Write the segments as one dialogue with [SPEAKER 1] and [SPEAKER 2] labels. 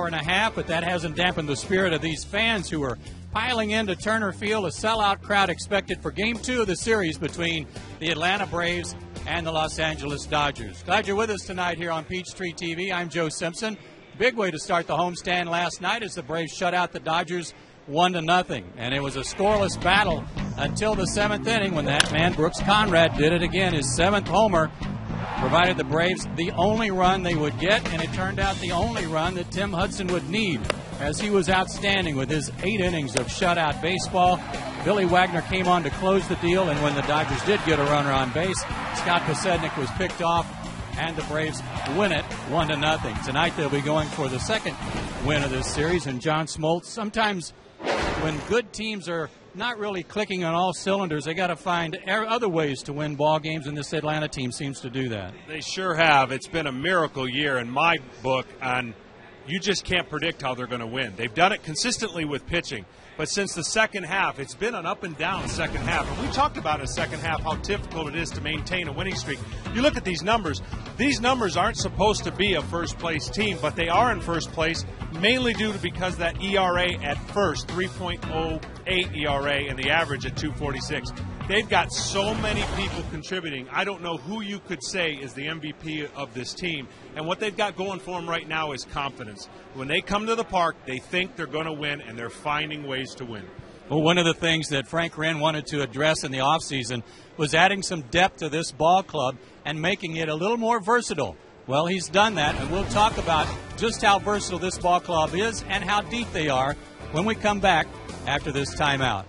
[SPEAKER 1] hour and a half, but that hasn't dampened the spirit of these fans who are piling into Turner Field. A sellout crowd expected for Game 2 of the series between the Atlanta Braves and the Los Angeles Dodgers. Glad you're with us tonight here on Peachtree TV. I'm Joe Simpson. Big way to start the homestand last night as the Braves shut out the Dodgers 1-0. And it was a scoreless battle until the 7th inning when that man, Brooks Conrad, did it again. His 7th homer provided the Braves the only run they would get, and it turned out the only run that Tim Hudson would need, as he was outstanding with his 8 innings of shutout baseball. Billy Wagner came on to close the deal, and when the Dodgers did get a runner on base, Scott Posednik was picked off, and the Braves win it 1-0. Tonight they'll be going for the second win of this series, and John Smoltz, sometimes when good teams are not really clicking on all cylinders, they got to find other ways to win ball games, and this Atlanta team seems to do that.
[SPEAKER 2] They sure have. It's been a miracle year in my book on you just can't predict how they're going to win. They've done it consistently with pitching, but since the second half, it's been an up and down second half. And we talked about in the second half how difficult it is to maintain a winning streak. You look at these numbers. These numbers aren't supposed to be a first-place team, but they are in first place, mainly due to because that ERA at first, 3.08 ERA, and the average at 2.46. They've got so many people contributing. I don't know who you could say is the MVP of this team. And what they've got going for them right now is confidence. When they come to the park, they think they're going to win, and they're finding ways to win.
[SPEAKER 1] Well, one of the things that Frank Wren wanted to address in the offseason was adding some depth to this ball club and making it a little more versatile. Well, he's done that, and we'll talk about just how versatile this ball club is and how deep they are when we come back after this timeout.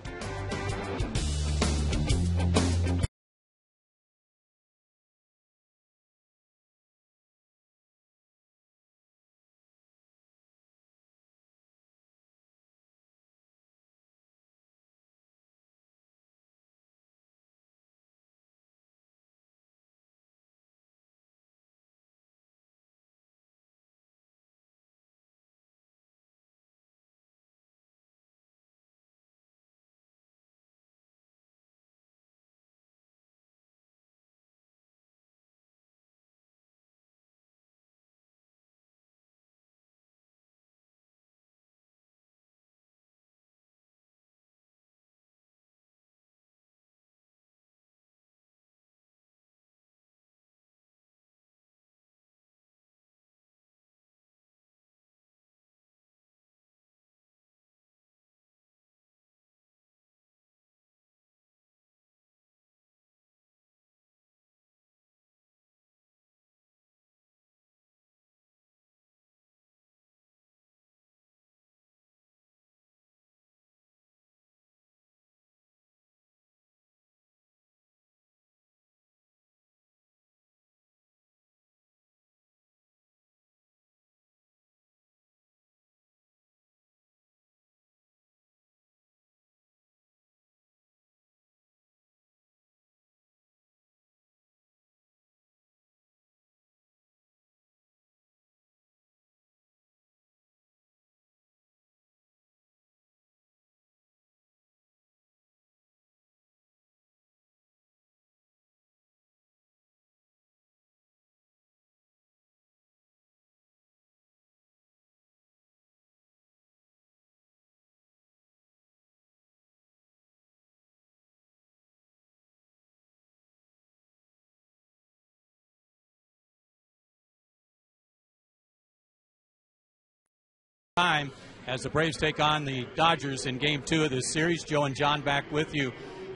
[SPEAKER 1] Time as the Braves take on the Dodgers in Game 2 of this series. Joe and John back with you.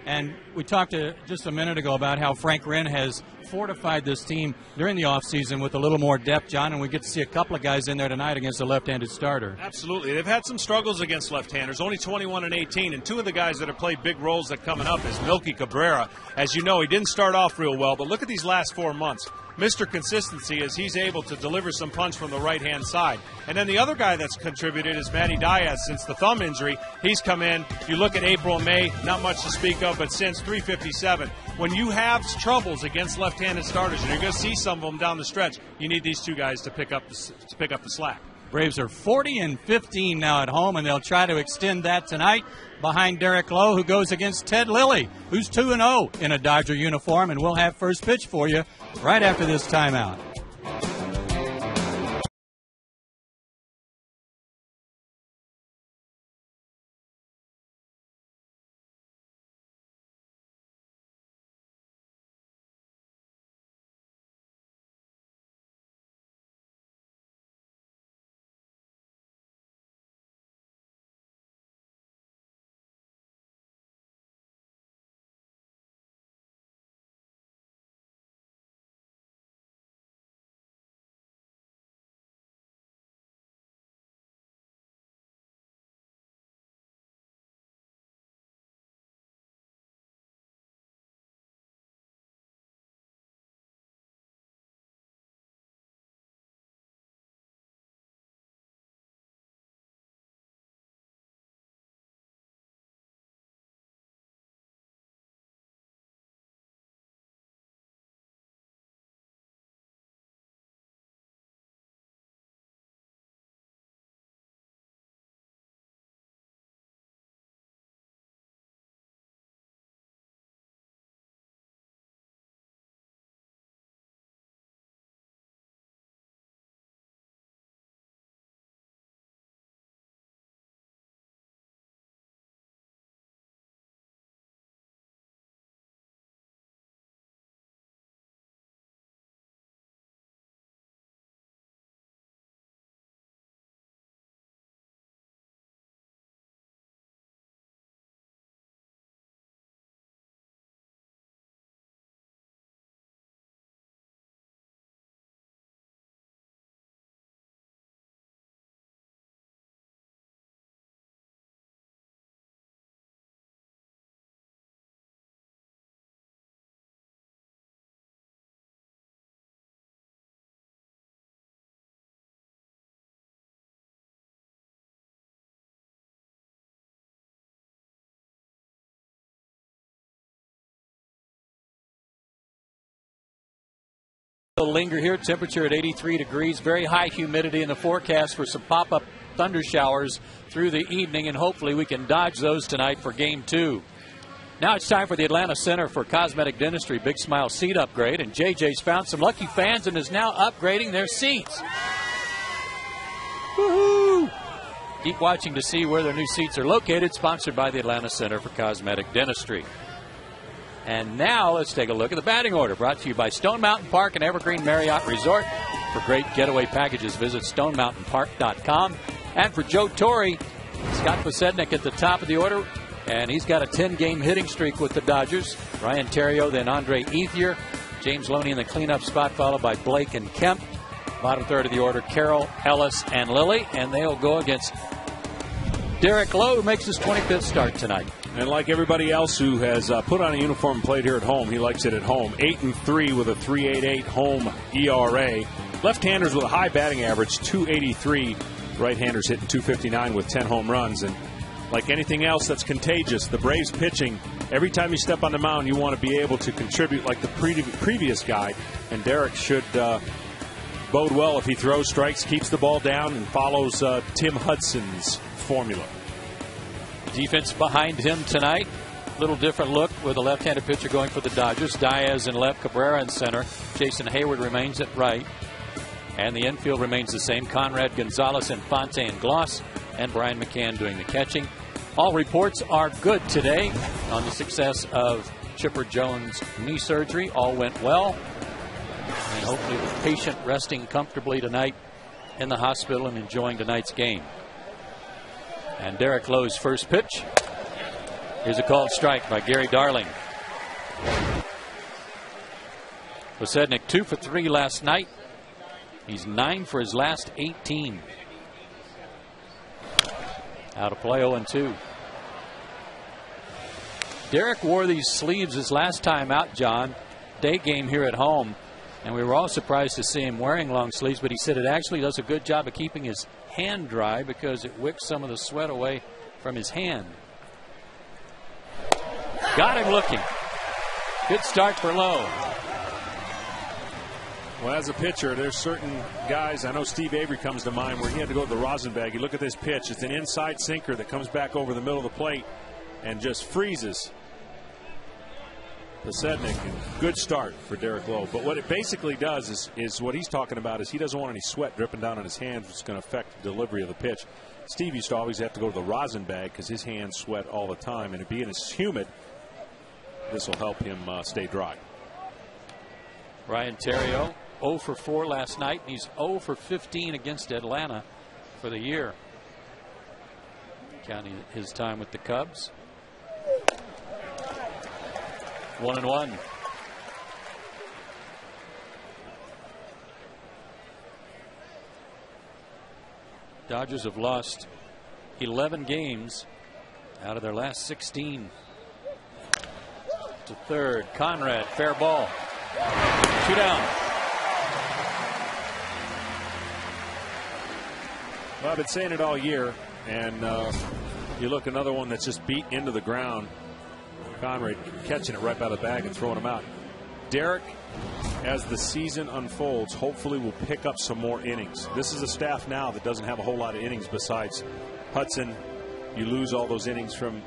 [SPEAKER 1] And we talked just a minute ago about how Frank Wren has fortified this team during the offseason with a little more depth, John, and we get to see a couple of guys in there tonight against a left-handed starter.
[SPEAKER 2] Absolutely. They've had some struggles against left-handers, only 21 and 18, and two of the guys that have played big roles that coming up is Milky Cabrera. As you know, he didn't start off real well, but look at these last 4 months. Mr. Consistency as he's able to deliver some punch from the right-hand side. And then the other guy that's contributed is Matty Diaz. Since the thumb injury, he's come in. You look at April and May, not much to speak of, but since 357. When you have troubles against left-handed starters, and you're going to see some of them down the stretch, you need these two guys to pick up the slack.
[SPEAKER 1] Braves are 40 and 15 now at home, and they'll try to extend that tonight behind Derek Lowe, who goes against Ted Lilly, who's 2-0 in a Dodger uniform, and we'll have first pitch for you right after this timeout. Will linger here. Temperature at 83 degrees. Very high humidity in the forecast for some pop-up thunder showers through the evening, and hopefully we can dodge those tonight for Game 2. Now it's time for the Atlanta Center for Cosmetic Dentistry Big Smile seat upgrade, and JJ's found some lucky fans and is now upgrading their seats. Woohoo! Keep watching to see where their new seats are located. Sponsored by the Atlanta Center for Cosmetic Dentistry. And now let's take a look at the batting order, brought to you by Stone Mountain Park and Evergreen Marriott Resort. For great getaway packages, visit stonemountainpark.com. And for Joe Torre, Scott Posednik at the top of the order, and he's got a 10-game hitting streak with the Dodgers. Ryan Theriot, then Andre Ethier. James Loney in the cleanup spot, followed by Blake and Kemp. Bottom third of the order, Carroll, Ellis, and Lilly. And they'll go against Derek Lowe, who makes his 25th start tonight.
[SPEAKER 3] And like everybody else who has put on a uniform and played here at home, he likes it at home. 8-3 with a 3.88 home ERA. Left-handers with a high batting average, 283. Right-handers hitting 259 with 10 home runs. And like anything else that's contagious, the Braves pitching, every time you step on the mound, you want to be able to contribute like the previous guy. And Derek should bode well if he throws strikes, keeps the ball down, and follows Tim Hudson's formula.
[SPEAKER 1] Defense behind him tonight. Little different look with a left-handed pitcher going for the Dodgers. Diaz in left, Cabrera in center. Jason Hayward remains at right. And the infield remains the same. Conrad, Gonzalez, Infante, and Gloss. And Brian McCann doing the catching. All reports are good today on the success of Chipper Jones' knee surgery. All went well. And hopefully the patient resting comfortably tonight in the hospital and enjoying tonight's game. And Derek Lowe's first pitch. Here's a called strike by Gary Darling. Posednik 2 for 3 last night. He's 9 for his last 18. Out of play 0-2. Derek wore these sleeves his last time out, John. Day game here at home. And we were all surprised to see him wearing long sleeves, but he said it actually does a good job of keeping his hand dry because it wicks some of the sweat away from his hand. Got him looking. Good start for Lowe.
[SPEAKER 3] Well, as a pitcher, there's certain guys, I know Steve Avery comes to mind, where he had to go to the rosin bag. You look at this pitch, it's an inside sinker that comes back over the middle of the plate and just freezes Posednik. Good start for Derek Lowe. But what it basically does is what he's talking about is he doesn't want any sweat dripping down on his hands, which is going to affect the delivery of the pitch. Steve used to always have to go to the rosin bag because his hands sweat all the time, and it being as humid, this will help him stay dry.
[SPEAKER 1] Ryan Theriot 0 for 4 last night, and he's 0 for 15 against Atlanta for the year. Counting his time with the Cubs. 1-1. Dodgers have lost 11 games out of their last 16. To third, Conrad, fair ball. 2 down.
[SPEAKER 3] Well, I've been saying it all year, and you look another one that's just beat into the ground. Conrad catching it right by the bag and throwing him out. Derek, as the season unfolds, hopefully will pick up some more innings. This is a staff now that doesn't have a whole lot of innings besides Hudson. You lose all those innings from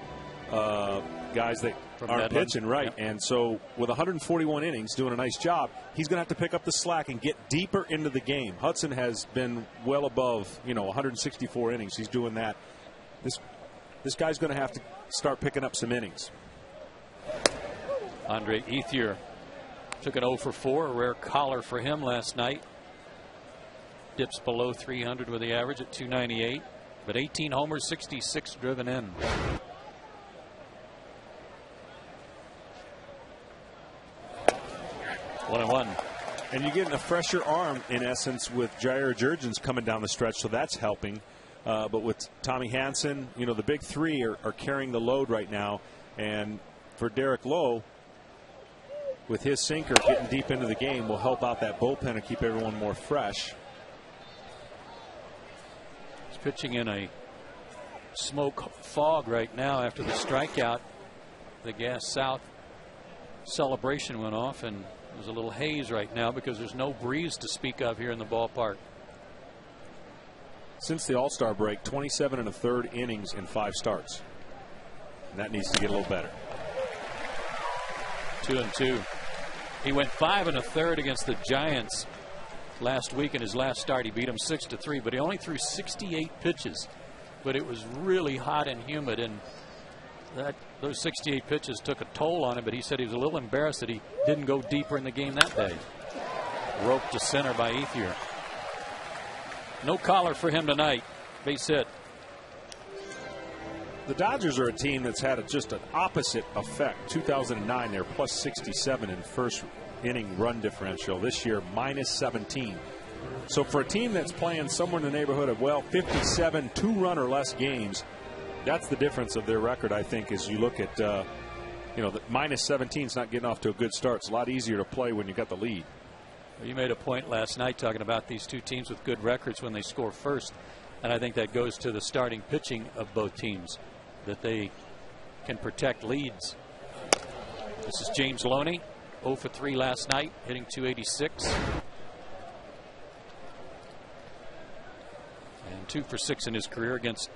[SPEAKER 3] guys that aren't pitching, right? Yep. And so with 141 innings, doing a nice job, he's going to have to pick up the slack and get deeper into the game. Hudson has been well above, 164 innings. He's doing that. This guy's going to have to start picking up some innings.
[SPEAKER 1] Andre Ethier took an 0 for 4, a rare collar for him last night. Dips below 300 with the average at 298, but 18 homers, 66 driven in. One and one.
[SPEAKER 3] And you're getting a fresher arm, in essence, with Jair Jurgens coming down the stretch, so that's helping. But with Tommy Hanson, the big three are carrying the load right now. And for Derek Lowe, with his sinker getting deep into the game, will help out that bullpen and keep everyone more fresh.
[SPEAKER 1] He's pitching in a smoke fog right now after the strikeout. The Gas South celebration went off, and There's a little haze right now because there's no breeze to speak of here in the ballpark.
[SPEAKER 3] Since the All-Star break, 27 1/3 innings in 5 starts. And that needs to get a little better.
[SPEAKER 1] 2-2. He went 5 1/3 against the Giants last week in his last start. He beat them 6-3, but he only threw 68 pitches. But it was really hot and humid, and those 68 pitches took a toll on him. But he said he was a little embarrassed that he didn't go deeper in the game that day. Roped to center by Ethier. No collar for him tonight. Base hit.
[SPEAKER 3] The Dodgers are a team that's had just an opposite effect. 2009, they're plus 67 in first inning run differential. This year, minus 17. So for a team that's playing somewhere in the neighborhood of, well, 57 2-run or less games, that's the difference of their record, I think, as you look at, the minus 17 is not getting off to a good start. It's a lot easier to play when you got the lead.
[SPEAKER 1] You made a point last night talking about these two teams with good records when they score first. And I think that goes to the starting pitching of both teams, that they can protect leads. This is James Loney, 0 for 3 last night, hitting .286. And 2 for 6 in his career against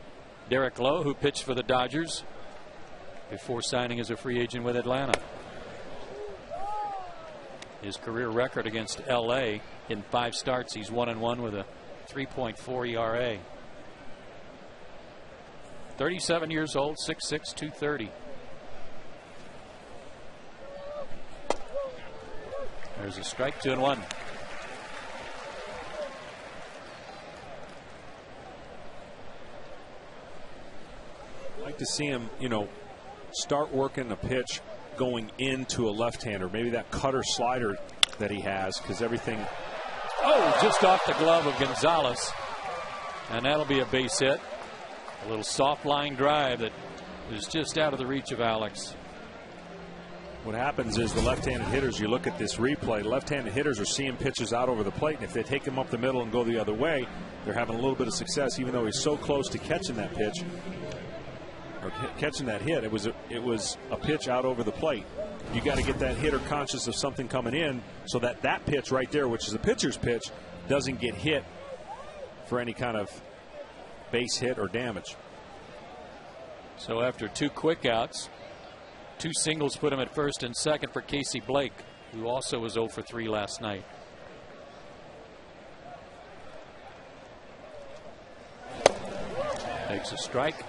[SPEAKER 1] Derek Lowe, who pitched for the Dodgers before signing as a free agent with Atlanta. His career record against LA in 5 starts, he's 1-1 with a 3.4 ERA. 37 years old, 6'6", 230. There's a strike, 2-1.
[SPEAKER 3] I'd like to see him, start working a pitch going into a left-hander, maybe that cutter slider that he has, because everything.
[SPEAKER 1] Oh, just off the glove of Gonzalez, and that'll be a base hit. A little soft line drive that is just out of the reach of Alex.
[SPEAKER 3] What happens is the left-handed hitters, you look at this replay, left-handed hitters are seeing pitches out over the plate, and if they take them up the middle and go the other way, they're having a little bit of success, even though he's so close to catching that pitch or catching that hit. It was a pitch out over the plate. You got to get that hitter conscious of something coming in so that that pitch right there, which is a pitcher's pitch, doesn't get hit for any kind of base hit or damage.
[SPEAKER 1] So after 2 quick outs, 2 singles put him at first and second for Casey Blake, who also was 0 for 3 last night. Takes a strike.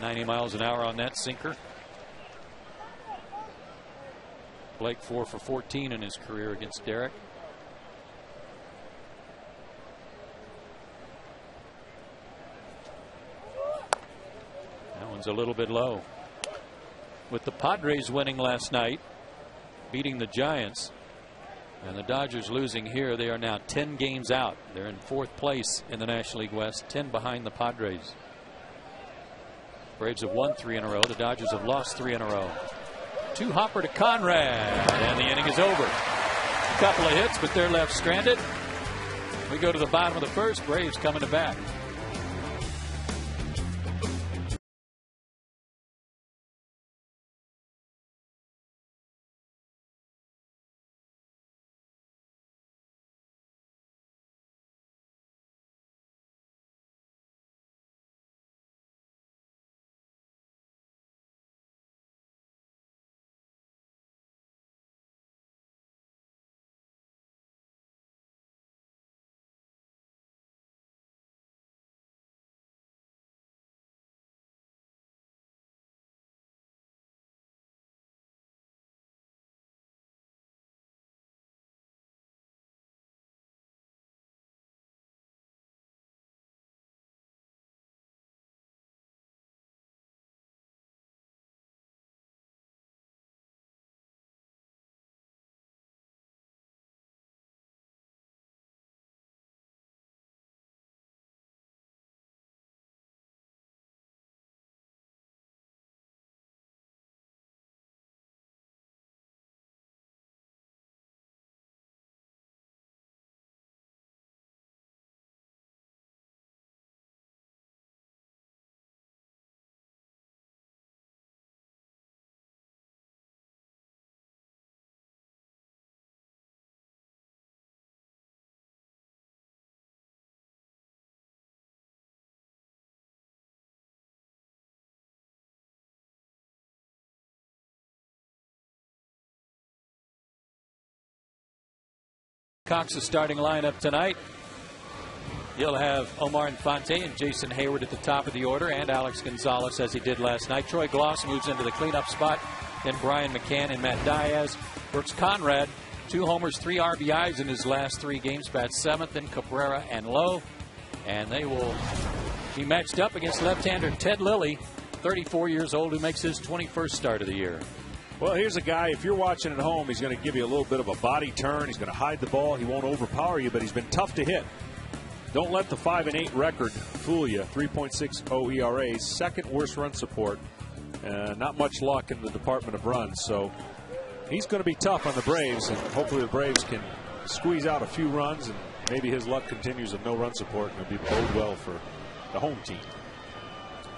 [SPEAKER 1] 90 miles an hour on that sinker. Blake 4 for 14 in his career against Derek. That one's a little bit low. With the Padres winning last night, beating the Giants, and the Dodgers losing here, they are now 10 games out. They're in 4th place in the National League West, 10 behind the Padres. Braves have won 3 in a row. The Dodgers have lost 3 in a row. 2 hopper to Conrad, and the inning is over. A couple of hits, but they're left stranded. We go to the bottom of the 1st. Braves coming to bat.
[SPEAKER 4] Cox's starting lineup tonight. He'll have Omar Infante and Jason Hayward at the top of the order, and Alex Gonzalez as he did last night. Troy Gloss moves into the cleanup spot. Then Brian McCann and Matt Diaz. Brooks Conrad, 2 homers, 3 RBIs in his last 3 games, bats 7th, and Cabrera and Lowe. And they will be matched up against left-hander Ted Lilly, 34 years old, who makes his 21st start of the year.
[SPEAKER 3] Well, here's a guy, if you're watching at home, he's going to give you a little bit of a body turn. He's going to hide the ball. He won't overpower you, but he's been tough to hit. Don't let the 5-8 record fool you. 3.60 ERA, second worst run support. Not much luck in the department of runs. So he's going to be tough on the Braves, and hopefully the Braves can squeeze out a few runs, and maybe his luck continues of no run support, and it'll be bode well for the home team.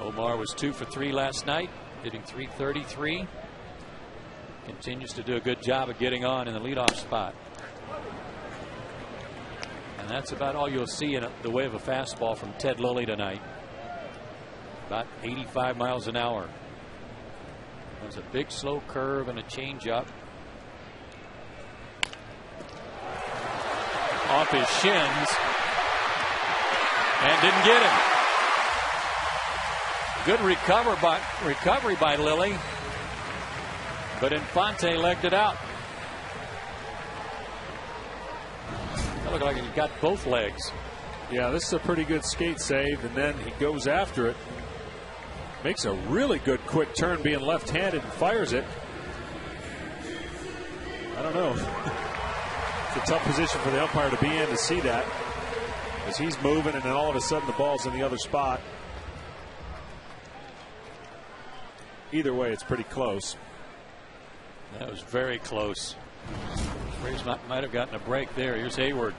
[SPEAKER 4] Omar was 2 for 3 last night, hitting .333. Continues to do a good job of getting on in the leadoff spot. And that's about all you'll see in the way of a fastball from Ted Lilly tonight. About 85 miles an hour. There's a big slow curve and a changeup. Off his shins. And didn't get him. Good recovery by Lilly. But Infante legged it out. That looked like he got both legs.
[SPEAKER 3] Yeah, this is a pretty good skate save, and then he goes after it. Makes a really good quick turn being left-handed and fires it. I don't know. It's a tough position for the umpire to be in to see that, as he's moving and then all of a sudden the ball's in the other spot. Either way, it's pretty close.
[SPEAKER 4] That was very close. Braves might have gotten a break there. Here's Hayward.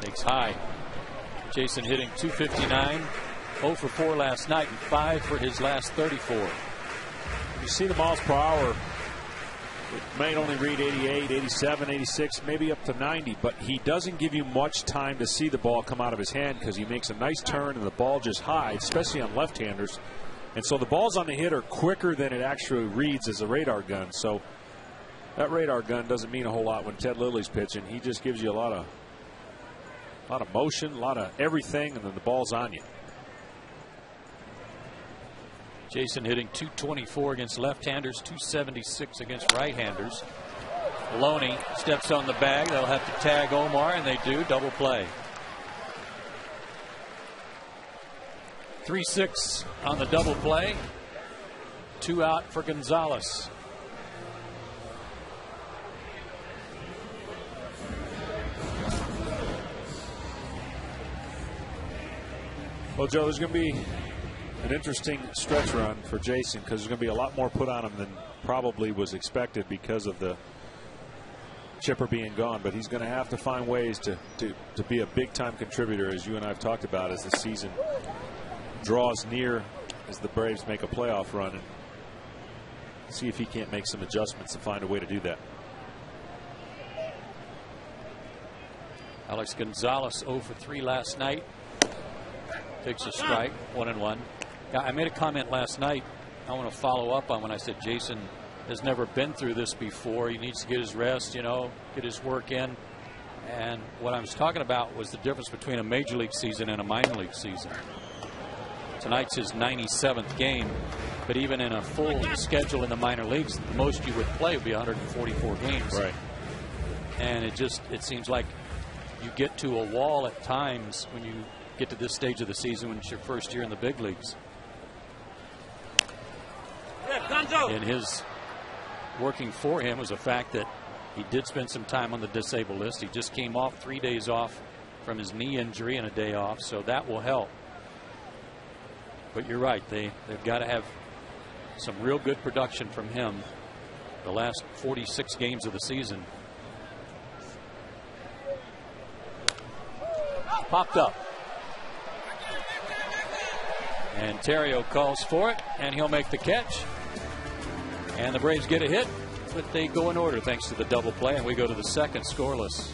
[SPEAKER 4] Takes high. Jason hitting .259. 0 for 4 last night and 5 for his last 34.
[SPEAKER 3] You see the miles per hour. It may only read 88, 87, 86, maybe up to 90, but he doesn't give you much time to see the ball come out of his hand because he makes a nice turn and the ball just hides, especially on left-handers. And so the balls on the hit are quicker than it actually reads as a radar gun. So that radar gun doesn't mean a whole lot when Ted Lilly's pitching. He just gives you a lot of motion, a lot of everything, and then the ball's on you.
[SPEAKER 4] Jason hitting .224 against left-handers, .276 against right-handers. Loney steps on the bag. They'll have to tag Omar, and they do. Double play. 3-6 on the double play. 2 out for Gonzalez.
[SPEAKER 3] Well, Joe, there's going to be an interesting stretch run for Jason because there's going to be a lot more put on him than probably was expected because of the Chipper being gone. But he's going to have to find ways to be a big-time contributor, as you and I have talked about, as the season draws near, as the Braves make a playoff run, and see if he can't make some adjustments and find a way to do that.
[SPEAKER 4] Alex Gonzalez 0 for 3 last night. Takes a strike, 1-1. I made a comment last night I want to follow up on when I said Jason has never been through this before. He needs to get his rest, get his work in. And what I was talking about was the difference between a major league season and a minor league season. Tonight's his 97th game, but even in a full schedule in the minor leagues, the most you would play would be 144 games.
[SPEAKER 3] Right.
[SPEAKER 4] And it seems like you get to a wall at times when you get to this stage of the season when it's your first year in the big leagues. And his working for him was the fact that he did spend some time on the disabled list. He just came off 3 days off from his knee injury and a day off, so that will help. But you're right, they've got to have some real good production from him the last 46 games of the season. Popped up. And Terrio calls for it, and he'll make the catch. And the Braves get a hit, but they go in order thanks to the double play, and we go to the second scoreless.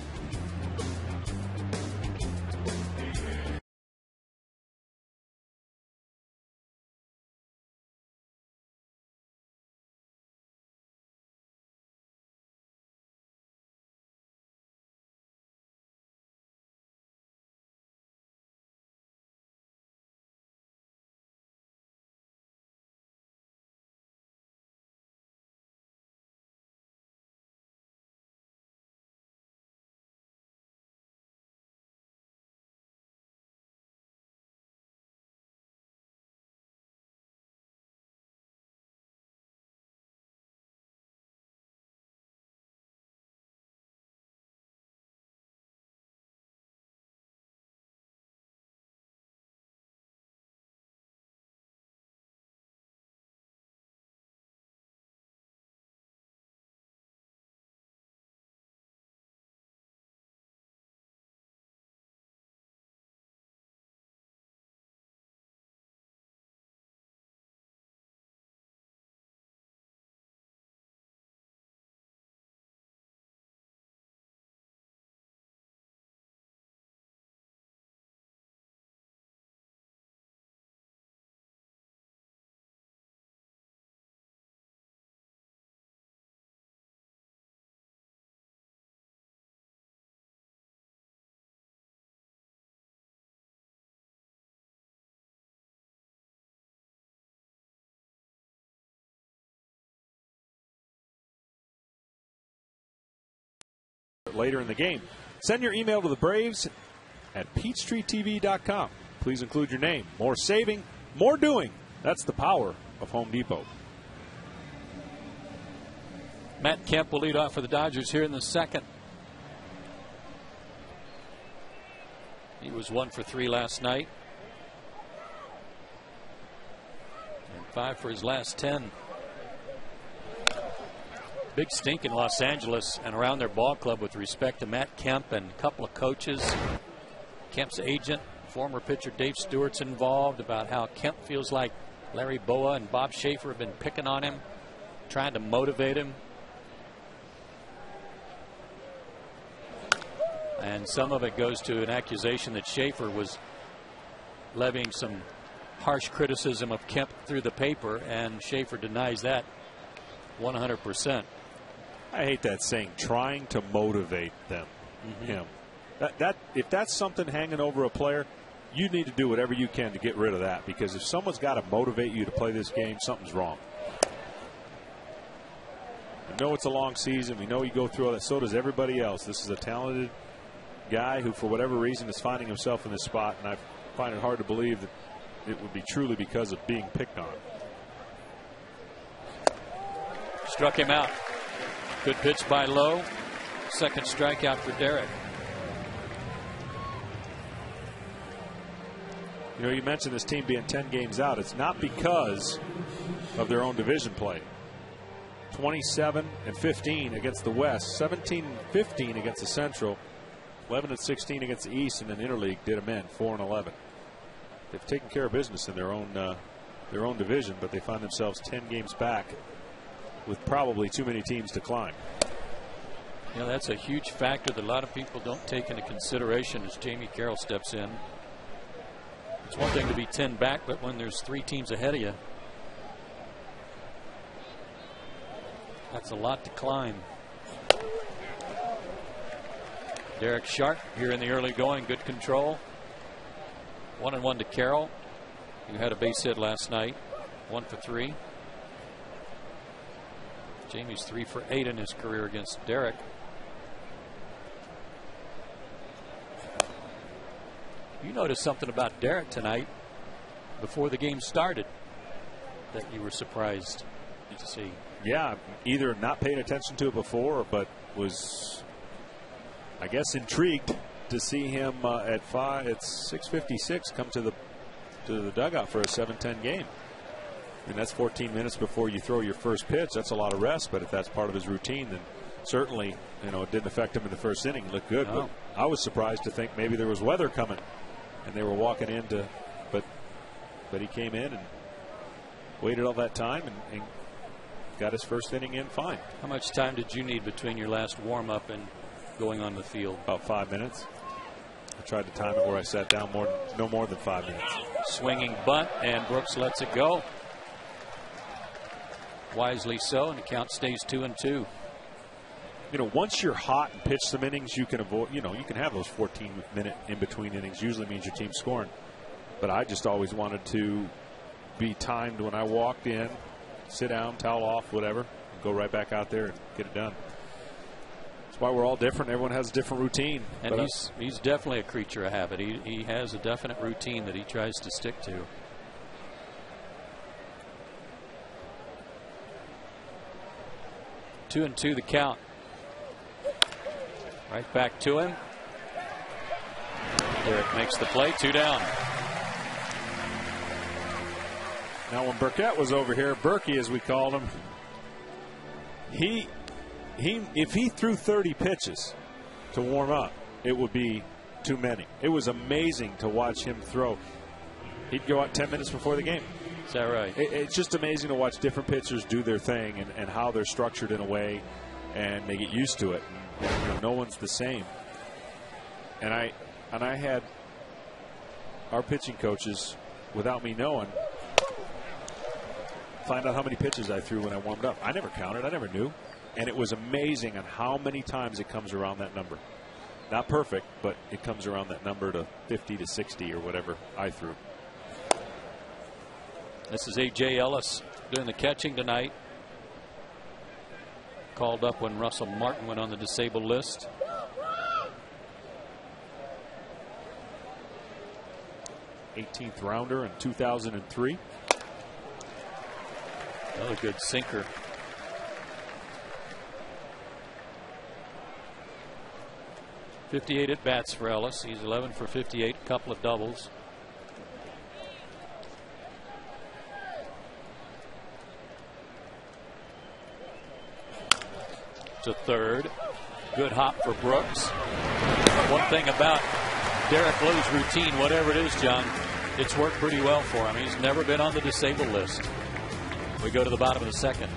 [SPEAKER 3] bit later in the game. Send your email to the Braves at PeachtreeTV.com. Please include your name. More saving, more doing. That's the power of Home Depot.
[SPEAKER 4] Matt Kemp will lead off for the Dodgers here in the second. He was 1 for 3 last night. And 5 for his last 10. Big stink in Los Angeles and around their ball club with respect to Matt Kemp and a couple of coaches. Kemp's agent, former pitcher Dave Stewart's involved, about how Kemp feels like Larry Boa and Bob Schaefer have been picking on him, trying to motivate him. And some of it goes to an accusation that Schaefer was levying some harsh criticism of Kemp through the paper, and Schaefer denies that 100%.
[SPEAKER 3] I hate that saying, trying to motivate them. Him. That if that's something hanging over a player, you need to do whatever you can to get rid of that, because if someone's got to motivate you to play this game, something's wrong. I know it's a long season. We know you go through all that. So does everybody else. This is a talented guy who, for whatever reason, is finding himself in this spot, and I find it hard to believe that it would be truly because of being picked on.
[SPEAKER 4] Struck him out. Good pitch by Lowe. Second strikeout for Derek.
[SPEAKER 3] You know, you mentioned this team being 10 games out. It's not because of their own division play. 27-15 against the West, 17-15 against the Central, 11-16 against the East, and then Interleague did them in 4-11. They've taken care of business in their own division, but they find themselves 10 games back with probably too many teams to climb.
[SPEAKER 4] You know, that's a huge factor that a lot of people don't take into consideration as Jamie Carroll steps in. It's one thing to be 10 back, but when there's 3 teams ahead of you, that's a lot to climb. Derek Sharp here in the early going. Good control. 1-1 to Carroll, who had a base hit last night. 1 for 3. Jamie's 3 for 8 in his career against Derek. You noticed something about Derek tonight before the game started that you were surprised to see.
[SPEAKER 3] Yeah, either not paying attention to it before, but was, I guess, intrigued to see him at 6:56 come to the dugout for a 7-10 game. And that's 14 minutes before you throw your first pitch. That's a lot of rest, but if that's part of his routine, then certainly, you know, it didn't affect him in the first inning. He looked good,
[SPEAKER 4] no.
[SPEAKER 3] But I was surprised to think maybe there was weather coming, and they were walking into, but he came in and waited all that time and got his first inning in fine.
[SPEAKER 4] How much time did you need between your last warm-up and going on the field?
[SPEAKER 3] About 5 minutes. I tried to time it where I sat down no more than 5 minutes.
[SPEAKER 4] Swinging bunt, and Brooks lets it go. Wisely so, and the count stays 2-2.
[SPEAKER 3] You know, once you're hot and pitch some innings, you can avoid, you know, you can have those 14-minute in-between innings. Usually means your team's scoring. But I just always wanted to be timed when I walked in, sit down, towel off, whatever, and go right back out there and get it done. That's why we're all different. Everyone has a different routine.
[SPEAKER 4] And he's definitely a creature of habit. He has a definite routine that he tries to stick to. Two and two the count. Right back to him. Derek makes the play. 2 down.
[SPEAKER 3] Now, when Burkett was over here, Berkey as we called him, if he threw 30 pitches to warm up, it would be too many. It was amazing to watch him throw. He'd go out 10 minutes before the game.
[SPEAKER 4] Is that right?
[SPEAKER 3] It's just amazing to watch different pitchers do their thing and how they're structured in a way, and they get used to it. And, you know, no one's the same. And I had our pitching coaches, without me knowing, find out how many pitches I threw when I warmed up. I never counted. I never knew. And it was amazing on how many times it comes around that number. Not perfect, but it comes around that number to 50 to 60 or whatever I threw.
[SPEAKER 4] This is A.J. Ellis doing the catching tonight. Called up when Russell Martin went on the disabled list.
[SPEAKER 3] 18th rounder in 2003.
[SPEAKER 4] Another good sinker. .58 at bats for Ellis. He's 11 for 58, a couple of doubles. To third. Good hop for Brooks. One thing about Derek Lowe's routine, whatever it is, John, it's worked pretty well for him. He's never been on the disabled list. We go to the bottom of the second.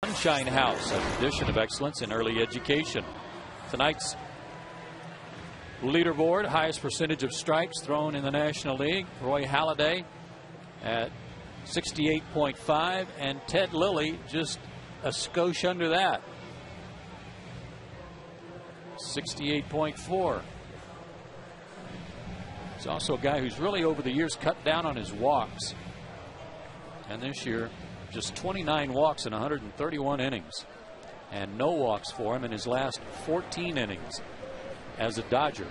[SPEAKER 4] Sunshine House, a tradition of excellence in early education. Tonight's leaderboard, highest percentage of strikes thrown in the National League. Roy Halladay at 68.5, and Ted Lilly just a skosh under that. 68.4. He's also a guy who's really over the years cut down on his walks. And this year, just 29 walks in 131 innings. And no walks for him in his last 14 innings as a Dodger.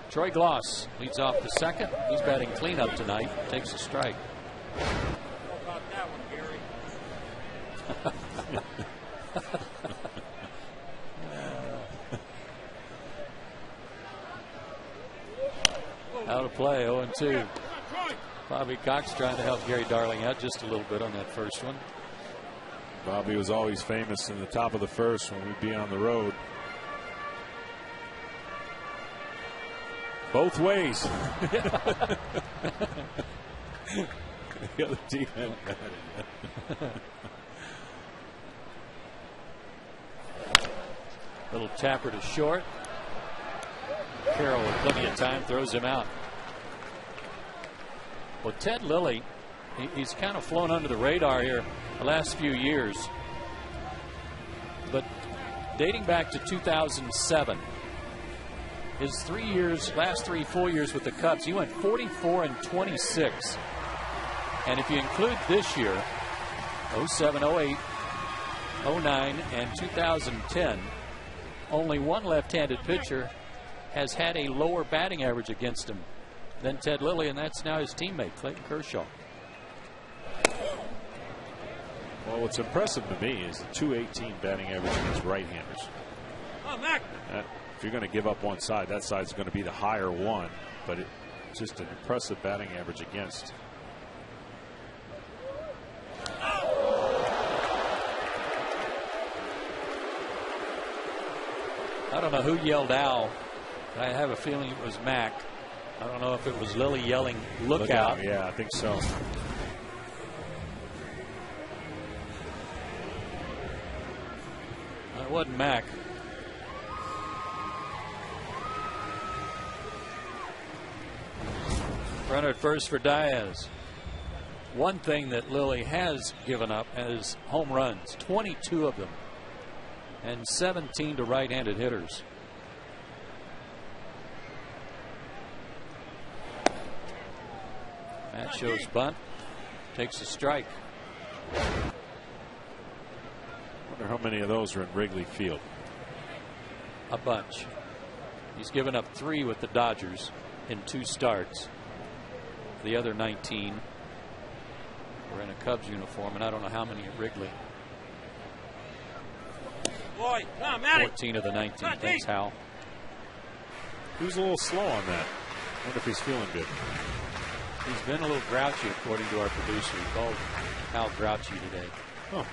[SPEAKER 4] Troy Gloss leads off the second. He's batting cleanup tonight. Takes a strike.
[SPEAKER 5] How about that one, Gary?
[SPEAKER 4] Out of play, 0-2. Bobby Cox trying to help Gary Darling out just a little bit on that first one.
[SPEAKER 3] Bobby was always famous in the top of the first when we'd be on the road. Both ways. The other team hadn't got it yet.
[SPEAKER 4] Little tapper to short. Carroll with plenty of time throws him out. Well, Ted Lilly, he's kind of flown under the radar here the last few years. But dating back to 2007, his last 3 full years with the Cubs, he went 44-26. And if you include this year, 07, 08, 09, and 2010, only one left-handed pitcher has had a lower batting average against him than Ted Lilly, and that's now his teammate, Clayton Kershaw.
[SPEAKER 3] Well, what's impressive to me is the .218 batting average against right-handers. If you're going to give up one side, that side's going to be the higher one, but it's just an impressive batting average against.
[SPEAKER 4] I don't know who yelled "ow." I have a feeling it was Mac. I don't know if it was Lilly yelling "look out."
[SPEAKER 3] Yeah, I think so.
[SPEAKER 4] It wasn't Mac. Runner at first for Diaz. One thing that Lilly has given up is home runs, 22 of them, and 17 to right-handed hitters. That shows bunt. Takes a strike.
[SPEAKER 3] Wonder how many of those are in Wrigley Field.
[SPEAKER 4] A bunch. He's given up 3 with the Dodgers in 2 starts. The other 19 were in a Cubs uniform, and I don't know how many at Wrigley.
[SPEAKER 5] Boy, come on,
[SPEAKER 4] 14 of the 19. Thanks, Hal.
[SPEAKER 3] He was a little slow on that. Wonder if he's feeling good.
[SPEAKER 4] He's been a little grouchy, according to our producer. He called Hal grouchy today.
[SPEAKER 3] Oh.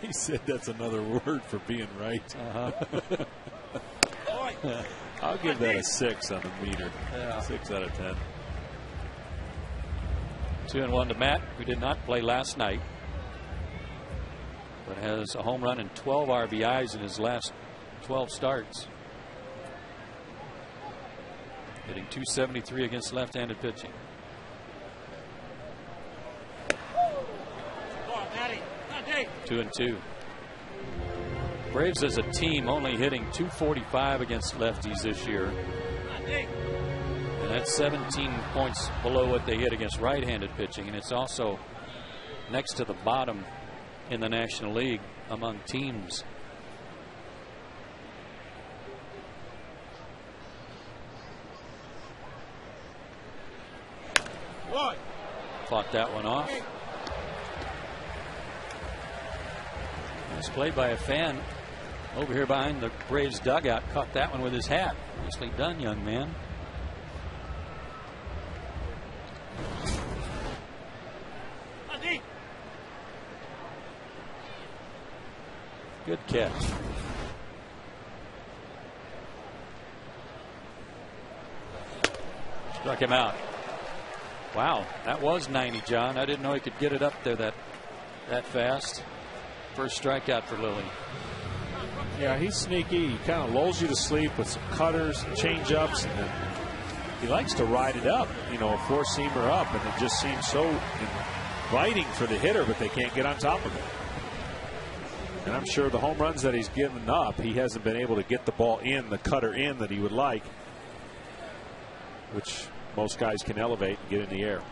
[SPEAKER 3] He said that's another word for being right. I'll give that a 6 on the meter.
[SPEAKER 4] Yeah.
[SPEAKER 3] 6 out of 10.
[SPEAKER 4] 2-1 to Matt, who did not play last night, but has a home run and 12 RBIs in his last 12 starts. Hitting .273 against left-handed pitching. 2-2. Braves as a team only hitting .245 against lefties this year. And that's 17 points below what they hit against right-handed pitching. And it's also next to the bottom in the National League among teams. Fought that one off. It's played by a fan over here behind the Braves dugout. Caught that one with his hat. Nicely done, young man. Good catch. Struck him out. Wow, that was 90, John. I didn't know he could get it up there that fast. First strikeout for Lilly.
[SPEAKER 3] Yeah, he's sneaky. He kind of lulls you to sleep with some cutters and change-ups, and then he likes to ride it up, you know, a four-seamer up, and it just seems so inviting for the hitter, but they can't get on top of it. And I'm sure the home runs that he's given up, he hasn't been able to get the ball in, the cutter in that he would like, which most guys can elevate and get in the air.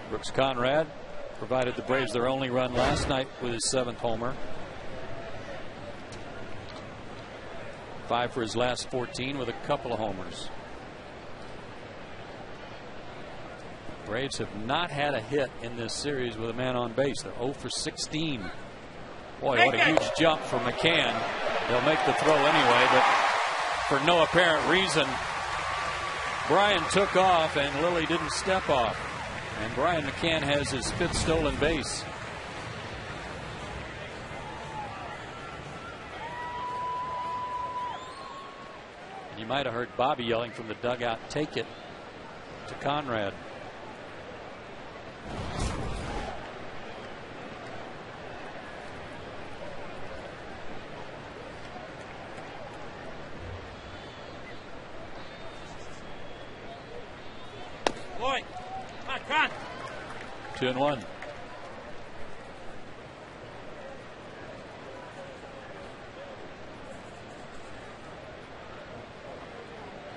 [SPEAKER 4] Brooks Conrad provided the Braves their only run last night with his 7th homer. 5 for his last 14 with a couple of homers. Braves have not had a hit in this series with a man on base. They're 0 for 16. Boy, what a huge jump from McCann. They'll make the throw anyway, but for no apparent reason, Brian took off and Lilly didn't step off. And Brian McCann has his 5th stolen base. You might have heard Bobby yelling from the dugout, "Take it," to Conrad.
[SPEAKER 5] Boy, come on.
[SPEAKER 4] 2-1.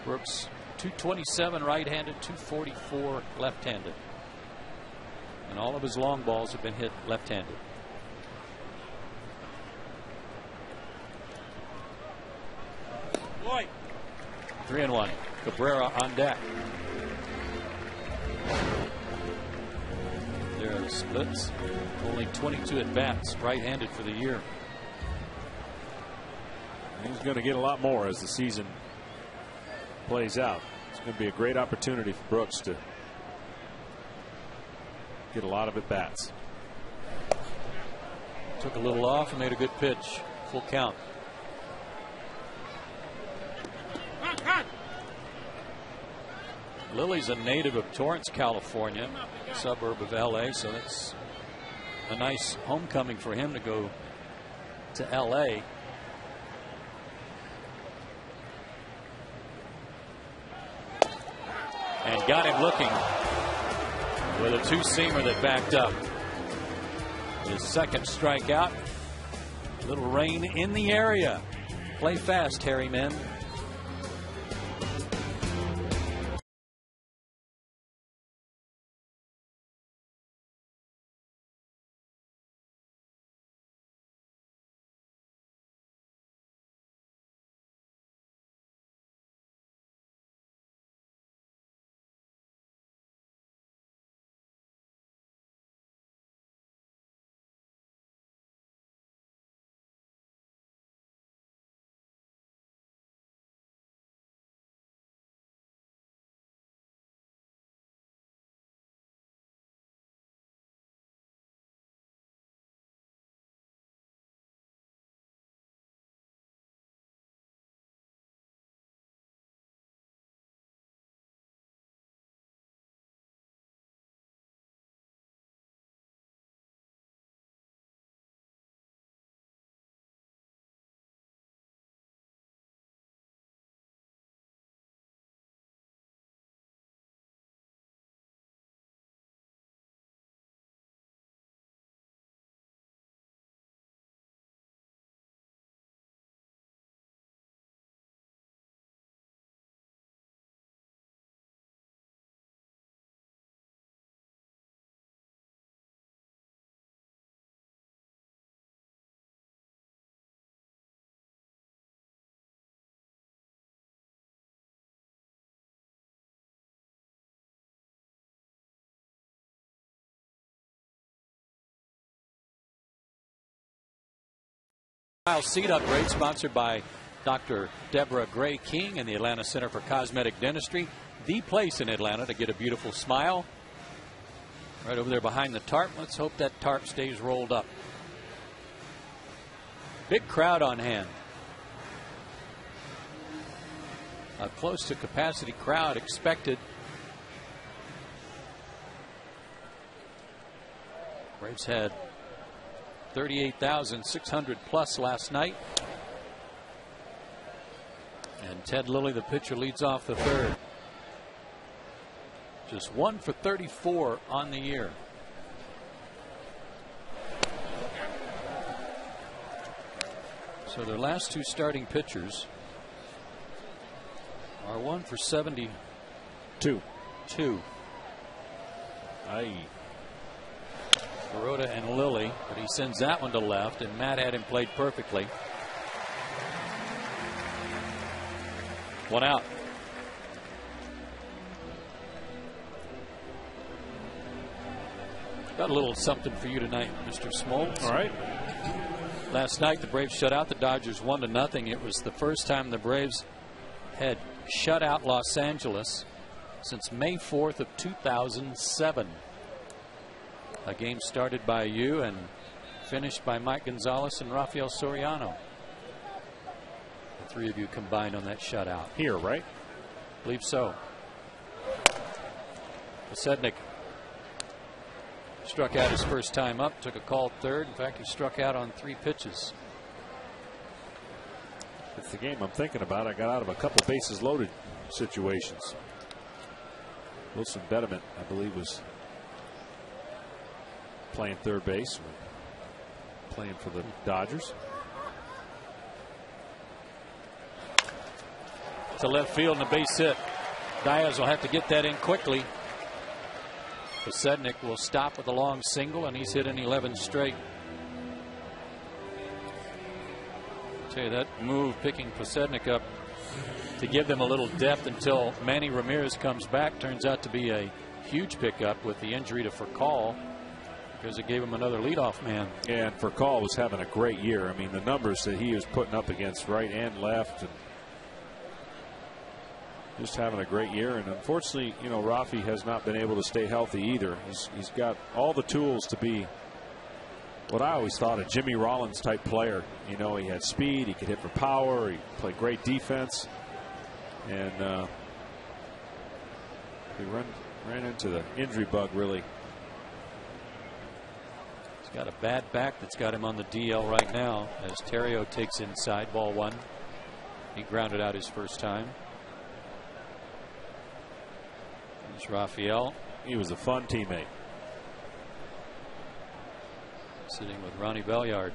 [SPEAKER 4] Brooks, 227 right-handed, 244 left-handed. And all of his long balls have been hit left-handed.
[SPEAKER 5] Boy.
[SPEAKER 4] 3-1. Cabrera on deck. There are splits. Only 22 at bats, right-handed for the year.
[SPEAKER 3] He's going to get a lot more as the season plays out. It's going to be a great opportunity for Brooks to get a lot of at bats.
[SPEAKER 4] Took a little off and made a good pitch. Full count. Lilly's a native of Torrance, California, a suburb of LA, so that's a nice homecoming for him to go to LA. and got him looking with a two-seamer that backed up. His second strikeout. Little rain in the area. Play fast, Harry men. Seat upgrade sponsored by Dr. Deborah Gray King and the Atlanta Center for Cosmetic Dentistry. The place in Atlanta to get a beautiful smile. Right over there behind the tarp. Let's hope that tarp stays rolled up. Big crowd on hand. A close to capacity crowd expected. Braves had 38,600 plus last night. And Ted Lilly, the pitcher, leads off the third. Just 1 for 34 on the year. So their last two starting pitchers are 1 for 72. Baroda and Lilly, but he sends that one to left, and Matt had him played perfectly. One out. Got a little something for you tonight, Mr. Smoltz.
[SPEAKER 3] All right.
[SPEAKER 4] Last night the Braves shut out the Dodgers 1-0. It was the first time the Braves had shut out Los Angeles since May 4th of 2007. A game started by you and finished by Mike Gonzalez and Rafael Soriano. The three of you combined on that shutout.
[SPEAKER 3] Here, right?
[SPEAKER 4] I believe so. Posednik struck out his first time up, took a called third. In fact, he struck out on 3 pitches.
[SPEAKER 3] It's the game I'm thinking about. I got out of a couple bases loaded situations. Wilson Betterman, I believe, was playing third base, playing for the Dodgers.
[SPEAKER 4] To left field and a base hit. Diaz will have to get that in quickly. Posednik will stop with a long single, and he's hit in 11 straight. I'll tell you, that move picking Posednik up to give them a little depth until Manny Ramirez comes back turns out to be a huge pickup with the injury to Furcal, because it gave him another leadoff man.
[SPEAKER 3] And Furcal was having a great year. I mean, the numbers that he was putting up against right and left, and just having a great year. And unfortunately, you know, Rafi has not been able to stay healthy either. He's got all the tools to be what I always thought a Jimmy Rollins type player. You know, he had speed, he could hit for power, he played great defense, and he ran into the injury bug really.
[SPEAKER 4] He's got a bad back that's got him on the DL right now as Terrio takes inside, ball 1. He grounded out his first time. There's Raphael.
[SPEAKER 3] He was a fun teammate.
[SPEAKER 4] Sitting with Ronnie Belliard.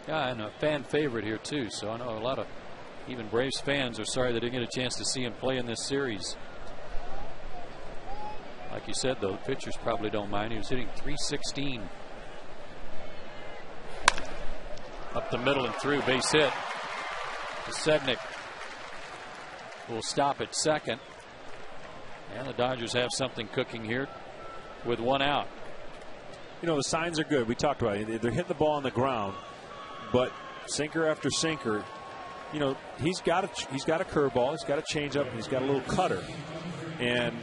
[SPEAKER 4] Yeah, and a fan favorite here too. So I know a lot of even Braves fans are sorry they didn't get a chance to see him play in this series. Like you said, though, pitchers probably don't mind. He was hitting .316. Up the middle and through, base hit. Sednick will stop at second. And the Dodgers have something cooking here with one out.
[SPEAKER 3] You know, the signs are good. We talked about it. They're hitting the ball on the ground, but sinker after sinker. You know, he's got a curveball, he's got a changeup, and he's got a little cutter. And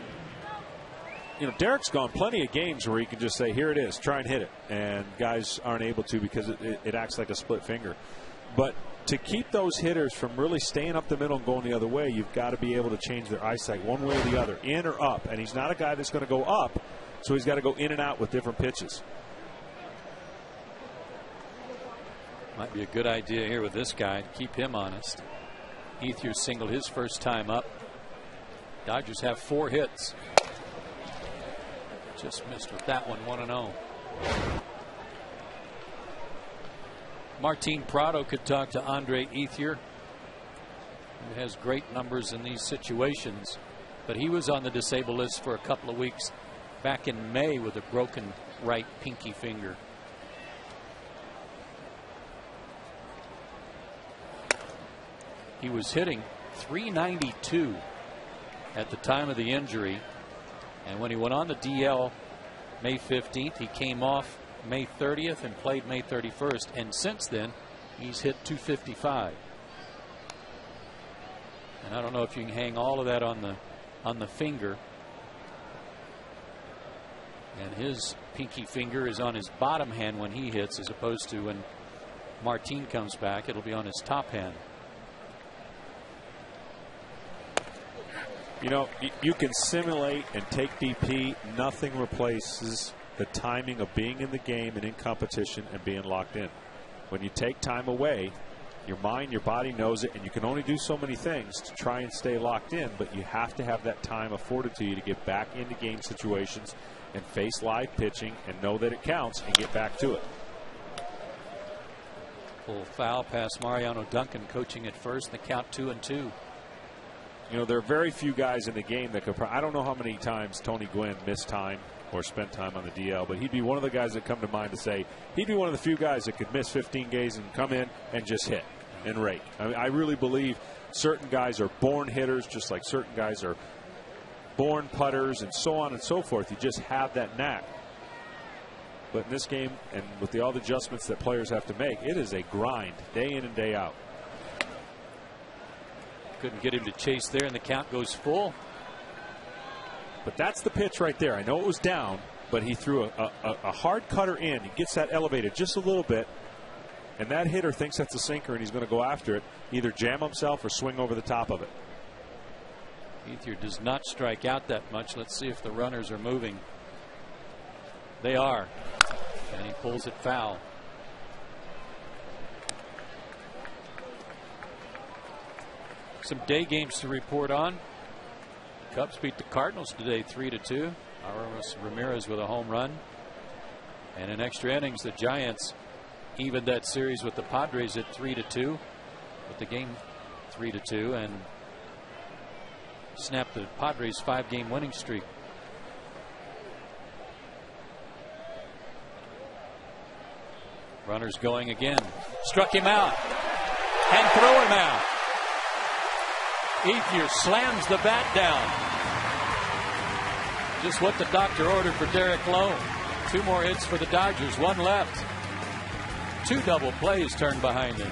[SPEAKER 3] you know, Derek's gone plenty of games where he can just say, here it is, try and hit it. And guys aren't able to because it acts like a split finger. But to keep those hitters from really staying up the middle and going the other way, you've got to be able to change their eyesight one way or the other, in or up. And he's not a guy that's going to go up, so he's got to go in and out with different pitches.
[SPEAKER 4] Might be a good idea here with this guy to keep him honest. Ethier singled his first time up. Dodgers have 4 hits. Just missed with that one, 1-0. Martin Prado could talk to Andre Ethier, who has great numbers in these situations, but he was on the disabled list for a couple of weeks back in May with a broken right pinky finger. He was hitting .392 at the time of the injury. And when he went on the DL May 15th, he came off May 30th and played May 31st. And since then, he's hit .255. And I don't know if you can hang all of that on the finger. And his pinky finger is on his bottom hand when he hits, as opposed to when Martin comes back, it'll be on his top hand.
[SPEAKER 3] You know, you can simulate and take DP. Nothing replaces the timing of being in the game and in competition and being locked in. When you take time away, your mind, your body knows it, and you can only do so many things to try and stay locked in, but you have to have that time afforded to you to get back into game situations and face live pitching and know that it counts and get back to it.
[SPEAKER 4] Full foul past Mariano Duncan, coaching at first. The count 2-2.
[SPEAKER 3] You know, there are very few guys in the game that could. I don't know how many times Tony Gwynn missed time or spent time on the DL, but he'd be one of the guys that come to mind to say he'd be one of the few guys that could miss 15 games and come in and just hit and rake. I mean, I really believe certain guys are born hitters, just like certain guys are born putters and so on and so forth. You just have that knack. But in this game, and with all the adjustments that players have to make, it is a grind day in and day out.
[SPEAKER 4] Couldn't get him to chase there, and the count goes full.
[SPEAKER 3] But that's the pitch right there. I know it was down, but he threw a hard cutter in. He gets that elevated just a little bit, and that hitter thinks that's a sinker, and he's going to go after it, either jam himself or swing over the top of it.
[SPEAKER 4] Ethier does not strike out that much. Let's see if the runners are moving. They are, and he pulls it foul. Some day games to report on. Cubs beat the Cardinals today 3-2. Aramis Ramirez with a home run. And in extra innings, the Giants evened that series with the Padres at 3-2. With the game 3-2 and snapped the Padres' 5-game winning streak. Runners going again. Struck him out and throw him out. Ethier slams the bat down. Just what the doctor ordered for Derek Lowe. 2 more hits for the Dodgers, 1 left. 2 double plays turned behind him.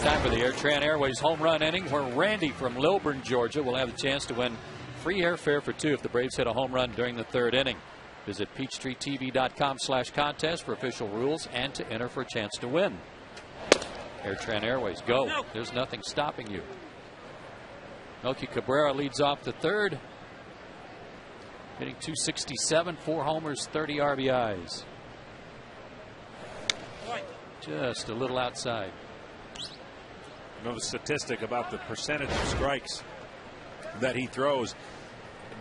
[SPEAKER 4] time for the Airtran Airways home run inning, where Randy from Lilburn, Georgia, will have the chance to win free airfare for two if the Braves hit a home run during the third inning. Visit PeachtreeTV.com/contest for official rules and to enter for a chance to win. Airtran Airways, go. There's nothing stopping you. Melky Cabrera leads off the third, hitting .267, 4 homers, 30 RBIs. Just a little outside.
[SPEAKER 3] Another statistic about the percentage of strikes that he throws.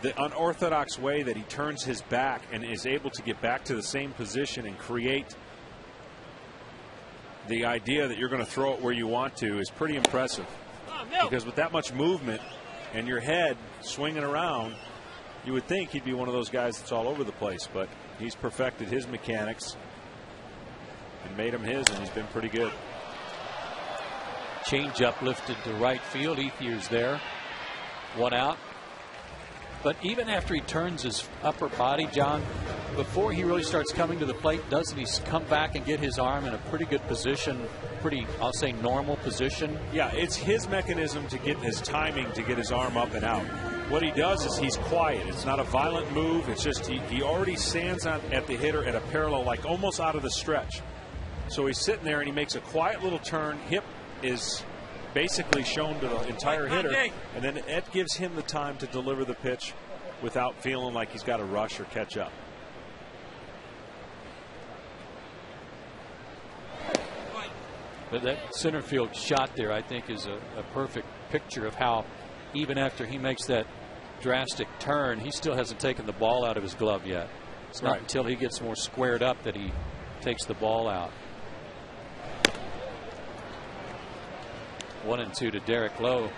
[SPEAKER 3] The unorthodox way that he turns his back and is able to get back to the same position and create the idea that you're going to throw it where you want to is pretty impressive. Because with that much movement and your head swinging around, you would think he'd be one of those guys that's all over the place. But he's perfected his mechanics and made him his, and he's been pretty good.
[SPEAKER 4] Changeup lifted to right field. Ethier's there. 1 out. But even after he turns his upper body, John, before he really starts coming to the plate, doesn't he come back and get his arm in a pretty good position, pretty, I'll say, normal position?
[SPEAKER 3] Yeah, it's his mechanism to get his timing to get his arm up and out. What he does is he's quiet. It's not a violent move. It's just he already stands at the hitter at a parallel, like almost out of the stretch. So he's sitting there and he makes a quiet little turn. Hip is basically shown to the entire hitter, and then it gives him the time to deliver the pitch without feeling like he's got to rush or catch up.
[SPEAKER 4] But that center field shot there, I think, is a perfect picture of how even after he makes that drastic turn, he still hasn't taken the ball out of his glove yet. It's not until he gets more squared up that he takes the ball out. 1-2 to Derek Lowe,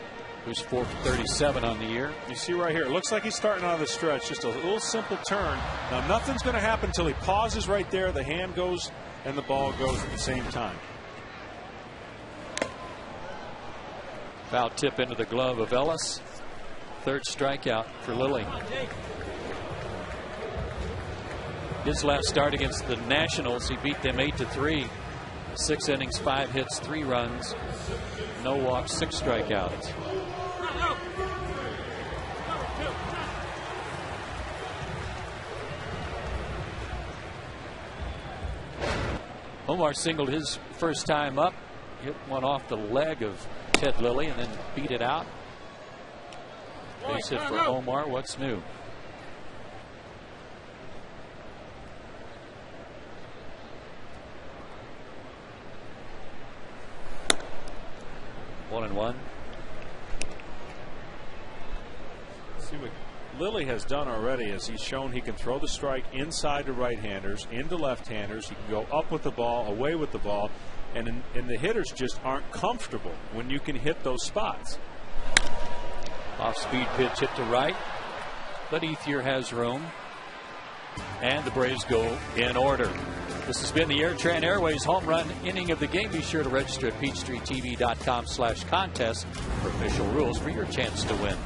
[SPEAKER 4] who's 4 for 37 on the year.
[SPEAKER 3] You see right here, it looks like he's starting out of the stretch. Just a little simple turn. Now nothing's going to happen until he pauses right there. The hand goes and the ball goes at the same time.
[SPEAKER 4] Foul tip into the glove of Ellis. Third strikeout for Lilly. His last start against the Nationals, he beat them 8-3. 6 innings, 5 hits, 3 runs, no walks, 6 strikeouts. Omar singled his first time up, hit one off the leg of Ted Lilly and then beat it out. Base hit for Omar. What's new? One and one.
[SPEAKER 3] See what Lilly has done already is he's shown he can throw the strike inside to right-handers, into left-handers. He can go up with the ball, away with the ball, and the hitters just aren't comfortable when you can hit those spots.
[SPEAKER 4] Off-speed pitch hit to right, but Ethier has room, and the Braves go in order. This has been the Airtran Airways home run inning of the game. Be sure to register at PeachtreeTV.com/contest for official rules for your chance to win.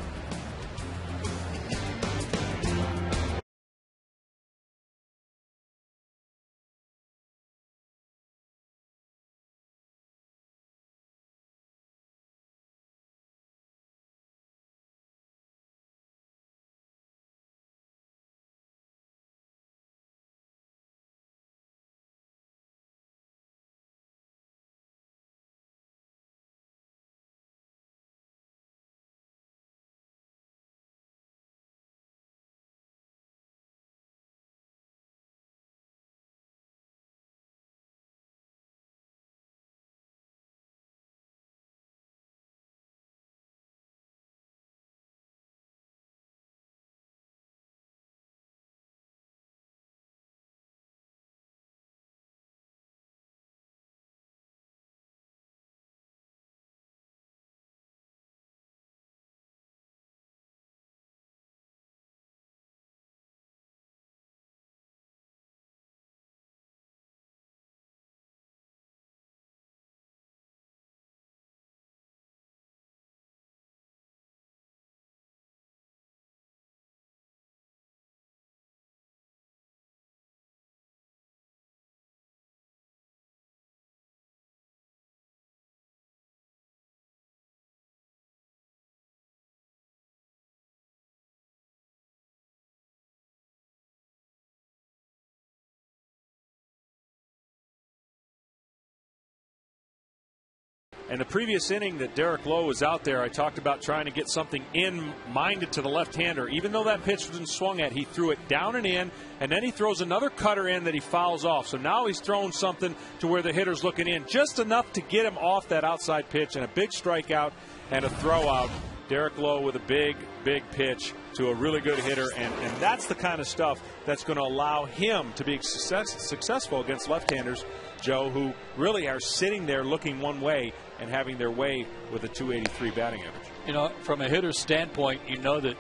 [SPEAKER 3] And the previous inning that Derek Lowe was out there, I talked about trying to get something in minded to the left-hander. Even though that pitch wasn't swung at, he threw it down and in, and then he throws another cutter in that he fouls off. So now he's throwing something to where the hitter's looking in, just enough to get him off that outside pitch, and a big strikeout and a throw out. Derek Lowe with a big, big pitch to a really good hitter, and that's the kind of stuff that's going to allow him to be successful against left-handers, Joe, who really are sitting there looking one way and having their way with a 283 batting average.
[SPEAKER 4] You know, from a hitter's standpoint, you know that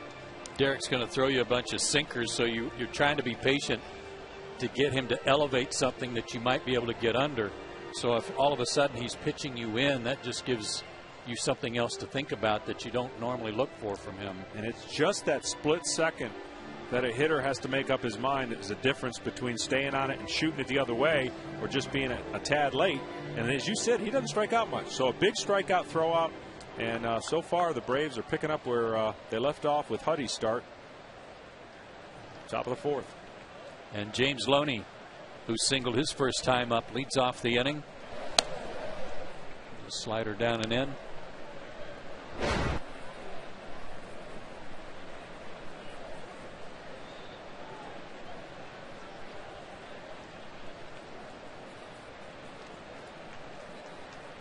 [SPEAKER 4] Derek's going to throw you a bunch of sinkers, so you're trying to be patient to get him to elevate something that you might be able to get under. So if all of a sudden he's pitching you in, that just gives you something else to think about that you don't normally look for from him.
[SPEAKER 3] And it's just that split second that a hitter has to make up his mind. There's a difference between staying on it and shooting it the other way, or just being a tad late. And as you said, he doesn't strike out much. So a big strikeout throw out. And so far the Braves are picking up where they left off with Huddy's start. Top of the fourth.
[SPEAKER 4] And James Loney, who singled his first time up, leads off the inning. Slider down and in.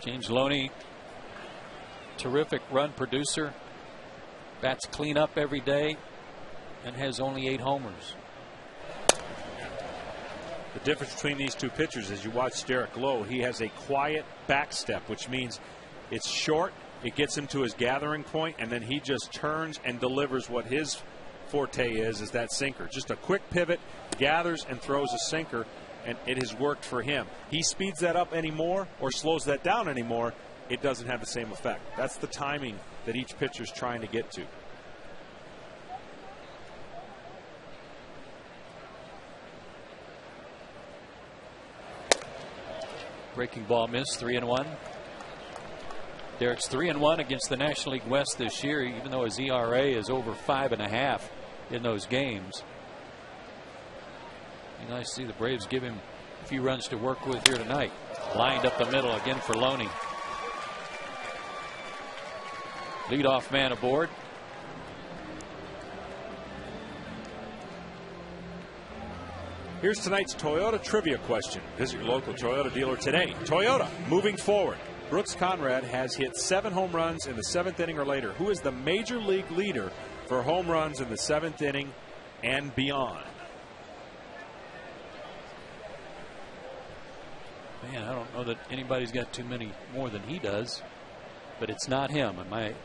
[SPEAKER 4] James Loney, terrific run producer, bats clean up every day, and has only 8 homers.
[SPEAKER 3] The difference between these two pitchers is you watch Derek Lowe, he has a quiet back step, which means it's short, it gets him to his gathering point, and then he just turns and delivers what his forte is that sinker. Just a quick pivot, gathers and throws a sinker, and it has worked for him. He speeds that up anymore or slows that down anymore, it doesn't have the same effect. That's the timing that each pitcher is trying to get to.
[SPEAKER 4] Breaking ball missed, 3-1. Derek's 3-1 against the National League West this year, even though his ERA is over 5.5 in those games. Be nice to see the Braves give him a few runs to work with here tonight. Lined up the middle again for Loney. Leadoff man aboard.
[SPEAKER 3] Here's tonight's Toyota trivia question. Visit your local Toyota dealer today. Toyota, moving forward. Brooks Conrad has hit 7 home runs in the 7th inning or later. Who is the major league leader for home runs in the 7th inning and beyond?
[SPEAKER 4] Man, I don't know that anybody's got too many more than he does, but it's not him. Am I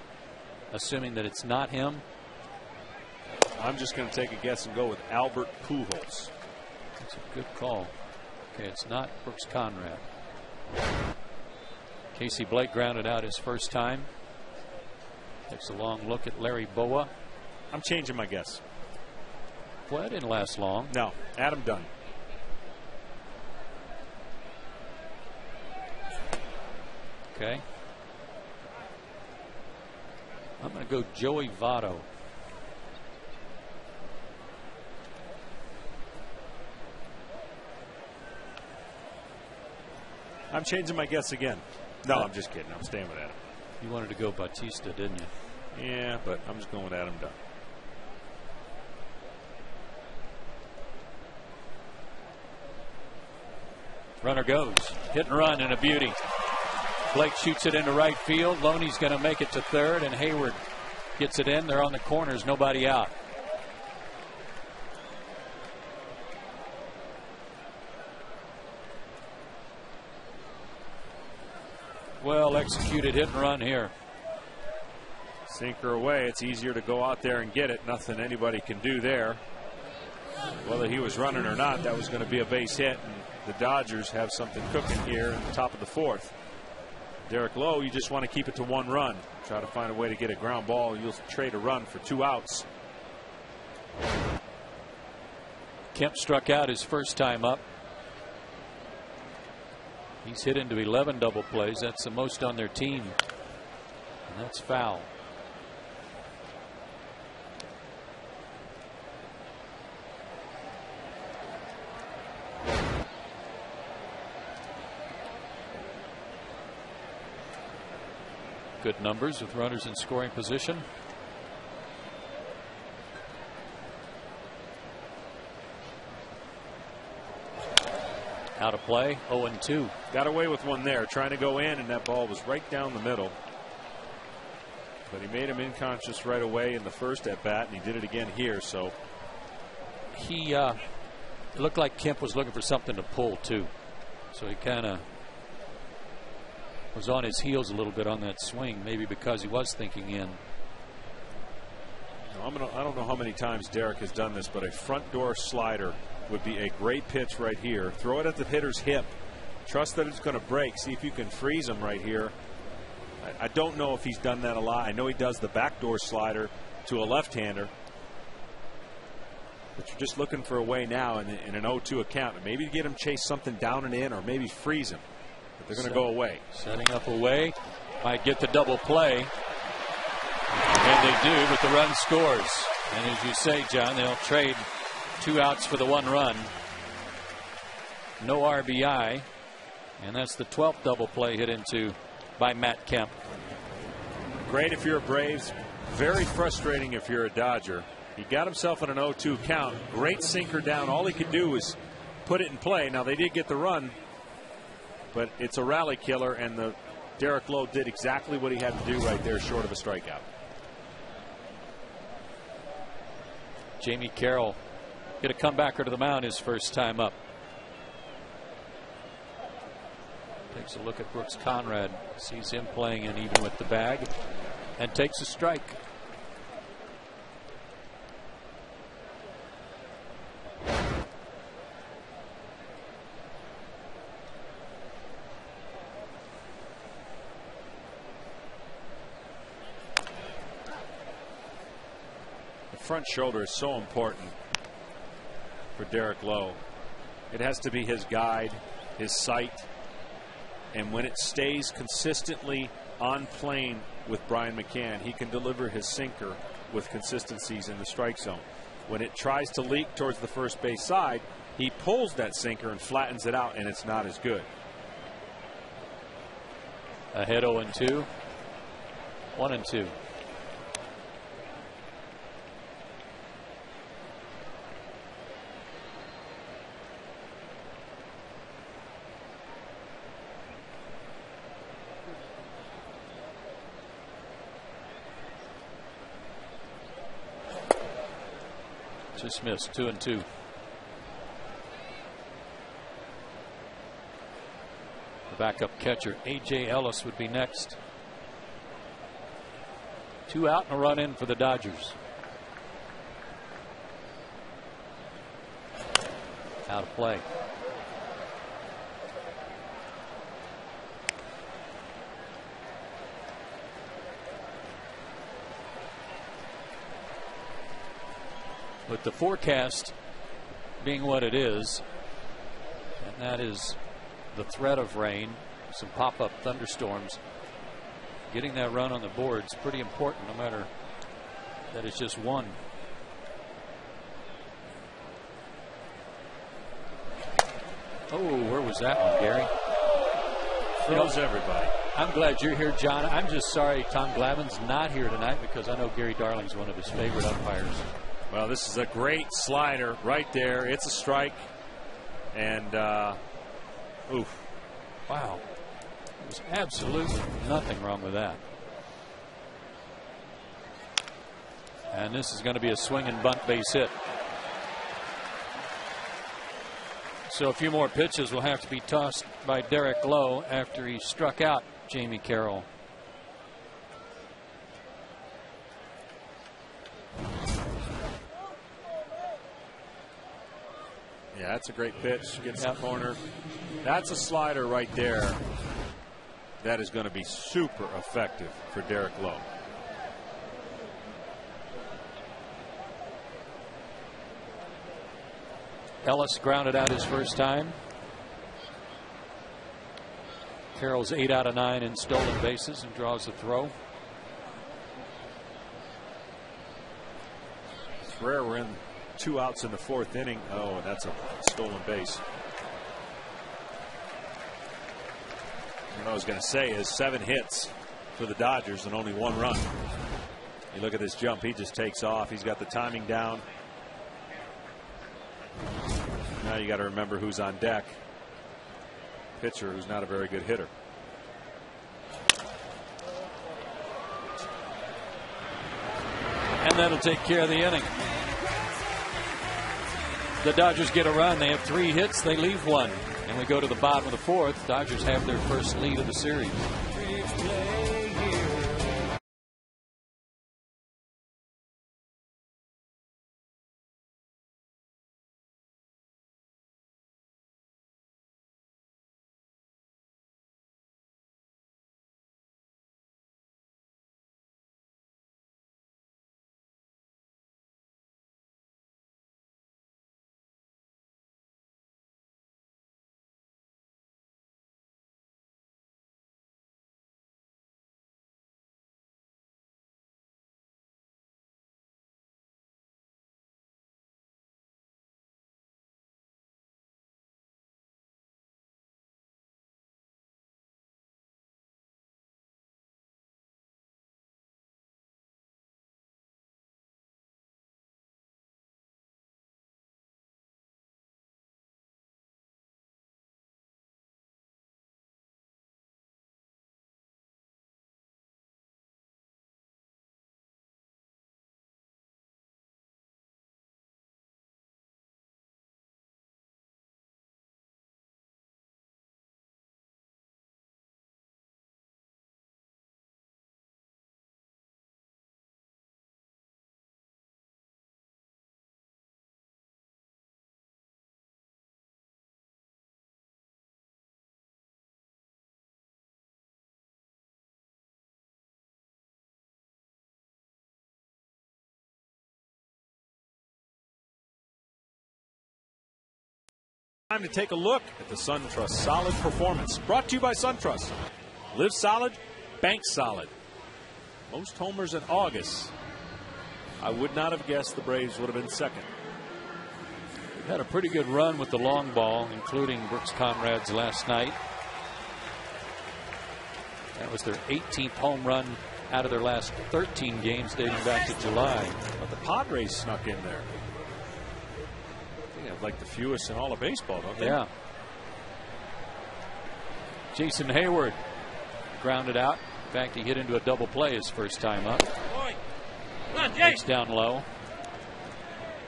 [SPEAKER 4] assuming that it's not him?
[SPEAKER 3] I'm just going to take a guess and go with Albert Pujols.
[SPEAKER 4] That's a good call. Okay, it's not Brooks Conrad. Casey Blake grounded out his first time. Takes a long look at Larry Boa.
[SPEAKER 3] I'm changing my guess.
[SPEAKER 4] Well, that didn't last long.
[SPEAKER 3] No, Adam Dunn.
[SPEAKER 4] Okay. I'm going to go Joey Votto.
[SPEAKER 3] I'm changing my guess again. No, I'm just kidding. I'm staying with Adam.
[SPEAKER 4] You wanted to go Bautista, didn't you?
[SPEAKER 3] Yeah, but I'm just going with Adam Dunn.
[SPEAKER 4] Runner goes. Hit and run and a beauty. Blake shoots it into right field. Loney's going to make it to third, and Hayward gets it in. They're on the corners. Nobody out. Well executed hit and run here.
[SPEAKER 3] Sinker away. It's easier to go out there and get it. Nothing anybody can do there. Whether he was running or not, that was going to be a base hit. And the Dodgers have something cooking here in the top of the fourth. Derek Lowe, you just want to keep it to 1 run. Try to find a way to get a ground ball. You'll trade a run for 2 outs.
[SPEAKER 4] Kemp struck out his first time up. He's hit into 11 double plays. That's the most on their team. And that's foul. good numbers with runners in scoring position. Out of play, 0-2.
[SPEAKER 3] Got away with one there, trying to go in, and that ball was right down the middle. But he made him unconscious right away in the first at bat, and he did it again here. So
[SPEAKER 4] he looked like Kemp was looking for something to pull too. So he kind of was on his heels a little bit on that swing, maybe because he was thinking in.
[SPEAKER 3] I don't know how many times Derek has done this, but a front door slider would be a great pitch right here. Throw it at the hitter's hip. Trust that it's going to break. See if you can freeze him right here. I don't know if he's done that a lot. I know he does the backdoor slider to a left-hander. But you're just looking for a way now in an 0-2 account. Maybe get him chase something down and in, or maybe freeze him. But they're going to go away.
[SPEAKER 4] Setting up away. Might get the double play. And they do, but the run scores. And as you say, John, they'll trade 2 outs for the 1 run. No RBI. And that's the 12th double play hit into by Matt Kemp.
[SPEAKER 3] Great if you're a Braves. Very frustrating if you're a Dodger. He got himself in an 0-2 count. Great sinker down. All he could do was put it in play. Now they did get the run, but it's a rally killer, and the Derek Lowe did exactly what he had to do right there, short of a strikeout.
[SPEAKER 4] Jamie Carroll hit a comebacker to the mound his first time up. Takes a look at Brooks Conrad, sees him playing in even with the bag, and takes a strike.
[SPEAKER 3] The front shoulder is so important for Derek Lowe. It has to be his guide, his sight. And when it stays consistently on plane with Brian McCann, he can deliver his sinker with consistencies in the strike zone. When it tries to leak towards the first base side, he pulls that sinker and flattens it out, and it's not as good.
[SPEAKER 4] Ahead 0-2. 1-2. Just missed. 2-2. The backup catcher A.J. Ellis would be next. 2 out and a run in for the Dodgers. Out of play. With the forecast being what it is, and that is the threat of rain, some pop-up thunderstorms, getting that run on the board is pretty important, no matter that it's just one. Oh, where was that one, Gary?
[SPEAKER 3] Throws everybody.
[SPEAKER 4] I'm glad you're here, John. I'm just sorry Tom Glavine's not here tonight, because I know Gary Darling's one of his favorite umpires.
[SPEAKER 3] Well, this is a great slider right there. It's a strike. And, oof.
[SPEAKER 4] Wow. There's absolutely nothing wrong with that. And this is going to be a swing and bunt base hit. So a few more pitches will have to be tossed by Derek Lowe after he struck out Jamie Carroll.
[SPEAKER 3] Yeah, that's a great pitch. Gets the corner. That's a slider right there. That is going to be super effective for Derek Lowe.
[SPEAKER 4] Ellis grounded out his first time. Carroll's 8 out of 9 in stolen bases and draws the throw.
[SPEAKER 3] It's rare we're in 2 outs in the 4th inning. Oh, and that's a stolen base. What I was going to say is 7 hits for the Dodgers and only 1 run. You look at this jump, he just takes off. He's got the timing down. Now you got to remember who's on deck. Pitcher who's not a very good hitter.
[SPEAKER 4] And that'll take care of the inning. The Dodgers get a run. They have 3 hits. They leave 1. And we go to the bottom of the 4th. Dodgers have their first lead of the series.
[SPEAKER 3] Time to take a look at the SunTrust Solid Performance. Brought to you by SunTrust. Live solid, bank solid. Most homers in August. I would not have guessed the Braves would have been second.
[SPEAKER 4] Had a pretty good run with the long ball, including Brooks Comrades last night. That was their 18th home run out of their last 13 games dating back to July.
[SPEAKER 3] But the Padres snuck in there. They have like the fewest in all of baseball, don't they?
[SPEAKER 4] Yeah. Jason Hayward grounded out. In fact, he hit into a double play his first time up. It's down low.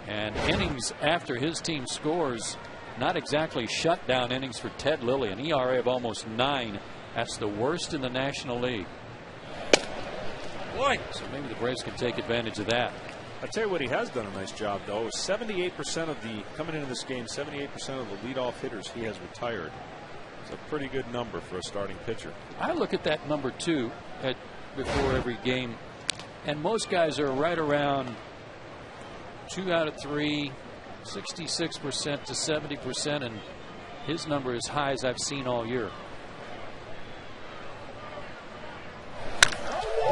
[SPEAKER 4] And innings after his team scores, not exactly shutdown innings for Ted Lilly. An ERA of almost 9. That's the worst in the National League. So maybe the Braves can take advantage of that.
[SPEAKER 3] I tell you what, he has done a nice job, though. 78% of the, coming into this game, 78% of the leadoff hitters he has retired. It's a pretty good number for a starting pitcher.
[SPEAKER 4] I look at that number too before every game, and most guys are right around 2 out of 3, 66% to 70%, and his number is high as I've seen all year.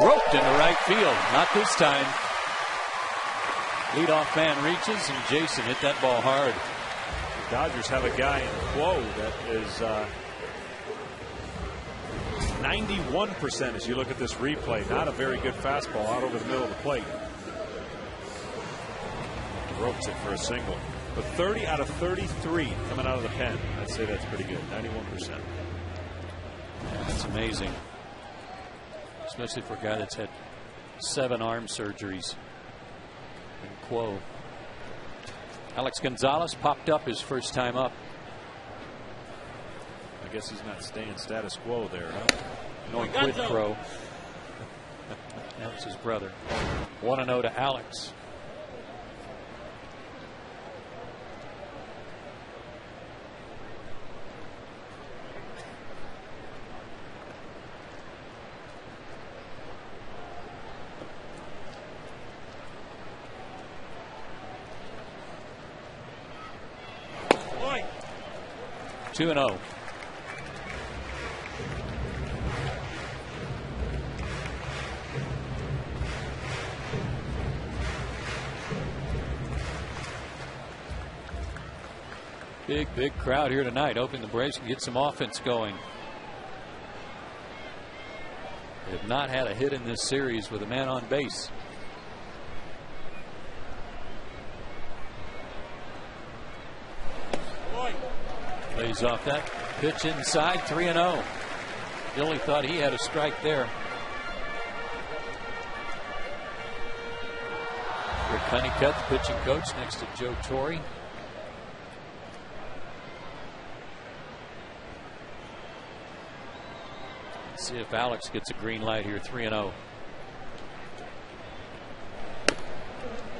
[SPEAKER 4] Roped into right field. Not this time. Leadoff man reaches, and Jason hit that ball hard.
[SPEAKER 3] The Dodgers have a guy in Quo that is 91% as you look at this replay. Not a very good fastball out over the middle of the plate. Ropes it for a single. But 30 out of 33 coming out of the pen. I'd say that's pretty good. 91%.
[SPEAKER 4] Yeah, that's amazing. Especially for a guy that's had 7 arm surgeries. And Quo. Alex Gonzalez popped up his first time up.
[SPEAKER 3] I guess he's not staying status quo there, huh?
[SPEAKER 4] No quid pro. That was his brother. 1-0 to Alex.
[SPEAKER 5] Boy.
[SPEAKER 4] 2-0. Big crowd here tonight, hoping the Braves can get some offense going. They have not had a hit in this series with a man on base. Lays off that pitch inside, 3-0. Billy thought he had a strike there. Rick Honeycutt, the pitching coach, next to Joe Torre. Let's see if Alex gets a green light here, 3-0.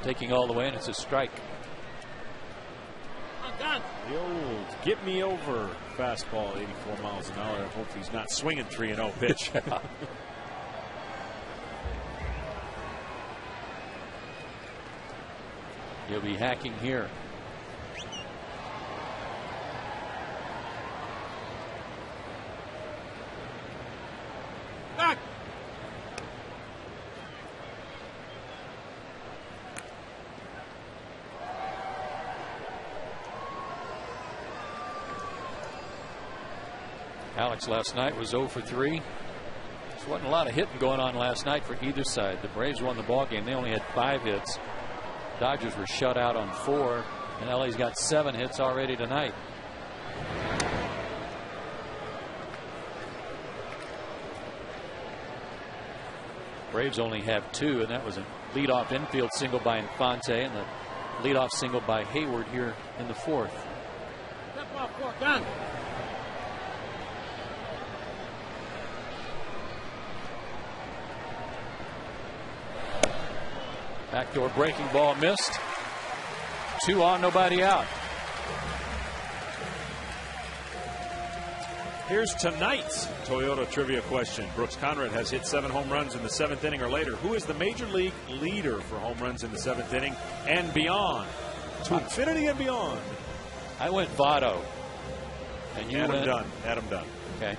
[SPEAKER 4] Taking all the way, and it's a strike.
[SPEAKER 3] The old get me over fastball, 84 miles an hour. I hope he's not swinging 3-0 pitch.
[SPEAKER 4] He'll be hacking here.
[SPEAKER 5] Back.
[SPEAKER 4] Alex last night was 0 for 3. There wasn't a lot of hitting going on last night for either side. The Braves won the ball game. They only had 5 hits. Dodgers were shut out on 4, and LA's got 7 hits already tonight. Braves only have 2, and that was a leadoff infield single by Infante and the leadoff single by Hayward here in the 4th.
[SPEAKER 5] Step off, 4, done.
[SPEAKER 4] Backdoor breaking ball missed. 2 on, nobody out.
[SPEAKER 3] Here's tonight's Toyota trivia question. Brooks Conrad has hit 7 home runs in the 7th inning or later. Who is the major league leader for home runs in the 7th inning and beyond? To infinity and beyond.
[SPEAKER 4] I went Votto. And you
[SPEAKER 3] Adam
[SPEAKER 4] went
[SPEAKER 3] Dunn. Adam Dunn.
[SPEAKER 4] Okay.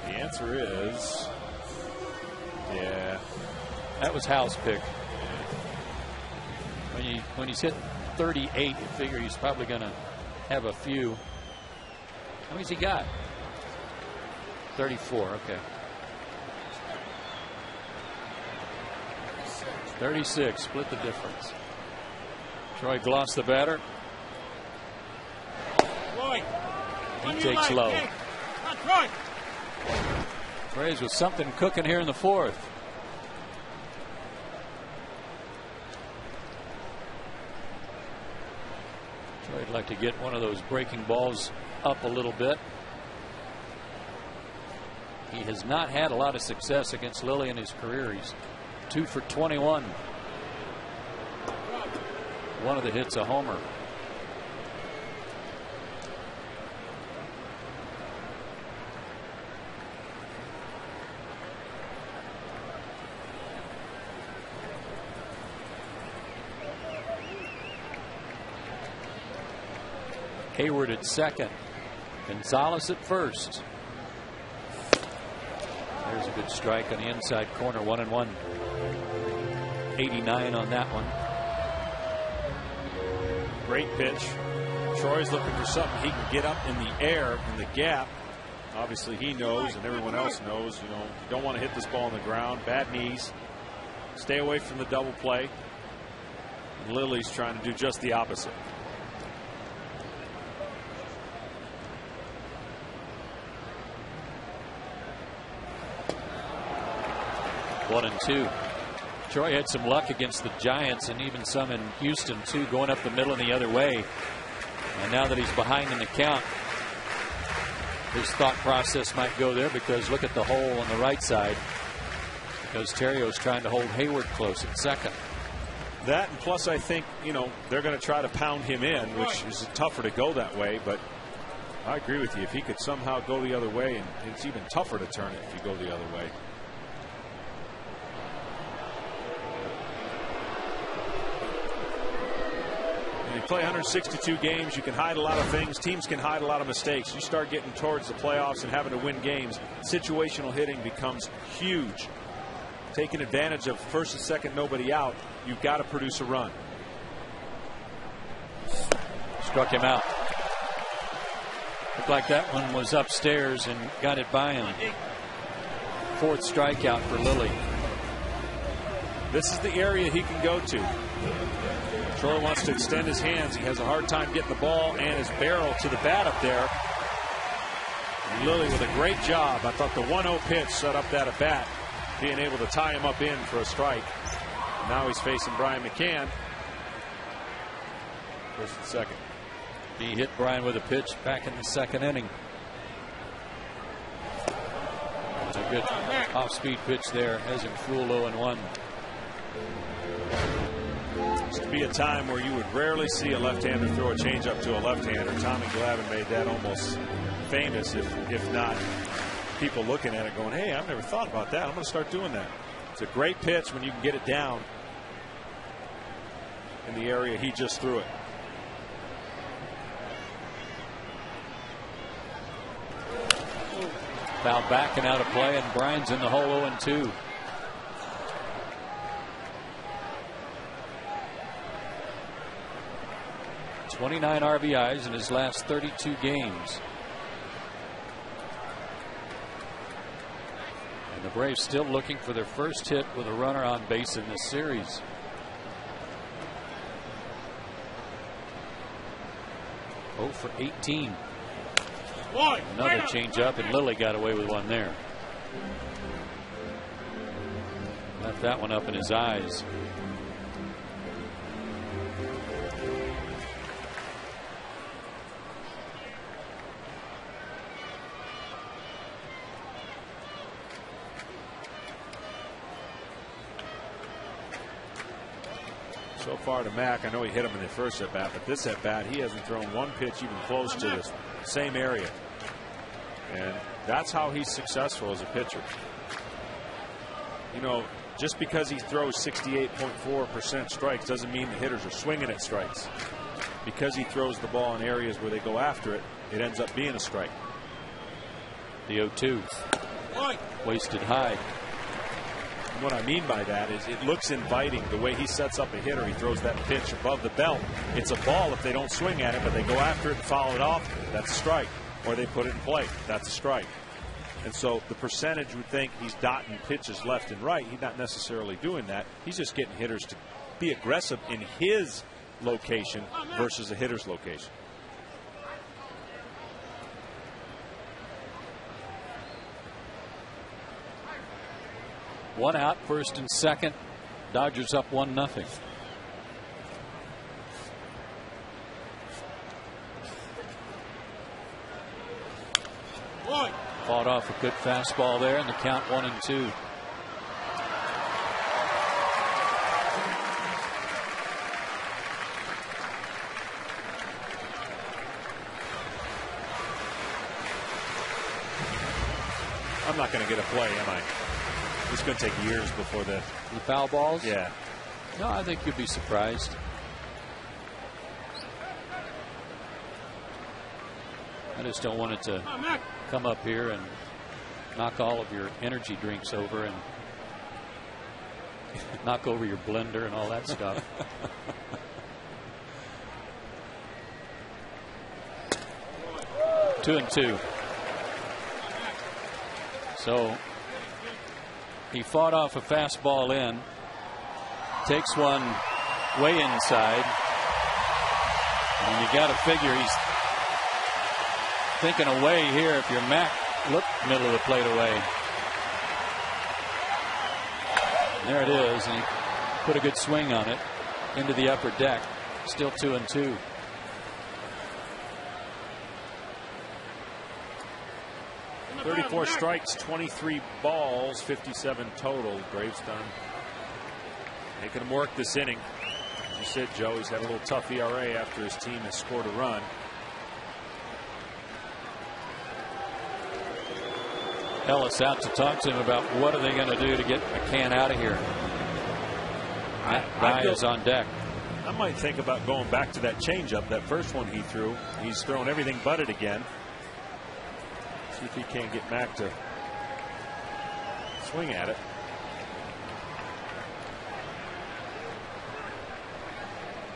[SPEAKER 3] The answer is, yeah.
[SPEAKER 4] That was Hal's pick. When he's hit 38, you figure he's probably going to have a few. How many's he got? 34. Okay. 36. Split the difference. Troy Gloss, the batter.
[SPEAKER 5] Floyd.
[SPEAKER 4] He takes low.
[SPEAKER 5] Troy.
[SPEAKER 4] Braves with something cooking here in the 4th. Troy'd like to get one of those breaking balls up a little bit. He has not had a lot of success against Lilly in his career. He's 2 for 21. One of the hits a homer. Hayward at second. Gonzalez at first. There's a good strike on the inside corner. 1-1. 89 on that one.
[SPEAKER 3] Great pitch. Troy's looking for something he can get up in the air in the gap. Obviously he knows, and everyone else knows, you don't want to hit this ball on the ground. Bad knees. Stay away from the double play. And Lilly's trying to do just the opposite.
[SPEAKER 4] 1-2. Troy had some luck against the Giants and even some in Houston too, going up the middle and the other way. And now that he's behind in the count, his thought process might go there, because look at the hole on the right side, because Terrio's trying to hold Hayward close at second.
[SPEAKER 3] That, and plus I think they're going to try to pound him in, which is tougher to go that way, but I agree with you. If he could somehow go the other way, and it's even tougher to turn it if you go the other way. You play 162 games, you can hide a lot of things. Teams can hide a lot of mistakes. You start getting towards the playoffs and having to win games, situational hitting becomes huge. Taking advantage of first and second, nobody out, you've got to produce a run.
[SPEAKER 4] Struck him out. Looked like that one was upstairs and got it by him. 4th strikeout for Lilly.
[SPEAKER 3] This is the area he can go to. Troy wants to extend his hands. He has a hard time getting the ball and his barrel to the bat up there. And Lilly with a great job. I thought the 1-0 pitch set up that at bat, being able to tie him up in for a strike. And now he's facing Brian McCann. First and second.
[SPEAKER 4] He hit Brian with a pitch back in the 2nd inning. It's a good off-speed pitch there. Has him fooled 0-1.
[SPEAKER 3] Used to be a time where you would rarely see a left-hander throw a changeup to a left-hander. Tommy Glavine made that almost famous, if not people looking at it going, hey, I've never thought about that. I'm going to start doing that. It's a great pitch when you can get it down in the area he just threw it.
[SPEAKER 4] Foul back and out of play, and Brian's in the hole 0-2. .29 RBIs in his last 32 games. And the Braves still looking for their first hit with a runner on base in this series. Oh for 18. Another changeup, and Lilly got away with one there. Left that one up in his eyes.
[SPEAKER 3] So far to Mack, I know he hit him in the first at bat, but this at bat, he hasn't thrown one pitch even close to this same area. And that's how he's successful as a pitcher. You know, just because he throws 68.4% strikes doesn't mean the hitters are swinging at strikes. Because he throws the ball in areas where they go after it, it ends up being a strike.
[SPEAKER 4] The 0-2. Wasted high.
[SPEAKER 3] What I mean by that is it looks inviting the way he sets up a hitter. He throws that pitch above the belt. It's a ball if they don't swing at it, but they go after it and foul it off. That's a strike. Or they put it in play. That's a strike. And so the percentage would think he's dotting pitches left and right. He's not necessarily doing that. He's just getting hitters to be aggressive in his location versus a hitter's location.
[SPEAKER 4] One out, 1st and 2nd. Dodgers up 1-0. Fought off a good fastball there, and the count 1-2.
[SPEAKER 3] I'm not going to get a play, am I? It's going to take years before the
[SPEAKER 4] foul balls.
[SPEAKER 3] Yeah.
[SPEAKER 4] No, I think you'd be surprised. I just don't want it to come up here and knock all of your energy drinks over and knock over your blender and all that stuff. Two and two. So he fought off a fastball in, takes one way inside, and you got to figure he's thinking away here. If you're Mack, look, middle of the plate away. And there it is, and he put a good swing on it into the upper deck. Still 2-2.
[SPEAKER 3] .34 strikes, 23 balls, 57 total. Braves done making him work this inning. As you said, Joe, he's had a little tough ERA after his team has scored a run.
[SPEAKER 4] Ellis out to talk to him about what are they going to do to get McCann out of here. Guy is on deck.
[SPEAKER 3] I might think about going back to that changeup, that first one he threw. He's thrown everything but it again. See if he can't get Mack to swing at it.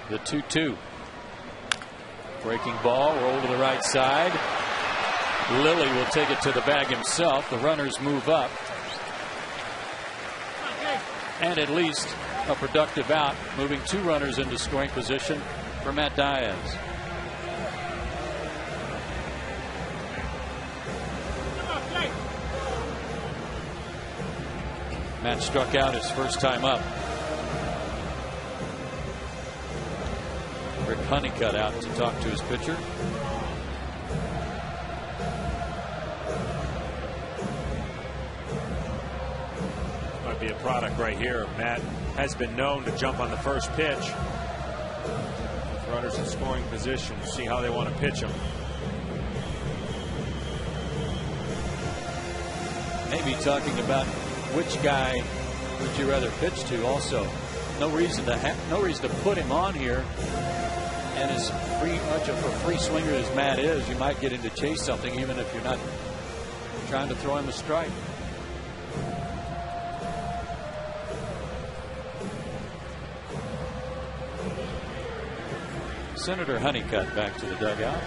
[SPEAKER 4] The 2-2. Breaking ball, roll to the right side. Lilly will take it to the bag himself. The runners move up. and at least a productive out, moving 2 runners into scoring position for Matt Diaz. Matt struck out his first time up. Rick Honeycutt out to talk to his pitcher.
[SPEAKER 3] Might be a product right here. Matt has been known to jump on the first pitch. With runners in scoring position, see how they want to pitch them.
[SPEAKER 4] Maybe talking about which guy would you rather pitch to also. No reason to put him on here. And as much of a free swinger as Matt is, you might get him to chase something even if you're not trying to throw him a strike. Senator Honeycutt back to the dugout.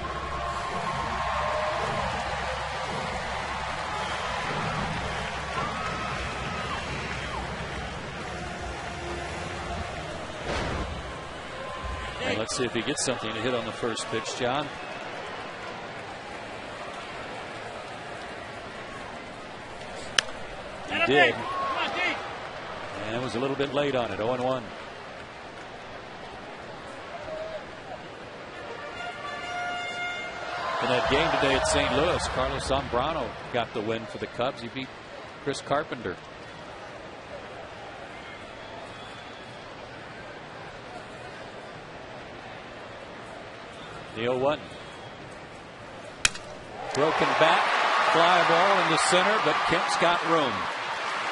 [SPEAKER 4] Let's see if he gets something to hit on the first pitch, John. He did. And was a little bit late on it, 0-1. In that game today at St. Louis, Carlos Zambrano got the win for the Cubs. He beat Chris Carpenter. The 0-1. Broken bat, fly ball into center, but Kemp's got room.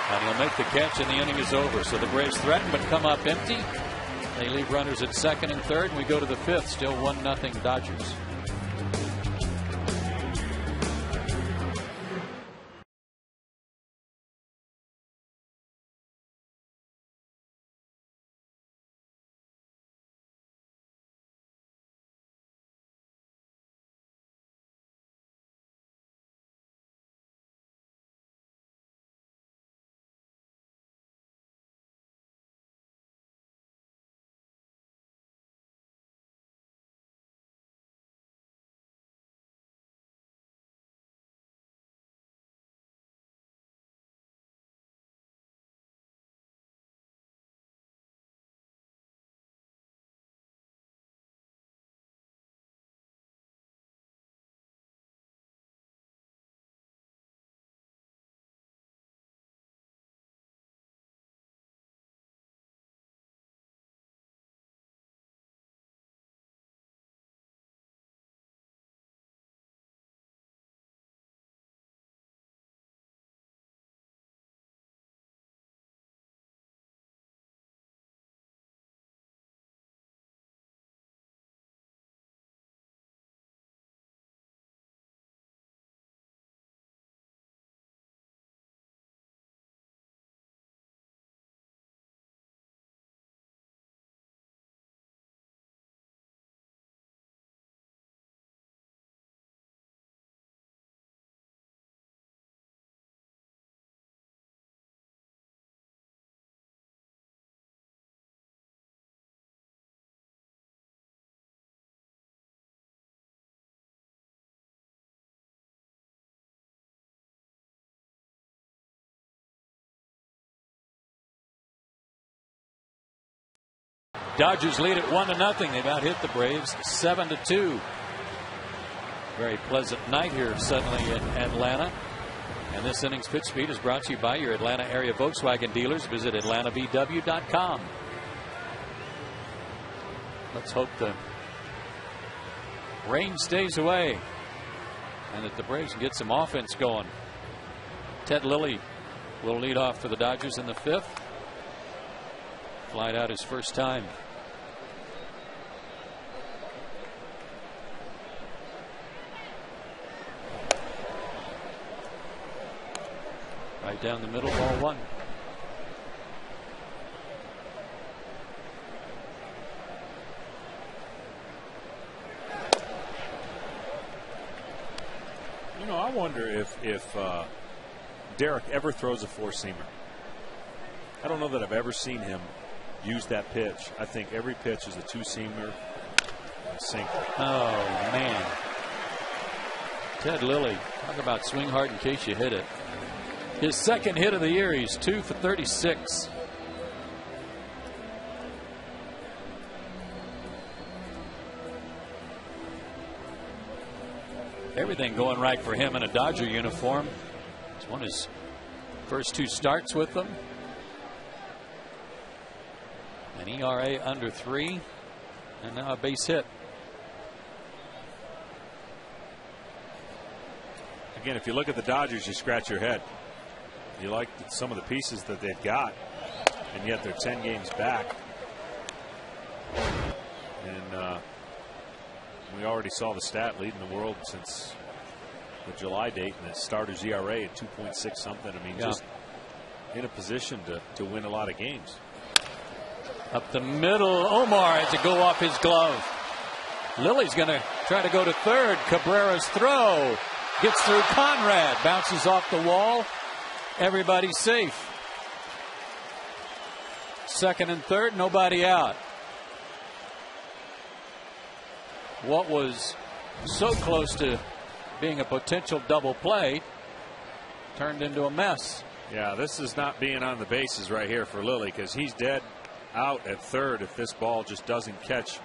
[SPEAKER 4] And he'll make the catch, and the inning is over. So the Braves threaten, but come up empty. They leave runners at second and third, and we go to the fifth. Still 1-0 Dodgers. Dodgers lead at 1-0. They've out hit the Braves 7-2. Very pleasant night here suddenly in Atlanta. And this inning's pitch speed is brought to you by your Atlanta area Volkswagen dealers. Visit AtlantaVW.com. Let's hope the rain stays away and that the Braves can get some offense going. Ted Lilly will lead off for the Dodgers in the fifth. Flied out his first time. Right down the middle, ball one.
[SPEAKER 3] You know, I wonder if Derek ever throws a four-seamer. I don't know that I've ever seen him use that pitch. I think every pitch is a two-seamer, a sinker.
[SPEAKER 4] Oh, man. Ted Lilly, talk about swing hard in case you hit it. His second hit of the year. He's 2 for 36. Everything going right for him in a Dodger uniform. It's won his first 2 starts with them. An ERA under 3, and now a base hit.
[SPEAKER 3] Again, if you look at the Dodgers, you scratch your head. You like some of the pieces that they've got, and yet they're 10 games back. And we already saw the stat leading the world since the July date, and the starter's ERA at 2.6 something. I mean, just in a position to win a lot of games.
[SPEAKER 4] Up the middle, Omar had to go off his glove. Lilly's going to try to go to third. Cabrera's throw gets through Conrad, bounces off the wall. Everybody's safe. Second and third, nobody out. What was so close to being a potential double play turned into a mess.
[SPEAKER 3] Yeah, this is not being on the bases right here for Lilly, because he's dead out at third if this ball just doesn't catch.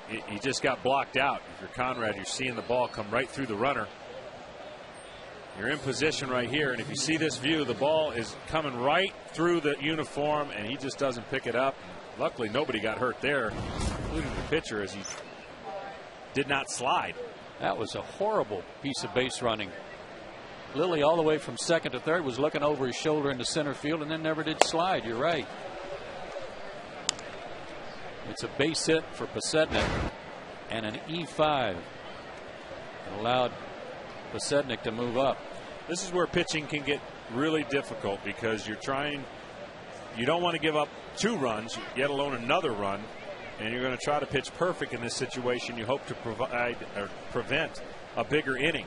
[SPEAKER 3] He just got blocked out. If you're Conrad, you're seeing the ball come right through the runner. You're in position right here, and if you see this view, the ball is coming right through the uniform, and he just doesn't pick it up. Luckily, nobody got hurt there, including the pitcher, as he did not slide.
[SPEAKER 4] That was a horrible piece of base running. Lilly, all the way from second to third, was looking over his shoulder into center field and then never did slide. You're right. It's a base hit for Posednik and an E5. It allowed Posednik to move up.
[SPEAKER 3] This is where pitching can get really difficult, because you don't want to give up 2 runs, yet alone another run, and you're going to try to pitch perfect in this situation. You hope to provide or prevent a bigger inning.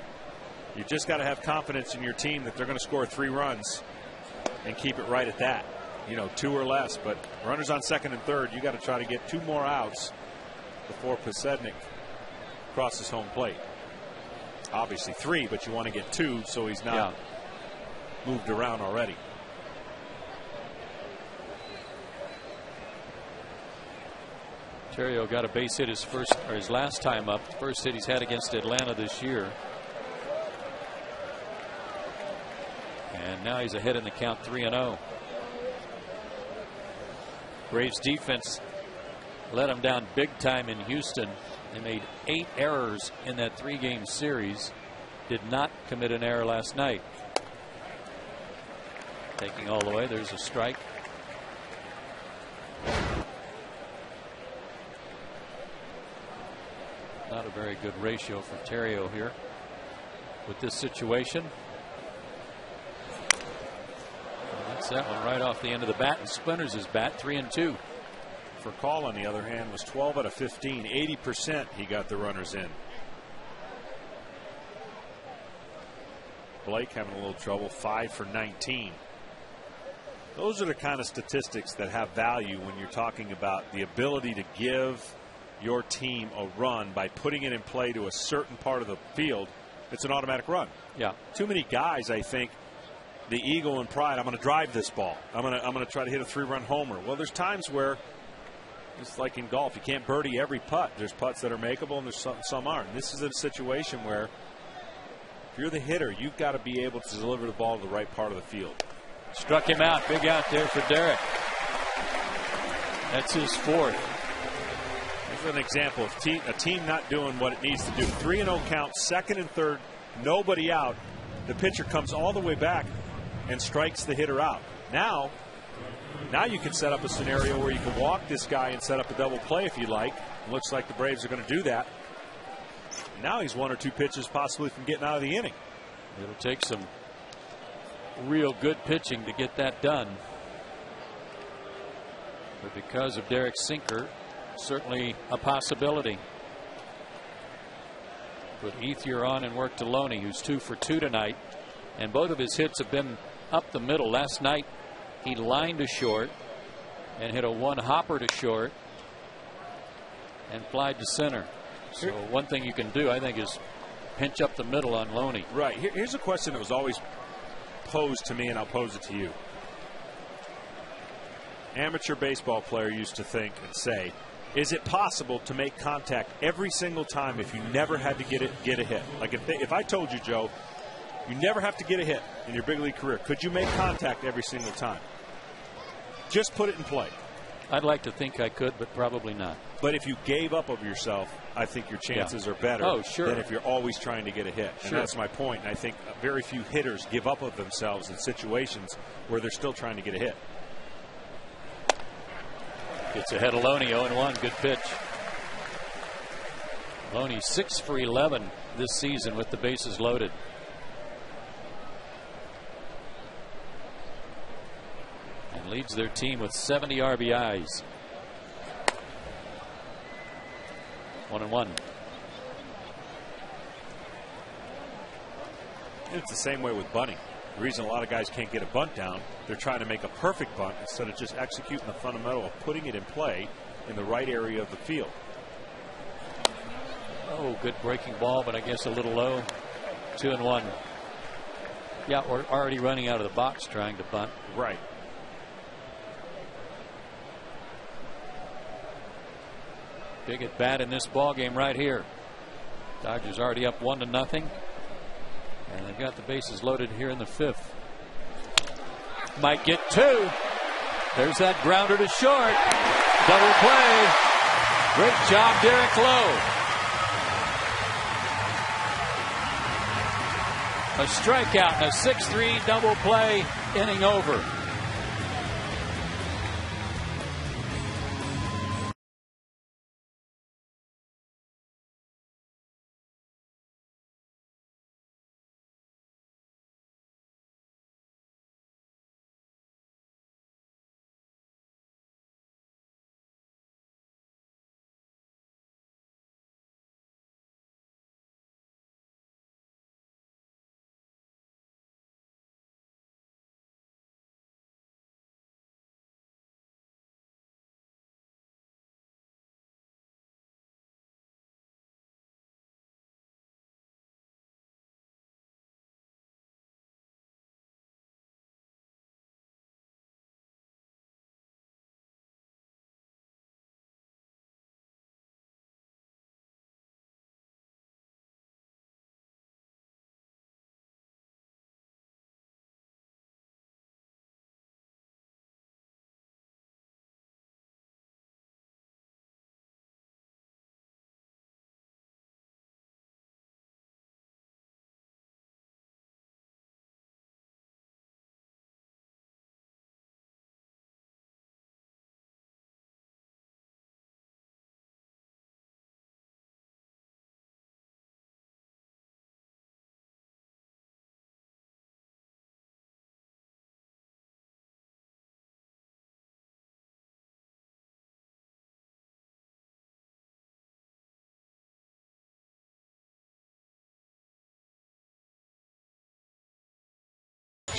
[SPEAKER 3] You just got to have confidence in your team that they're going to score 3 runs and keep it right at that. 2 or less, but runners on second and third, you got to try to get 2 more outs before Posednik crosses home plate. Obviously 3, but you want to get 2 so he's not moved around already.
[SPEAKER 4] Terrio got a base hit his last time up. First hit he's had against Atlanta this year. And now he's ahead in the count, 3-0. Braves defense let him down big time in Houston. They made 8 errors in that 3-game series. Did not commit an error last night. Taking all the way. There's a strike. Not a very good ratio for Terrio here with this situation. That's that one right off the end of the bat and splinters his bat. 3-2.
[SPEAKER 3] For Call, on the other hand, was 12 out of 15. 80% he got the runners in. Blake having a little trouble. 5 for 19. Those are the kind of statistics that have value when you're talking about the ability to give your team a run by putting it in play to a certain part of the field. It's an automatic run.
[SPEAKER 4] Yeah.
[SPEAKER 3] Too many guys, I think, the ego and pride, I'm going to drive this ball. I'm going to try to hit a 3-run homer. Well, there's times where it's like in golf. You can't birdie every putt. There's putts that are makeable and there's some aren't. And this is a situation where if you're the hitter, you've got to be able to deliver the ball to the right part of the field.
[SPEAKER 4] Struck him out. Big out there for Derek. That's his 4th.
[SPEAKER 3] Here's an example of a team not doing what it needs to do. 3-0 count, second and third, nobody out. The pitcher comes all the way back and strikes the hitter out. Now you can set up a scenario where you can walk this guy and set up a double play if you like. It looks like the Braves are going to do that. Now he's 1 or 2 pitches possibly from getting out of the inning.
[SPEAKER 4] It'll take some real good pitching to get that done. But because of Derek's sinker, certainly a possibility. Put Ethier on and work Deloney, who's 2 for 2 tonight. And both of his hits have been up the middle. Last night He lined to short and hit a one hopper to short and flied to center. So one thing you can do, I think, is pinch up the middle on Loney.
[SPEAKER 3] Right. Here's a question that was always posed to me, and I'll pose it to you. Amateur baseball player used to think and say, is it possible to make contact every single time if you never had to get a hit? Like if I told you, Joe, you never have to get a hit in your big league career, could you make contact every single time? Just put it in play.
[SPEAKER 4] I'd like to think I could, but probably not.
[SPEAKER 3] But if you gave up of yourself, I think your chances are better than if you're always trying to get a hit. And that's my point. And I think very few hitters give up of themselves in situations where they're still trying to get a hit.
[SPEAKER 4] Gets ahead of Loney, 0-1. Good pitch. Loney 6 for 11 this season with the bases loaded. And leads their team with 70 RBIs. 1-1.
[SPEAKER 3] It's the same way with bunting. The reason a lot of guys can't get a bunt down, they're trying to make a perfect bunt instead of just executing the fundamental of putting it in play in the right area of the field.
[SPEAKER 4] Oh, good breaking ball, but I guess a little low. 2-1. Yeah, we're already running out of the box trying to bunt.
[SPEAKER 3] Right.
[SPEAKER 4] Big at bat in this ball game right here. Dodgers already up 1-0. And they've got the bases loaded here in the 5th. Might get 2. There's that grounder to short. Double play. Great job, Derek Lowe. A strikeout and a 6-3 double play, inning over.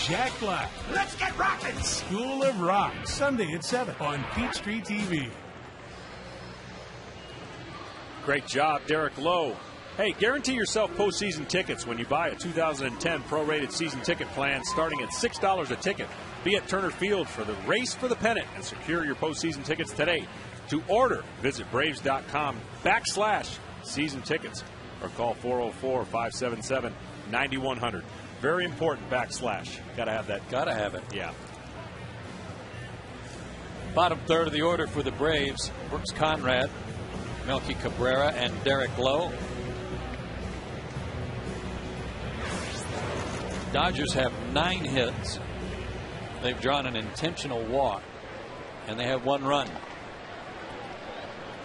[SPEAKER 6] Jack Black. Let's get rockin'! School of Rock, Sunday at 7 on Peachtree TV.
[SPEAKER 3] Great job, Derek Lowe. Hey, guarantee yourself postseason tickets when you buy a 2010 prorated season ticket plan starting at $6 a ticket. Be at Turner Field for the race for the pennant and secure your postseason tickets today. To order, visit Braves.com/season tickets or call 404-577-9100. Very important, /. Gotta have that.
[SPEAKER 4] Gotta have it.
[SPEAKER 3] Yeah.
[SPEAKER 4] Bottom third of the order for the Braves. Brooks Conrad, Melky Cabrera, and Derek Lowe. Dodgers have 9 hits. They've drawn an intentional walk, and they have 1 run.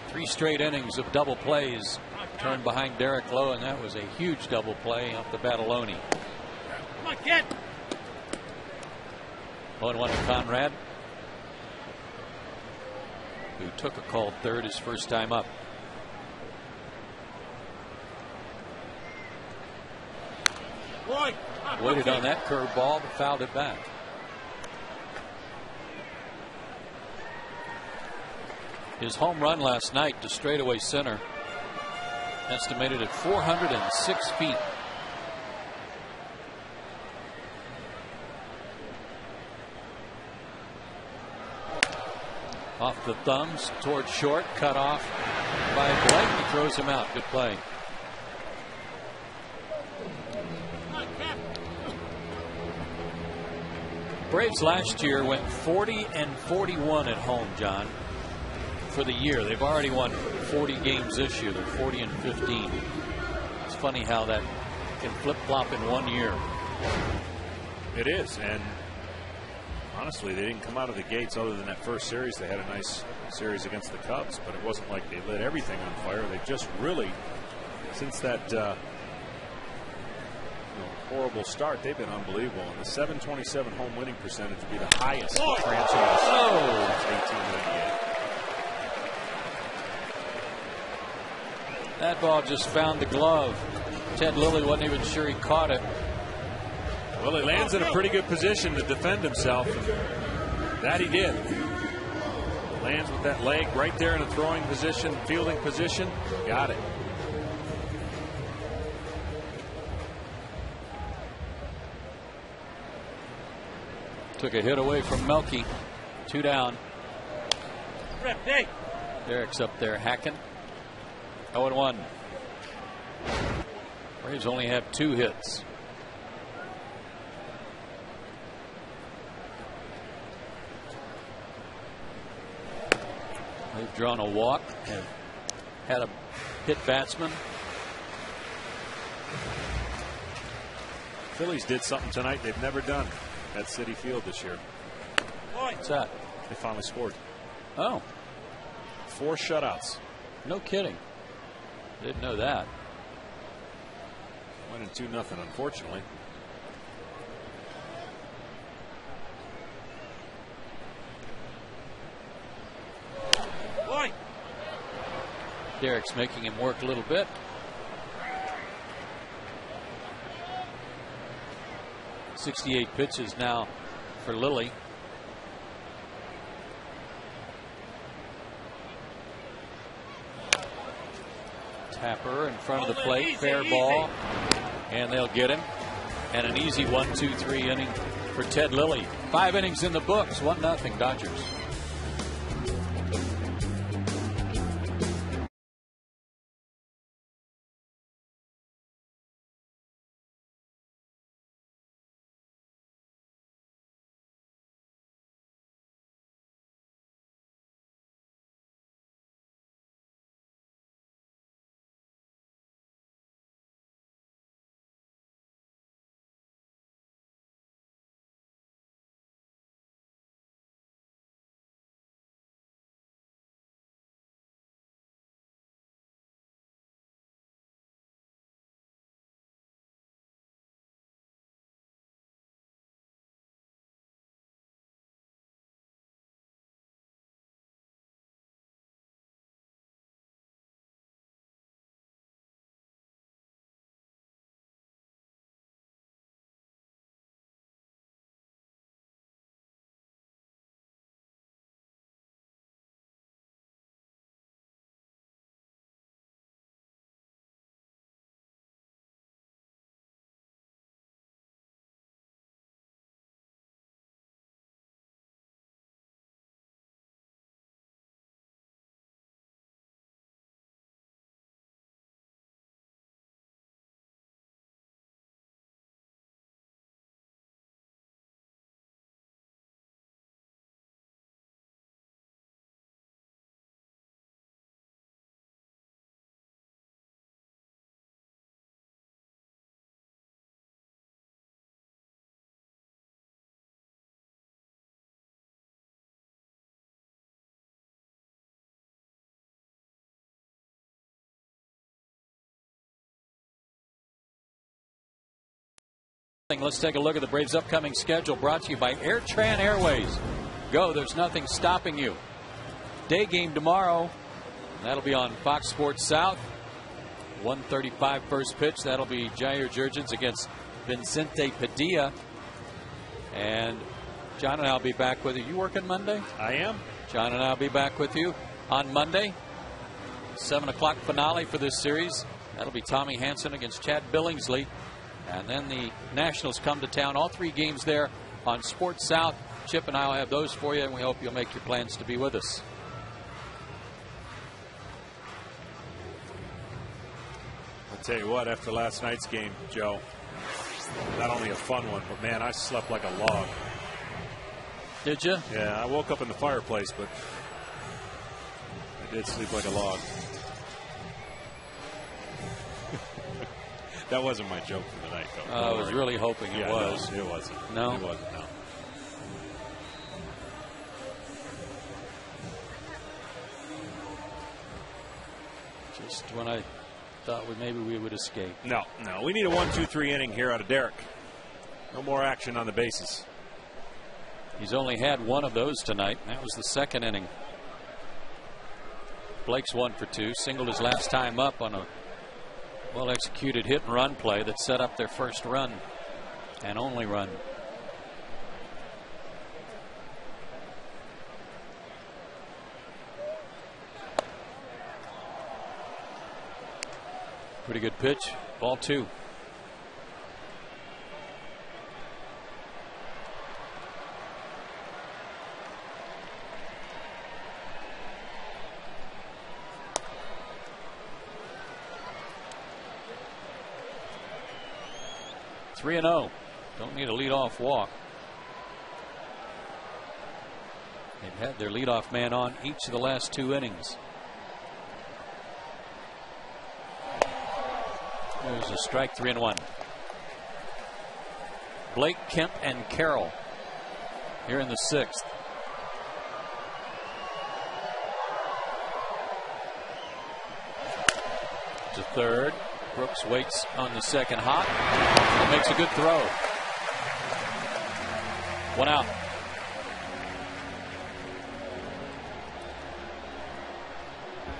[SPEAKER 4] 3 straight innings of double plays turned behind Derek Lowe, and that was a huge double play off the Bataloni.
[SPEAKER 5] Come on, kid.
[SPEAKER 4] 1-1 to Conrad, who took a called third his first time up.
[SPEAKER 5] Boy,
[SPEAKER 4] Waited on that curveball, but fouled it back. His home run last night to straightaway center, estimated at 406 feet. Off the thumbs towards short, cut off by Blake. He throws him out. Good play. Braves last year went 40-41 at home, John, for the year. They've already won 40 games this year. They're 40-15. It's funny how that can flip-flop in 1 year.
[SPEAKER 3] It is, and honestly, they didn't come out of the gates other than that first series. They had a nice series against the Cubs, but it wasn't like they lit everything on fire. They just really, since that horrible start, they've been unbelievable. And the .727 home winning percentage would be the highest in the franchise since 1898.
[SPEAKER 4] That ball just found the glove. Ted Lilly wasn't even sure he caught it.
[SPEAKER 3] Well, he lands in a pretty good position to defend himself. That he did. Lands with that leg right there in a throwing position, fielding position. Got it.
[SPEAKER 4] Took a hit away from Melky. 2 down. Derek's up there hacking. 0-1. Braves only have 2 hits. They've drawn a walk and had a hit batsman.
[SPEAKER 3] Phillies did something tonight they've never done at Citi Field this year.
[SPEAKER 4] What's that?
[SPEAKER 3] They finally scored.
[SPEAKER 4] Oh.
[SPEAKER 3] 4 shutouts.
[SPEAKER 4] No kidding. Didn't know that.
[SPEAKER 3] Winning 2-0, unfortunately.
[SPEAKER 4] Derek's making him work a little bit. .68 pitches now for Lilly. Tapper in front of the plate, fair ball, and they'll get him. And an easy 1-2-3 inning for Ted Lilly. 5 innings in the books, 1-0 Dodgers. Let's take a look at the Braves' upcoming schedule, brought to you by AirTran Airways. Go, there's nothing stopping you. Day game tomorrow. That'll be on Fox Sports South. 1:35 first pitch. That'll be Jair Jurgens against Vicente Padilla. And John and I'll be back with you. You working Monday?
[SPEAKER 3] I am.
[SPEAKER 4] John and I'll be back with you on Monday. 7 o'clock finale for this series. That'll be Tommy Hansen against Chad Billingsley. And then the Nationals come to town. All 3 games there on Sports South. Chip and I will have those for you, and we hope you'll make your plans to be with us.
[SPEAKER 3] I'll tell you what, after last night's game, Joe, not only a fun one, but man, I slept like a log.
[SPEAKER 4] Did you?
[SPEAKER 3] Yeah, I woke up in the fireplace, but I did sleep like a log. That wasn't my joke for the night, though.
[SPEAKER 4] I was really hoping it was.
[SPEAKER 3] No, it wasn't.
[SPEAKER 4] No?
[SPEAKER 3] It wasn't, no.
[SPEAKER 4] Just when I thought maybe we would escape.
[SPEAKER 3] No. We need a 1-2-3 inning here out of Derek. No more action on the bases.
[SPEAKER 4] He's only had 1 of those tonight. That was the 2nd inning. Blake's 1 for 2. Singled his last time up on a well-executed hit-and-run play that set up their first run and only run. Pretty good pitch. Ball 2. Three and 0. Don't need a leadoff walk. They've had their leadoff man on each of the last 2 innings. There's a strike. 3-1. Blake, Kemp, and Carroll here in the 6th. To third. Brooks waits on the second hop and makes a good throw. 1 out.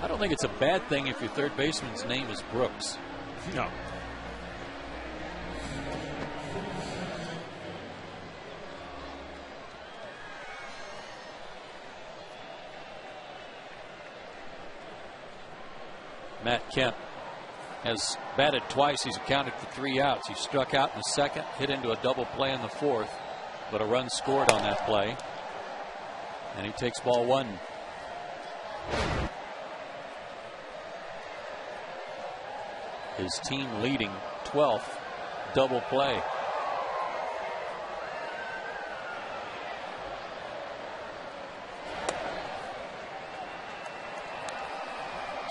[SPEAKER 4] I don't think it's a bad thing if your third baseman's name is Brooks.
[SPEAKER 3] No.
[SPEAKER 4] Matt Kemp has batted twice. He's accounted for 3 outs. He struck out in the 2nd, hit into a double play in the 4th, but a run scored on that play. And he takes ball 1. His team leading 12th double play.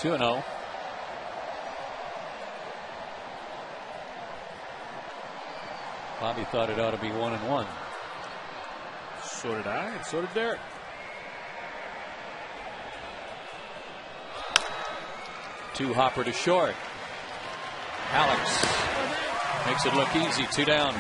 [SPEAKER 4] Two and 0. Bobby thought it ought to be 1-1.
[SPEAKER 3] So did I, and so did Derek.
[SPEAKER 4] Two hopper to short. Alex makes it look easy. 2 down.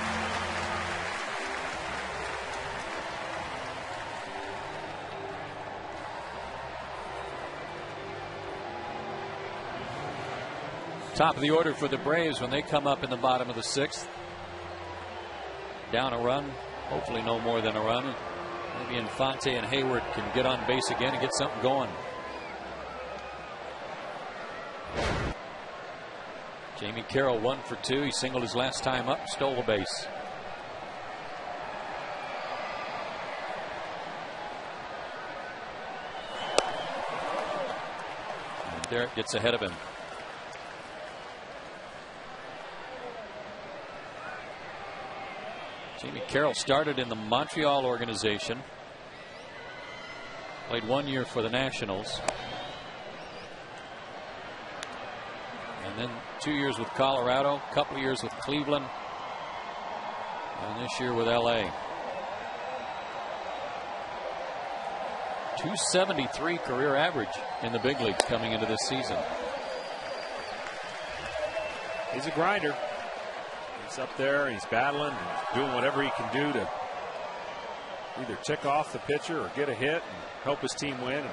[SPEAKER 4] Top of the order for the Braves when they come up in the bottom of the 6th. Down a run, hopefully no more than a run. Maybe Infante and Hayward can get on base again and get something going. Jamie Carroll 1 for 2. He singled his last time up, stole a base. And Derek gets ahead of him. Jamie Carroll started in the Montreal organization. Played 1 year for the Nationals. And then 2 years with Colorado, a couple years with Cleveland, and this year with LA. 273 career average in the big leagues coming into this season.
[SPEAKER 3] He's a grinder. He's up there, he's battling, he's doing whatever he can do to either tick off the pitcher or get a hit and help his team win. And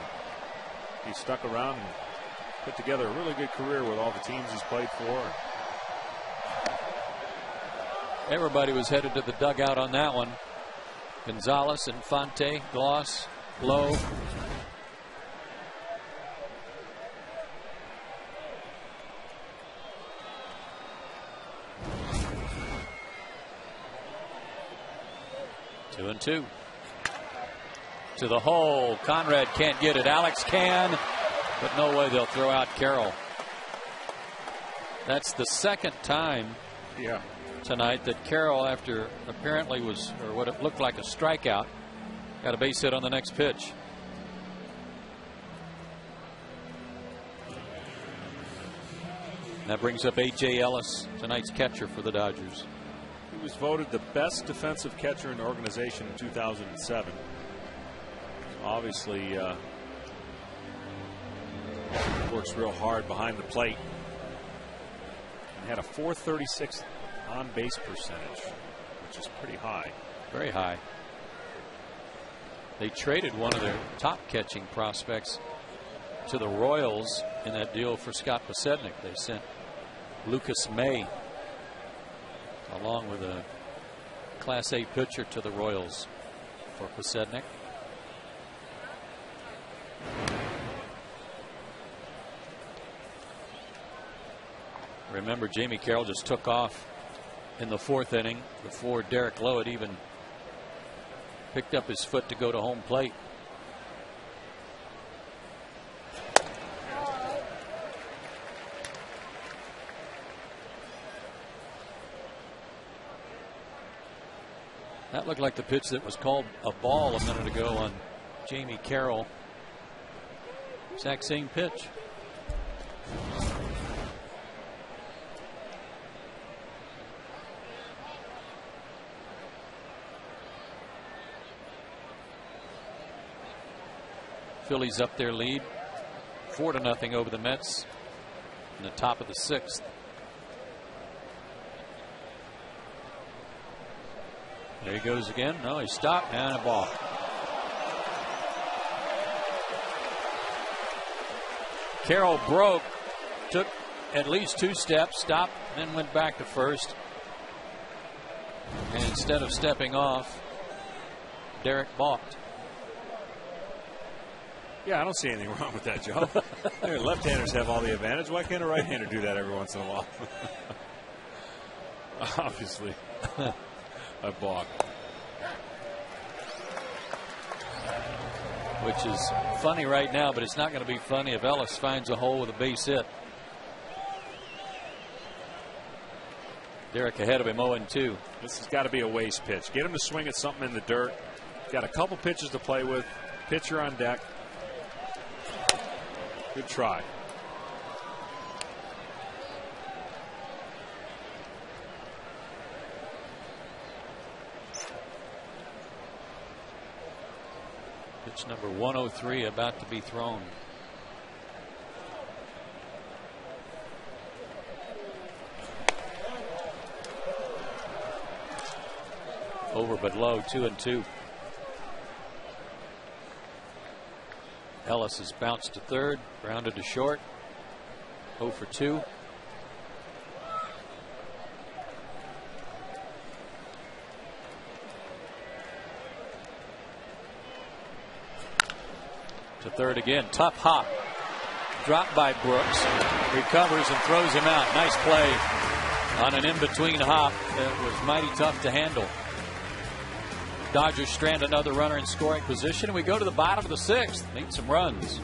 [SPEAKER 3] he's stuck around and put together a really good career with all the teams he's played for.
[SPEAKER 4] Everybody was headed to the dugout on that one. Gonzalez, Infante, Gloss, Lowe. 2-2. To the hole. Conrad can't get it. Alex can, but no way they'll throw out Carroll. That's the second time tonight that Carroll, after apparently was, or what it looked like a strikeout, got a base hit on the next pitch. That brings up A.J. Ellis, tonight's catcher for the Dodgers.
[SPEAKER 3] He was voted the best defensive catcher in the organization in 2007. Obviously, works real hard behind the plate. And had a .436 on-base percentage, which is pretty high.
[SPEAKER 4] Very high. They traded one of their top catching prospects to the Royals in that deal for Scott Pasednik. They sent Lucas May along with a Class A pitcher to the Royals for Pasednik. Remember, Jamie Carroll just took off in the 4th inning before Derek Lowe had even picked up his foot to go to home plate. That looked like the pitch that was called a ball a minute ago on Jamie Carroll. Exact same pitch. Phillies up their lead 4-0 over the Mets in the top of the 6th. There he goes again. No, he stopped and a ball. Carroll broke, took at least 2 steps, stopped, then went back to first. And instead of stepping off, Derek balked.
[SPEAKER 3] Yeah, I don't see anything wrong with that, Joe. Left-handers have all the advantage. Why can't a right-hander do that every once in a while? Obviously, a balk.
[SPEAKER 4] Which is funny right now, but it's not going to be funny if Ellis finds a hole with a base hit. Derek ahead of him 0-2.
[SPEAKER 3] This has got to be a waste pitch. Get him to swing at something in the dirt. Got a couple pitches to play with. Pitcher on deck. Good try.
[SPEAKER 4] Pitch number 103 about to be thrown. Over but low, 2-2. Ellis has bounced to third, grounded to short. 0 for 2. To third again. Tough hop. Dropped by Brooks. Recovers and throws him out. Nice play on an in-between hop that was mighty tough to handle. Dodgers strand another runner in scoring position. We go to the bottom of the 6th. Need some runs.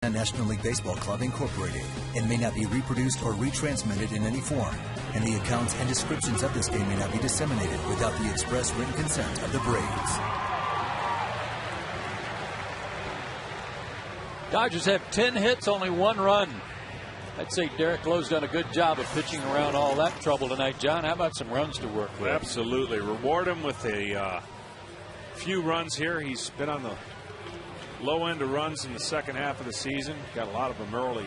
[SPEAKER 7] National League Baseball Club Incorporated and may not be reproduced or retransmitted in any form, and the accounts and descriptions of this game may not be disseminated without the express written consent of the Braves.
[SPEAKER 4] Dodgers have 10 hits, only 1 run. I'd say Derek Lowe's done a good job of pitching around all that trouble tonight. John, how about some runs to work with?
[SPEAKER 3] Absolutely. Reward him with a few runs here. He's been on the low end of runs in the second half of the season. Got a lot of them early.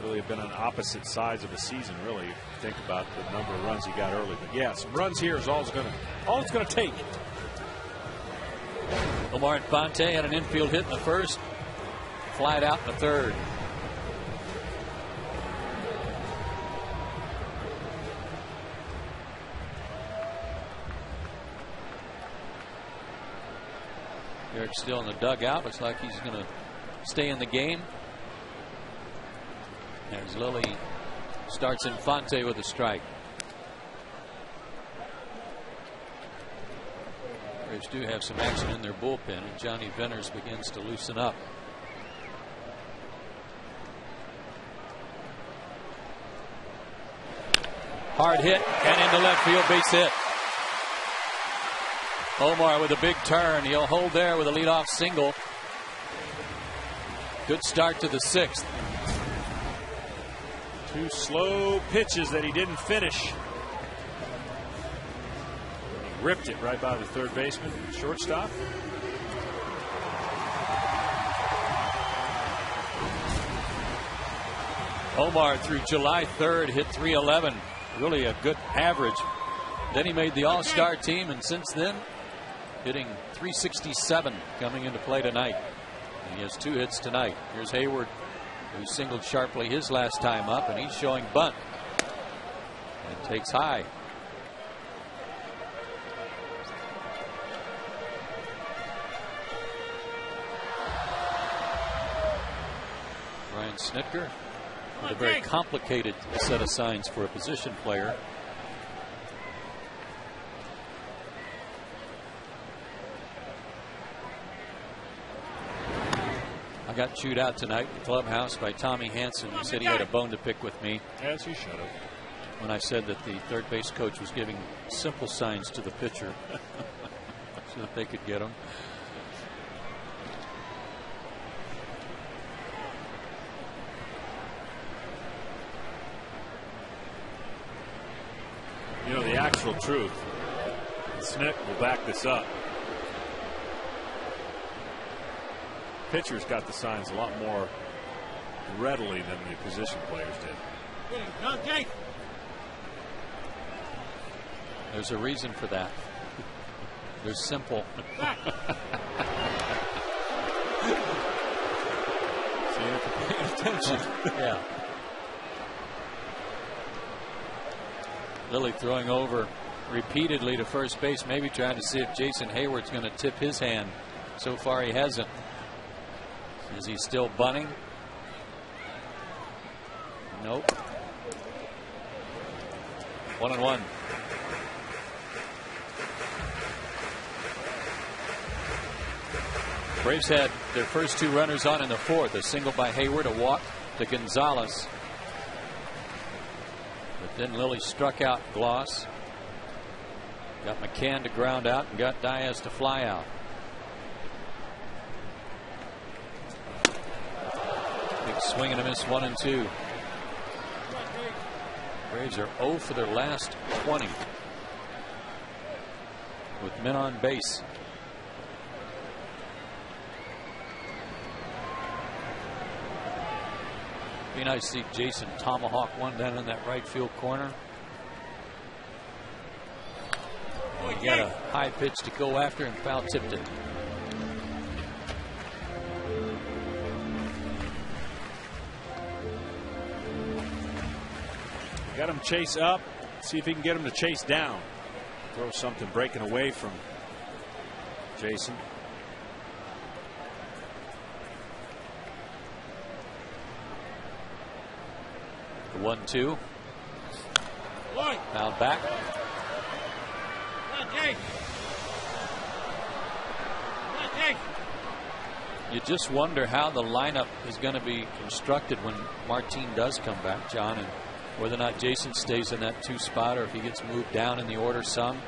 [SPEAKER 3] Really have been on opposite sides of the season, really, if you think about the number of runs he got early. But yeah, some runs here is all it's going to take.
[SPEAKER 4] Omar Infante had an infield hit in the first, flied out in the third. Derek's still in the dugout. Looks like he's going to stay in the game. As Lilly starts Infante with a strike. Braves do have some action in their bullpen, and Johnny Venners begins to loosen up. Hard hit and into left field, base hit. Omar with a big turn. He'll hold there with a leadoff single. Good start to the 6th.
[SPEAKER 3] 2 slow pitches that he didn't finish. He ripped it right by the third baseman, shortstop.
[SPEAKER 4] Omar through July 3rd hit .311. Really a good average. Then he made the All-Star team, and since then hitting .367 coming into play tonight. And he has 2 hits tonight. Here's Hayward, who singled sharply his last time up, and he's showing bunt and takes high. Brian Snitker with a very complicated set of signs for a position player. I got chewed out tonight in the clubhouse by Tommy Hansen, who said he had a bone to pick with me.
[SPEAKER 3] As he should have.
[SPEAKER 4] When I said that the third base coach was giving simple signs to the pitcher so that they could get him.
[SPEAKER 3] You know, the actual truth, Snit will back this up. Pitchers got the signs a lot more readily than the position players did.
[SPEAKER 5] Okay.
[SPEAKER 4] There's a reason for that. They're simple.
[SPEAKER 3] See, if you're paying attention.
[SPEAKER 4] Yeah. Lilly throwing over repeatedly to first base, maybe trying to see if Jason Hayward's going to tip his hand. So far he hasn't. Is he still bunting? Nope. 1-1. Braves had their first 2 runners on in the 4th. A single by Hayward, a walk to Gonzalez. But then Lilly struck out Gloss. Got McCann to ground out and got Diaz to fly out. Big swing and a miss, 1-2. Braves are 0 for their last 20 with men on base. Be nice to see Jason tomahawk one down in that right field corner. He got a high pitch to go after and foul tipped it.
[SPEAKER 3] Got him chase up. See if he can get him to chase down. Throw something breaking away from Jason.
[SPEAKER 4] The 1-2. Fouled back. You just wonder how the lineup is going to be constructed when Martin does come back, John, and whether or not Jason stays in that 2 spot or if he gets moved down in the order some.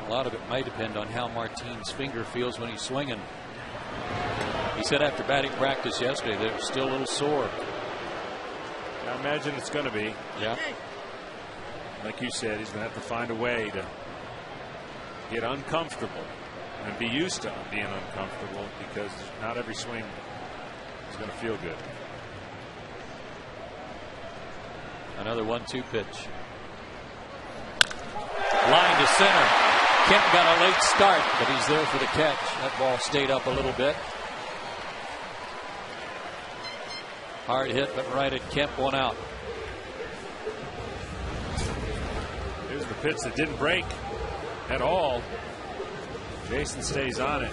[SPEAKER 4] A lot of it might depend on how Martin's finger feels when he's swinging. He said after batting practice yesterday they were still a little sore.
[SPEAKER 3] I imagine it's going to be.
[SPEAKER 4] Yeah.
[SPEAKER 3] Like you said, he's going to have to find a way to get uncomfortable and be used to being uncomfortable, because not every swing is going to feel good.
[SPEAKER 4] Another 1-2 pitch. Line to center. Kemp got a late start, but he's there for the catch. That ball stayed up a little bit. Hard hit, but right at Kemp, 1 out.
[SPEAKER 3] Here's the pitch that didn't break at all. Jason stays on it.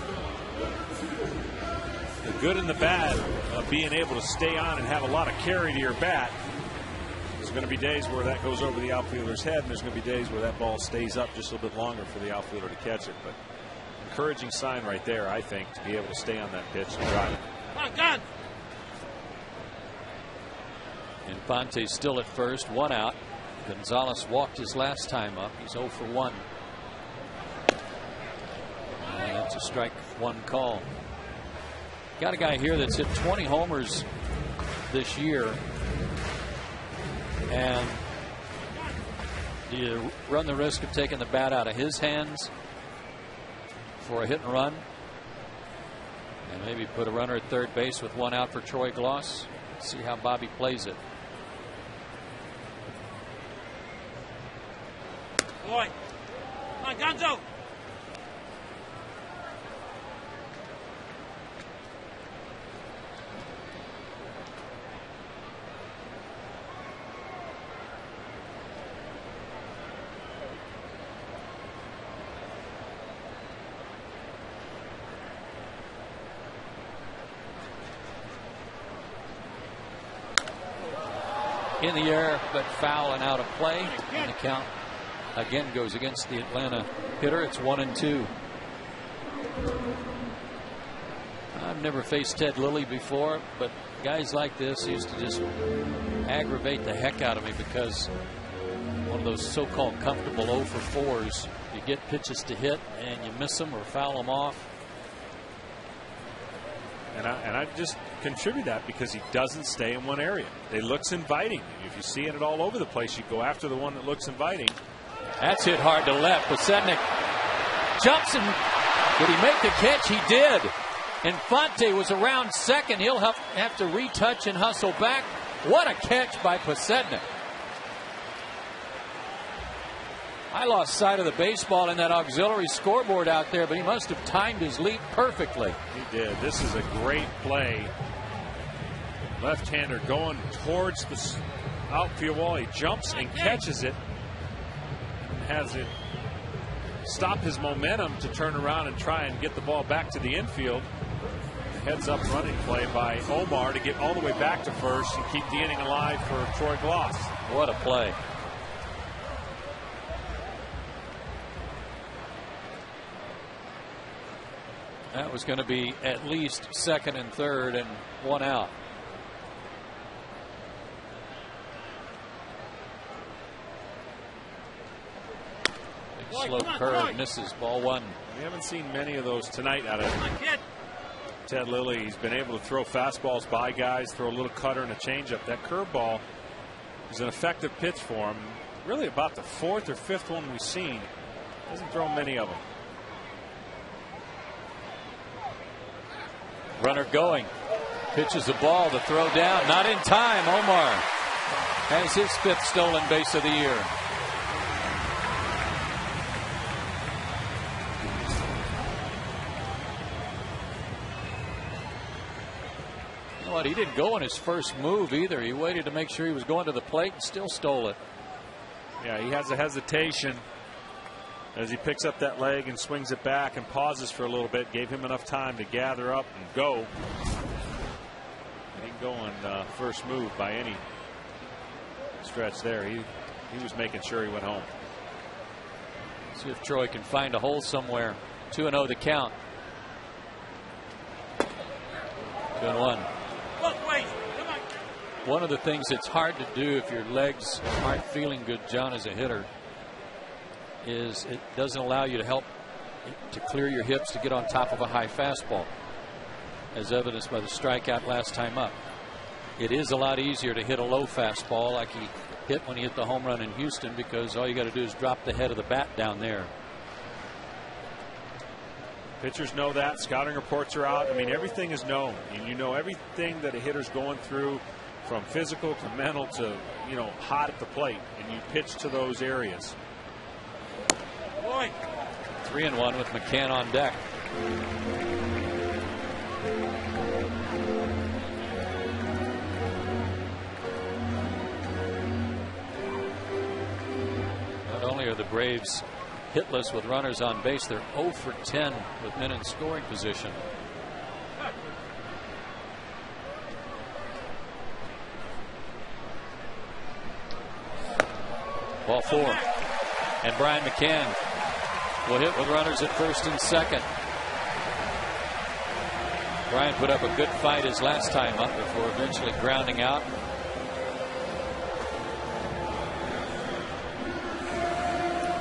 [SPEAKER 3] The good and the bad of being able to stay on and have a lot of carry to your bat. There's going to be days where that goes over the outfielder's head, and there's going to be days where that ball stays up just a little bit longer for the outfielder to catch it. But encouraging sign right there, I think, to be able to stay on that pitch and drive it.
[SPEAKER 5] Come on, God.
[SPEAKER 4] Infante's still at first, 1 out. Gonzalez walked his last time up. He's 0 for 1. And that's a strike 1 call. Got a guy here that's hit 20 homers this year. And do you run the risk of taking the bat out of his hands for a hit and run? And maybe put a runner at third base with 1 out for Troy Gloss? See how Bobby plays it.
[SPEAKER 5] Boy. Come on, Gonzo.
[SPEAKER 4] In the air, but foul and out of play. And the count again goes against the Atlanta hitter. It's 1-2. I've never faced Ted Lilly before, but guys like this used to just aggravate the heck out of me, because one of those so-called comfortable 0 for 4s, you get pitches to hit and you miss them or foul them off.
[SPEAKER 3] And I just contribute that because he doesn't stay in one area. It looks inviting. If you see it all over the place, you go after the one that looks inviting.
[SPEAKER 4] That's hit hard to left. Posednik jumps, and did he make the catch? He did. Infante was around second. He'll have to retouch and hustle back. What a catch by Posednik. I lost sight of the baseball in that auxiliary scoreboard out there, but he must have timed his leap perfectly.
[SPEAKER 3] He did. This is a great play. Left-hander going towards the outfield wall. He jumps and catches it. Has it stop his momentum to turn around and try and get the ball back to the infield. Heads up running play by Omar to get all the way back to first and keep the inning alive for Troy Gloss.
[SPEAKER 4] What a play. That was going to be at least second and third and 1 out. Big slow curve, misses, ball 1.
[SPEAKER 3] We haven't seen many of those tonight out of Ted Lilly. He's been able to throw fastballs by guys, throw a little cutter and a changeup. That curveball is an effective pitch for him. Really about the 4th or 5th one we've seen. Doesn't throw many of them.
[SPEAKER 4] Runner going. Pitches the ball, the throw down. Not in time. Omar has his 5th stolen base of the year. You know what? He didn't go on his first move either. He waited to make sure he was going to the plate and still stole it.
[SPEAKER 3] Yeah, he has a hesitation as he picks up that leg and swings it back and pauses for a little bit. Gave him enough time to gather up and go. He didn't go on first move by any stretch there. He was making sure he went home.
[SPEAKER 4] See if Troy can find a hole somewhere. 2-0 the count. 2-1.
[SPEAKER 5] Both ways. Come on.
[SPEAKER 4] One of the things that's hard to do if your legs aren't feeling good, John, as a hitter, is it doesn't allow you to clear your hips to get on top of a high fastball, as evidenced by the strikeout last time up. It is a lot easier to hit a low fastball like he hit when he hit the home run in Houston, because all you got to do is drop the head of the bat down there.
[SPEAKER 3] Pitchers know that. Scouting reports are out. I mean, everything is known, and you know everything that a hitter's going through, from physical to mental to, you know, hot at the plate, and you pitch to those areas.
[SPEAKER 4] 3-1 with McCann on deck. Not only are the Braves hitless with runners on base, they're 0 for 10 with men in scoring position. Ball 4. And Brian McCann will hit with runners at first and second. Brian put up a good fight his last time up before eventually grounding out.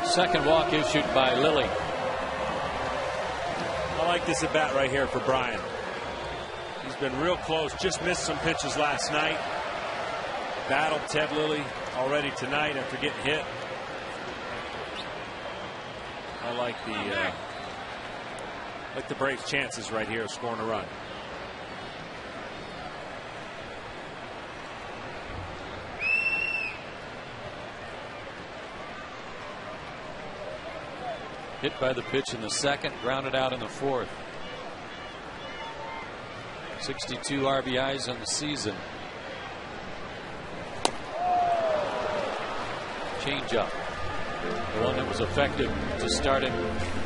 [SPEAKER 4] Second walk issued by Lilly.
[SPEAKER 3] I like this at bat right here for Brian. He's been real close, just missed some pitches last night. Battled Ted Lilly already tonight after getting hit. I like the Braves' chances right here of scoring a run.
[SPEAKER 4] Hit by the pitch in the second, grounded out in the fourth. 62 RBIs on the season. Changeup, the one that was effective to start him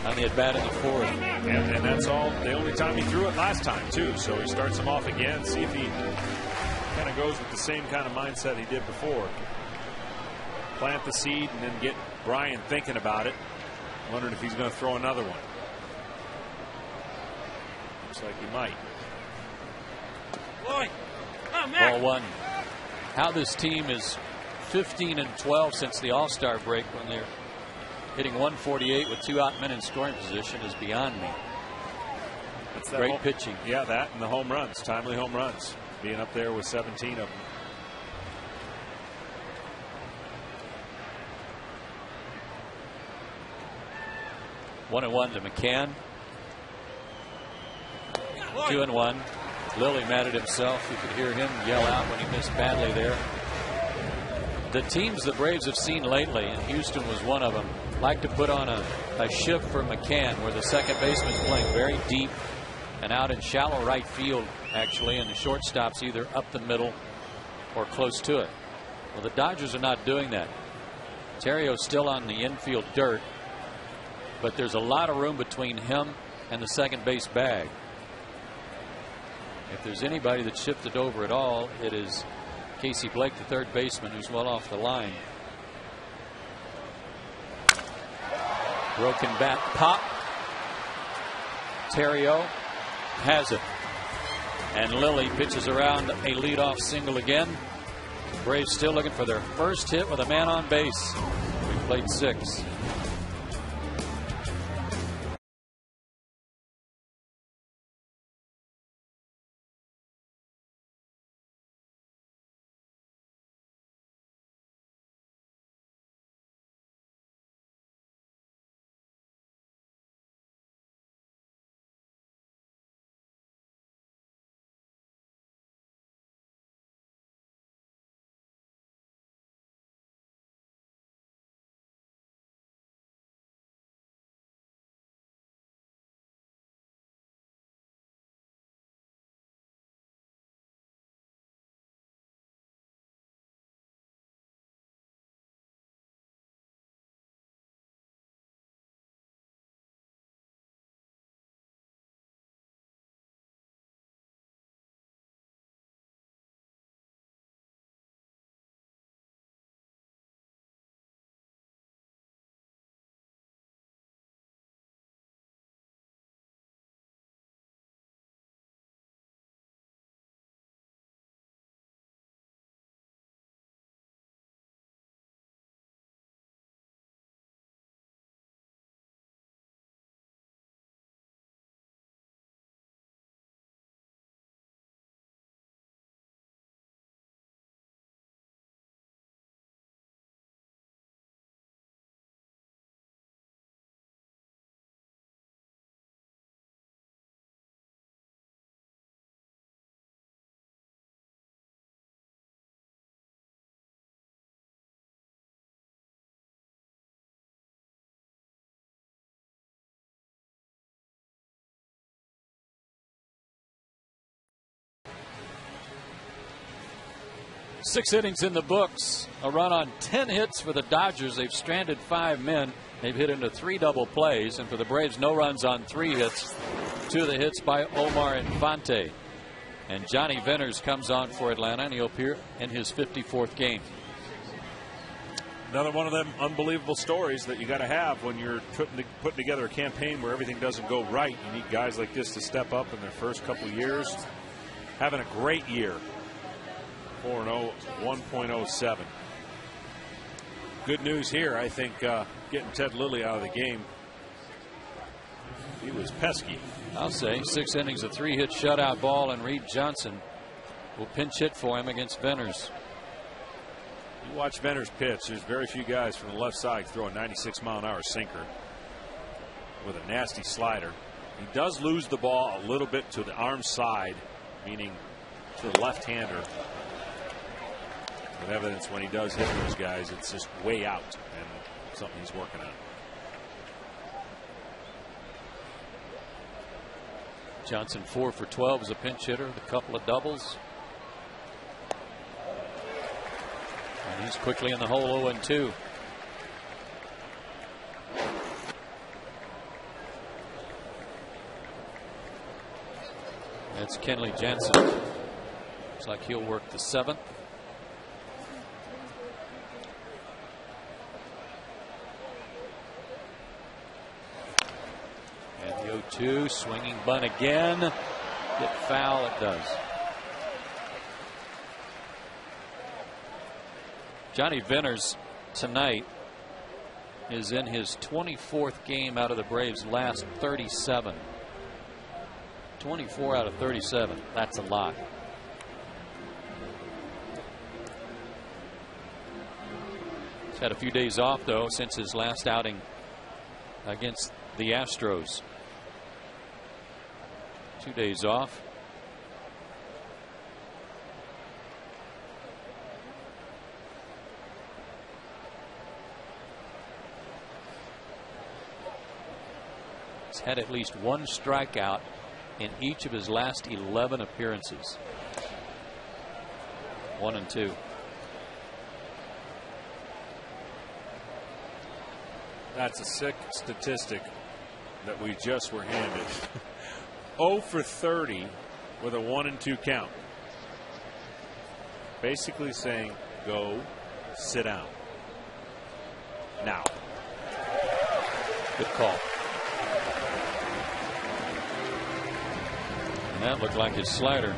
[SPEAKER 4] on the at bat in the fourth.
[SPEAKER 3] And that's all, the only time he threw it last time too. So he starts him off again. See if he kind of goes with the same kind of mindset he did before. Plant the seed and then get Brian thinking about it. Wondering if he's going to throw another one. Looks like he might.
[SPEAKER 4] Ball 1. How this team is 15-12 since the All-Star break, when they're hitting 148 with 2 out men in scoring position, is beyond me.
[SPEAKER 3] That's that
[SPEAKER 4] great pitching.
[SPEAKER 3] Yeah, that and the home runs, timely home runs, being up there with 17 of them.
[SPEAKER 4] One and one to McCann. 2-1. Lilly mad at himself. You could hear him yell out when he missed badly there. The teams the Braves have seen lately, and Houston was one of them, like to put on a shift for McCann, where the second baseman's playing very deep and out in shallow right field, actually, and the shortstop's either up the middle or close to it. Well, the Dodgers are not doing that. Terrio's still on the infield dirt, but there's a lot of room between him and the second base bag. If there's anybody that shifted over at all, it is Casey Blake, the third baseman, who's well off the line. Broken bat pop. Terrio has it. And Lilly pitches around a leadoff single again. Braves still looking for their first hit with a man on base. We played 6. 6 innings in the books. A run on 10 hits for the Dodgers. They've stranded 5 men. They've hit into 3 double plays. And for the Braves, no runs on 3 hits. 2 of the hits by Omar Infante. And Johnny Venters comes on for Atlanta, and he'll appear in his 54th game.
[SPEAKER 3] Another one of them unbelievable stories that you got to have when you're putting together a campaign where everything doesn't go right. You need guys like this to step up in their first couple years. Having a great year. 4-0, 1.07. Good news here, I think, getting Ted Lilly out of the game. He was pesky.
[SPEAKER 4] I'll say 6 innings, a 3-hit shutout ball, and Reed Johnson will pinch hit for him against Venters.
[SPEAKER 3] You watch Venters pitch, there's very few guys from the left side throw a 96-mile-an-hour sinker with a nasty slider. He does lose the ball a little bit to the arm side, meaning to the left-hander. With evidence when he does hit those guys, it's just way out, and something he's working on.
[SPEAKER 4] Johnson 4 for 12 as a pinch hitter, with a couple of doubles. And he's quickly in the hole, 0-2. That's Kenley Jansen. Looks like he'll work the 7th. And the 0-2, swinging bunt again. Get foul, it does. Johnny Venters tonight is in his 24th game out of the Braves' last 37. 24 out of 37. That's a lot. He's had a few days off, though, since his last outing against the Astros. 2 days off. He's had at least 1 strikeout in each of his last 11 appearances. 1 and 2.
[SPEAKER 3] That's a sick statistic that we just were handed. 0 for 30 with a 1-2 count. Basically saying, go sit down. Now.
[SPEAKER 4] Good call. And that looked like his slider.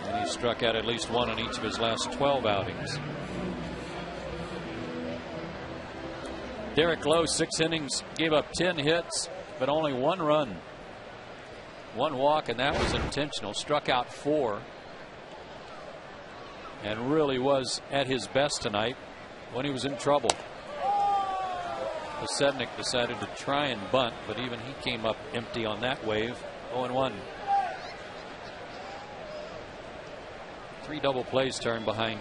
[SPEAKER 4] And he struck out at least 1 in each of his last 12 outings. Derek Lowe, 6 innings, gave up 10 hits, but only 1 run. 1 walk, and that was intentional. Struck out 4. And really was at his best tonight when he was in trouble. Posednik decided to try and bunt, but even he came up empty on that wave. 0-1. 3 double plays turned behind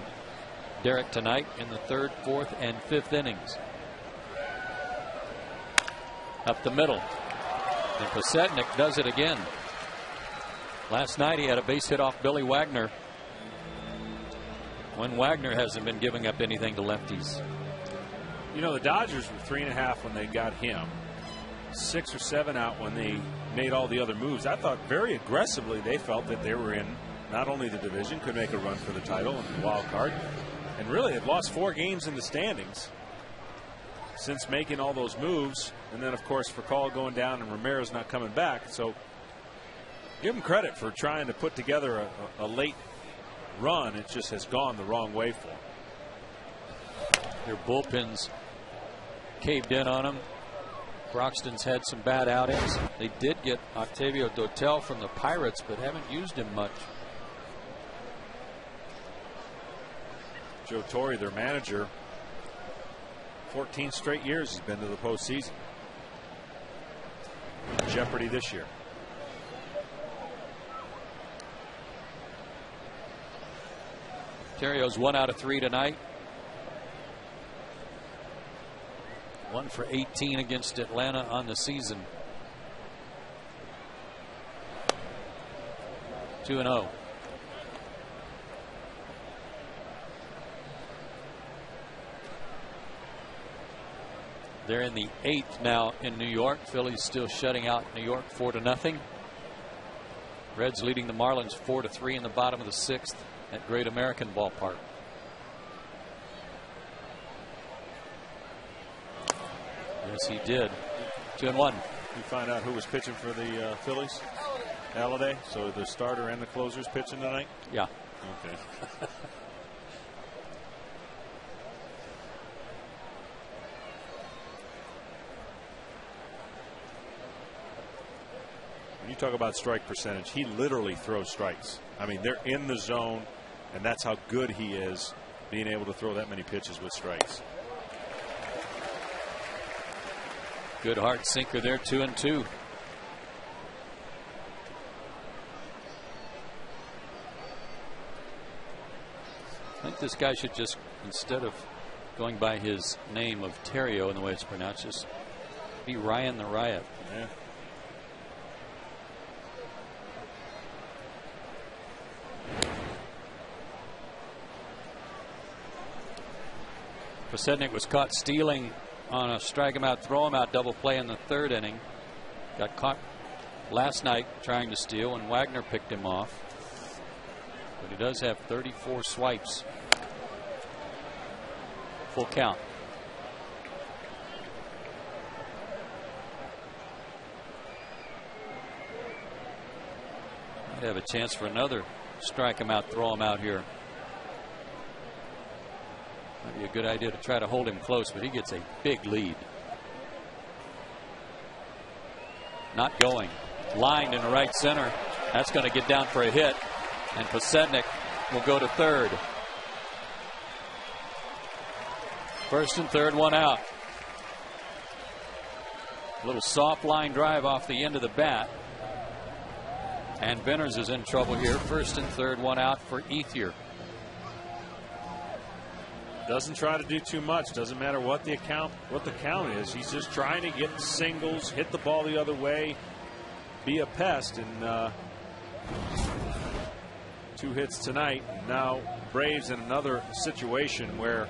[SPEAKER 4] Derek tonight in the 3rd, 4th, and 5th innings. Up the middle. And Posednik does it again. Last night he had a base hit off Billy Wagner, when Wagner hasn't been giving up anything to lefties.
[SPEAKER 3] You know, the Dodgers were 3.5 when they got him. 6 or 7 out when they made all the other moves. I thought very aggressively they felt that they were in not only the division, could make a run for the title and the wild card. And really they've lost 4 games in the standings since making all those moves. And then, of course, Furcal going down and Ramirez not coming back. So give them credit for trying to put together a late run. It just has gone the wrong way for them.
[SPEAKER 4] Their bullpens caved in on them. Broxton's had some bad outings. They did get Octavio Dotel from the Pirates, but haven't used him much.
[SPEAKER 3] Joe Torre, their manager, 14 straight years he's been to the postseason. Jeopardy this year.
[SPEAKER 4] Terrio's 1 out of 3 tonight. 1 for 18 against Atlanta on the season. 2-0. They're in the 8th now in New York. Phillies still shutting out New York 4-0. Reds leading the Marlins 4-3 in the bottom of the 6th at Great American Ballpark. Yes, he did. 2-1.
[SPEAKER 3] You find out who was pitching for the Phillies? Halliday. So the starter and the closer's pitching tonight?
[SPEAKER 4] Yeah.
[SPEAKER 3] Okay. When you talk about strike percentage, he literally throws strikes. I mean, they're in the zone, and that's how good he is, being able to throw that many pitches with strikes.
[SPEAKER 4] Good hard sinker there, 2-2. I think this guy should just, instead of going by his name of Terrio in the way it's pronounced, just be Ryan the Riot.
[SPEAKER 3] Yeah.
[SPEAKER 4] Pasednik was caught stealing on a strike him out, throw him out double play in the 3rd inning. Got caught last night trying to steal, and Wagner picked him off. But he does have 34 swipes. Full count. Might have a chance for another strike him out, throw him out here. Might be a good idea to try to hold him close, but he gets a big lead. Not going. Lined in the right center. That's going to get down for a hit. And Pasednik will go to 3rd. 1st and 3rd, one out. A little soft line drive off the end of the bat. And Venners is in trouble here. 1st and 3rd, one out for Ethier.
[SPEAKER 3] Doesn't try to do too much. Doesn't matter what the count is. He's just trying to get singles, hit the ball the other way, be a pest. And 2 hits tonight. Now Braves in another situation where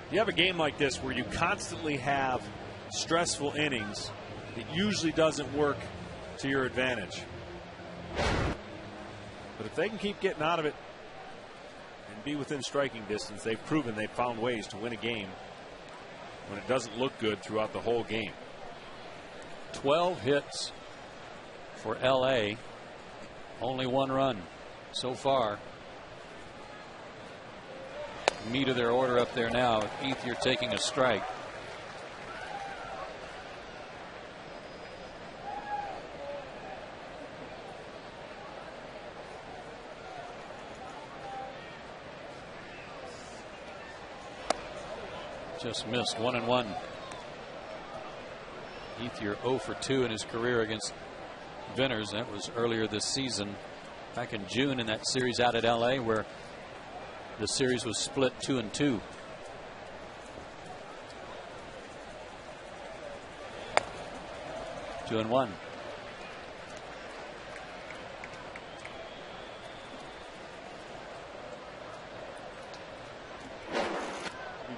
[SPEAKER 3] you have a game like this where you constantly have stressful innings. It usually doesn't work to your advantage. But if they can keep getting out of it and be within striking distance, they've proven they've found ways to win a game when it doesn't look good throughout the whole game.
[SPEAKER 4] 12 hits for LA. Only 1 run so far. Meat of their order up there now. Ethier taking a strike. Just missed. 1-1. Ethier 0 for 2 in his career against Venners. That was earlier this season, back in June in that series out at LA, where the series was split 2-2. Two and one.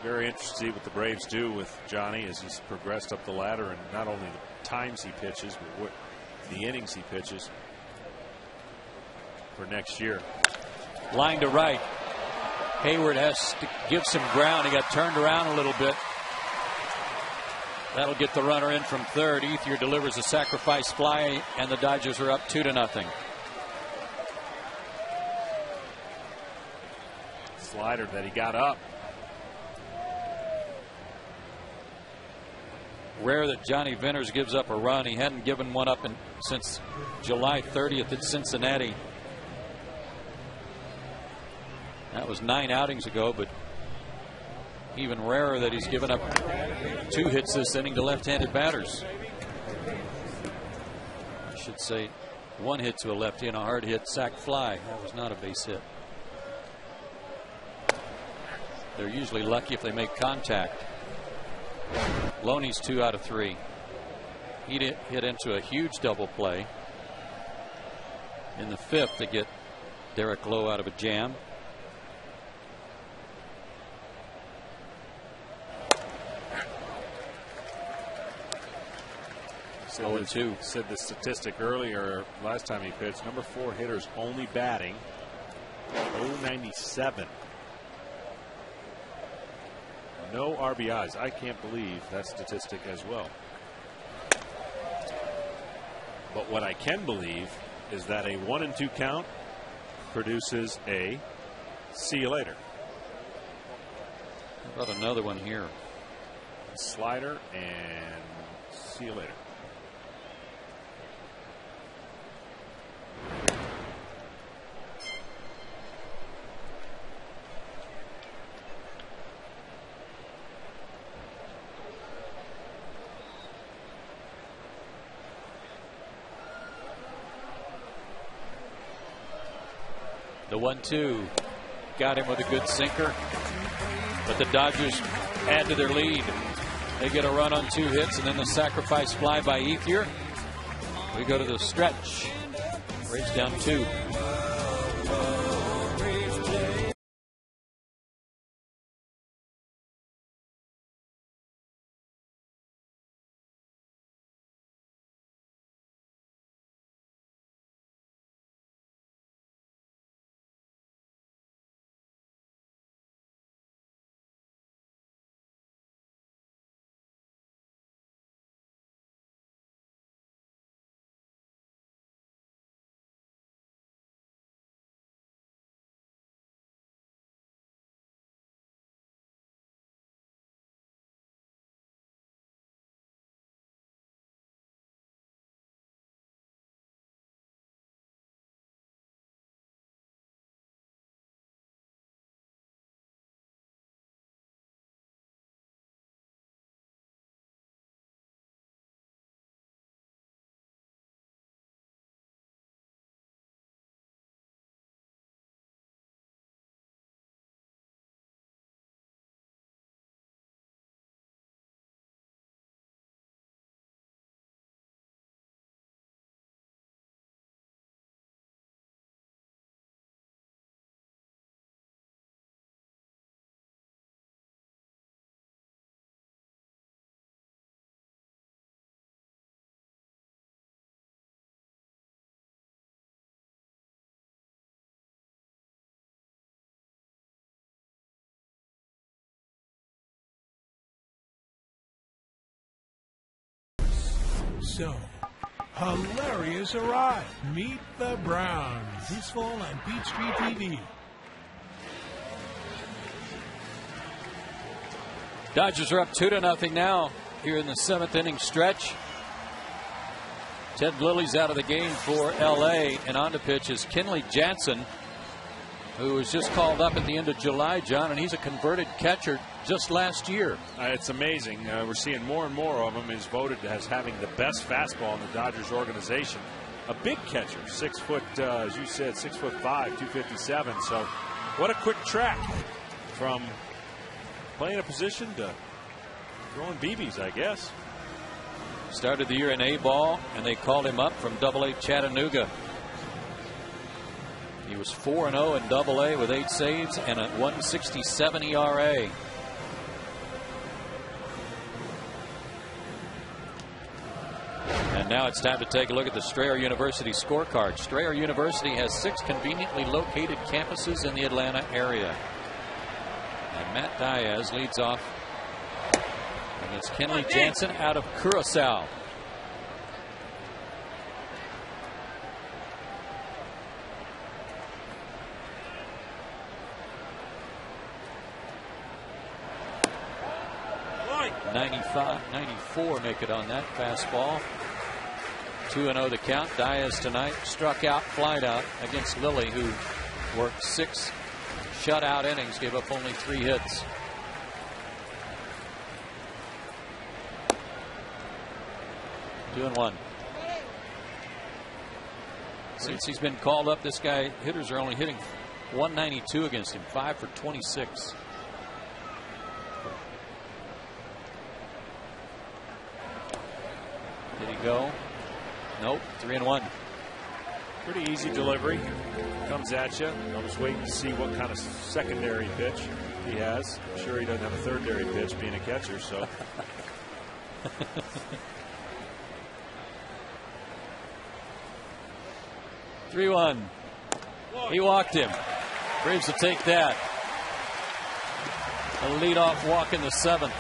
[SPEAKER 3] Very interested to see what the Braves do with Johnny as he's progressed up the ladder, and not only the times he pitches, but what the innings he pitches for next year.
[SPEAKER 4] Line to right. Hayward has to give some ground. He got turned around a little bit. That'll get the runner in from 3rd. Ethier delivers a sacrifice fly, and the Dodgers are up 2-0.
[SPEAKER 3] Slider that he got up.
[SPEAKER 4] Rare that Johnny Venners gives up a run. He hadn't given one up since July 30th at Cincinnati. That was 9 outings ago, but even rarer that he's given up 2 hits this inning to left-handed batters. I should say 1 hit to a lefty and a hard hit sac fly. That was not a base hit. They're usually lucky if they make contact. Loney's 2 out of 3. He hit into a huge double play in the 5th to get Derek Lowe out of a jam.
[SPEAKER 3] said the statistic earlier last time he pitched. Number 4 hitters only batting .097. No RBIs. I can't believe that statistic as well. But what I can believe is that a 1-2 count produces a see you later.
[SPEAKER 4] How about another one here?
[SPEAKER 3] Slider and see you later.
[SPEAKER 4] The 1-2 got him with a good sinker, but the Dodgers add to their lead. They get a run on 2 hits, and then the sacrifice fly by Ethier. We go to the stretch. Braves down 2.
[SPEAKER 6] So, hilarious arrived. Meet the Browns. This fall on Peachtree TV.
[SPEAKER 4] Dodgers are up 2-0 now here in the 7th inning stretch. Ted Lilly's out of the game for LA, and on to pitch is Kenley Jansen, who was just called up at the end of July, John, and he's a converted catcher just last year.
[SPEAKER 3] It's amazing. We're seeing more and more of him. He's voted as having the best fastball in the Dodgers organization. A big catcher, 6 foot, as you said, 6'5", 257. So what a quick track from playing a position to throwing BBs, I guess.
[SPEAKER 4] Started the year in A-ball, and they called him up from Double-A Chattanooga. He was 4-0 in Double-A with 8 saves and a 1.67 ERA. And now it's time to take a look at the Strayer University scorecard. Strayer University has 6 conveniently located campuses in the Atlanta area. And Matt Diaz leads off against Kenley Jansen out of Curacao. .94 make it on that fastball. 2-0 the count. Diaz tonight struck out, flied out against Lilly, who worked 6 shutout innings, gave up only 3 hits. Two and one. Since he's been called up, this guy, hitters are only hitting .192 against him, 5 for 26. Did he go? Nope. 3-1.
[SPEAKER 3] Pretty easy delivery. Comes at you. I'm just waiting to see what kind of secondary pitch he has. I'm sure he doesn't have a thirdary pitch being a catcher, so.
[SPEAKER 4] 3-1. He walked him. Braves will take that. A leadoff walk in the 7th.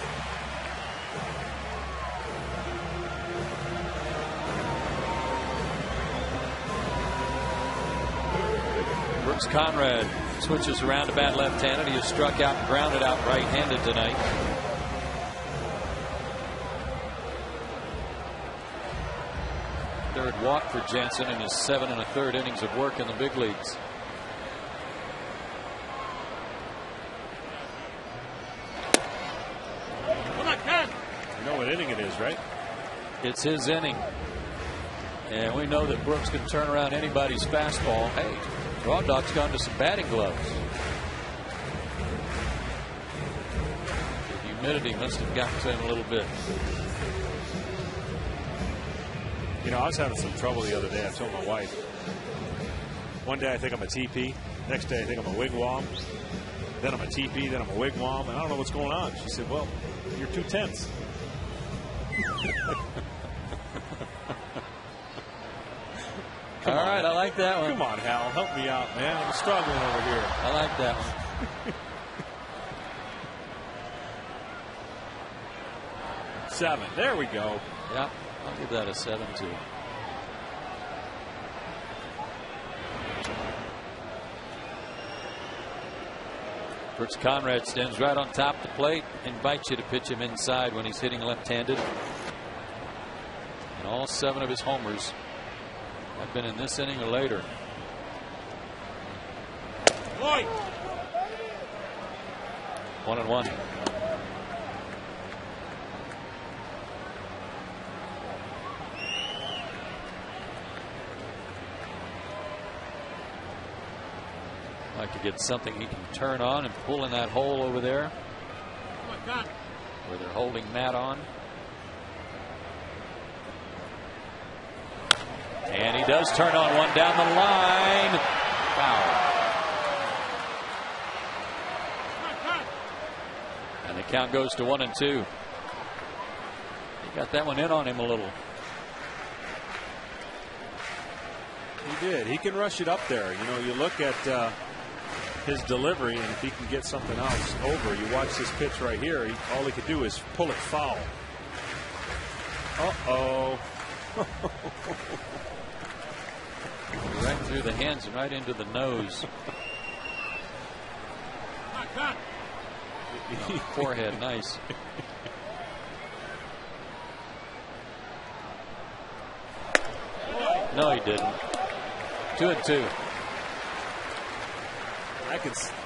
[SPEAKER 4] Brooks Conrad switches around to bat left-handed. He has struck out and grounded out right-handed tonight. Third walk for Jansen in his 7 1/3 innings of work in the big leagues.
[SPEAKER 3] You know what inning it is, right?
[SPEAKER 4] It's his inning. And we know that Brooks can turn around anybody's fastball. Hey, Raw Dog's gone to some batting gloves. The humidity must have gotten to him a little bit.
[SPEAKER 3] You know, I was having some trouble the other day. I told my wife. One day I think I'm a TP. Next day I think I'm a wigwam. Then I'm a TP. Then I'm a wigwam. And I don't know what's going on. She said, well, you're 2 tenths.
[SPEAKER 4] All right, I like that one.
[SPEAKER 3] Come on, Hal. Help me out, man. I'm struggling over here.
[SPEAKER 4] I like that one.
[SPEAKER 3] 7. There we go.
[SPEAKER 4] Yeah, I'll give that a 7 too. Brooks Conrad stands right on top of the plate, invites you to pitch him inside when he's hitting left-handed. And all 7 of his homers have been in this inning or later.
[SPEAKER 5] Boy.
[SPEAKER 4] 1-1. Like to get something he can turn on and pull in that hole over there where they're holding Matt on. And he does turn on one down the line. Foul. And the count goes to 1-2. He got that one in on him a little.
[SPEAKER 3] He did. He can rush it up there. You know, you look at his delivery, and if he can get something else over, you watch this pitch right here. All he could do is pull it foul. Uh-oh.
[SPEAKER 4] Right through the hands and right into the nose. Forehead, nice. No, he didn't. 2-2.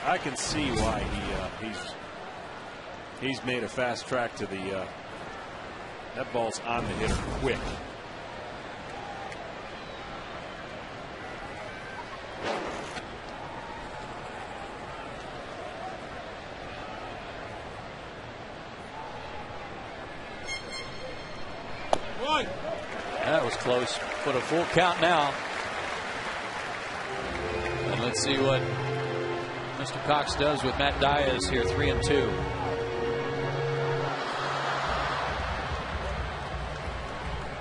[SPEAKER 3] I can see why he's made a fast track to the that ball's on the hitter quick.
[SPEAKER 4] That was close. Put a full count now. And let's see what Mr. Cox does with Matt Diaz here. 3-2.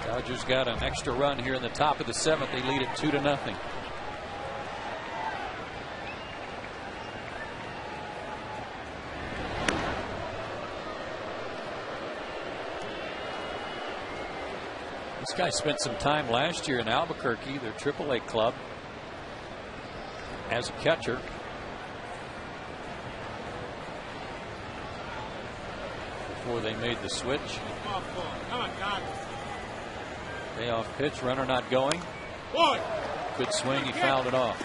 [SPEAKER 4] Dodgers got an extra run here in the top of the 7th. They lead it 2-0. This guy spent some time last year in Albuquerque, their AAA club, as a catcher. Before they made the switch. Payoff pitch, runner not going. Good swing, he fouled it off.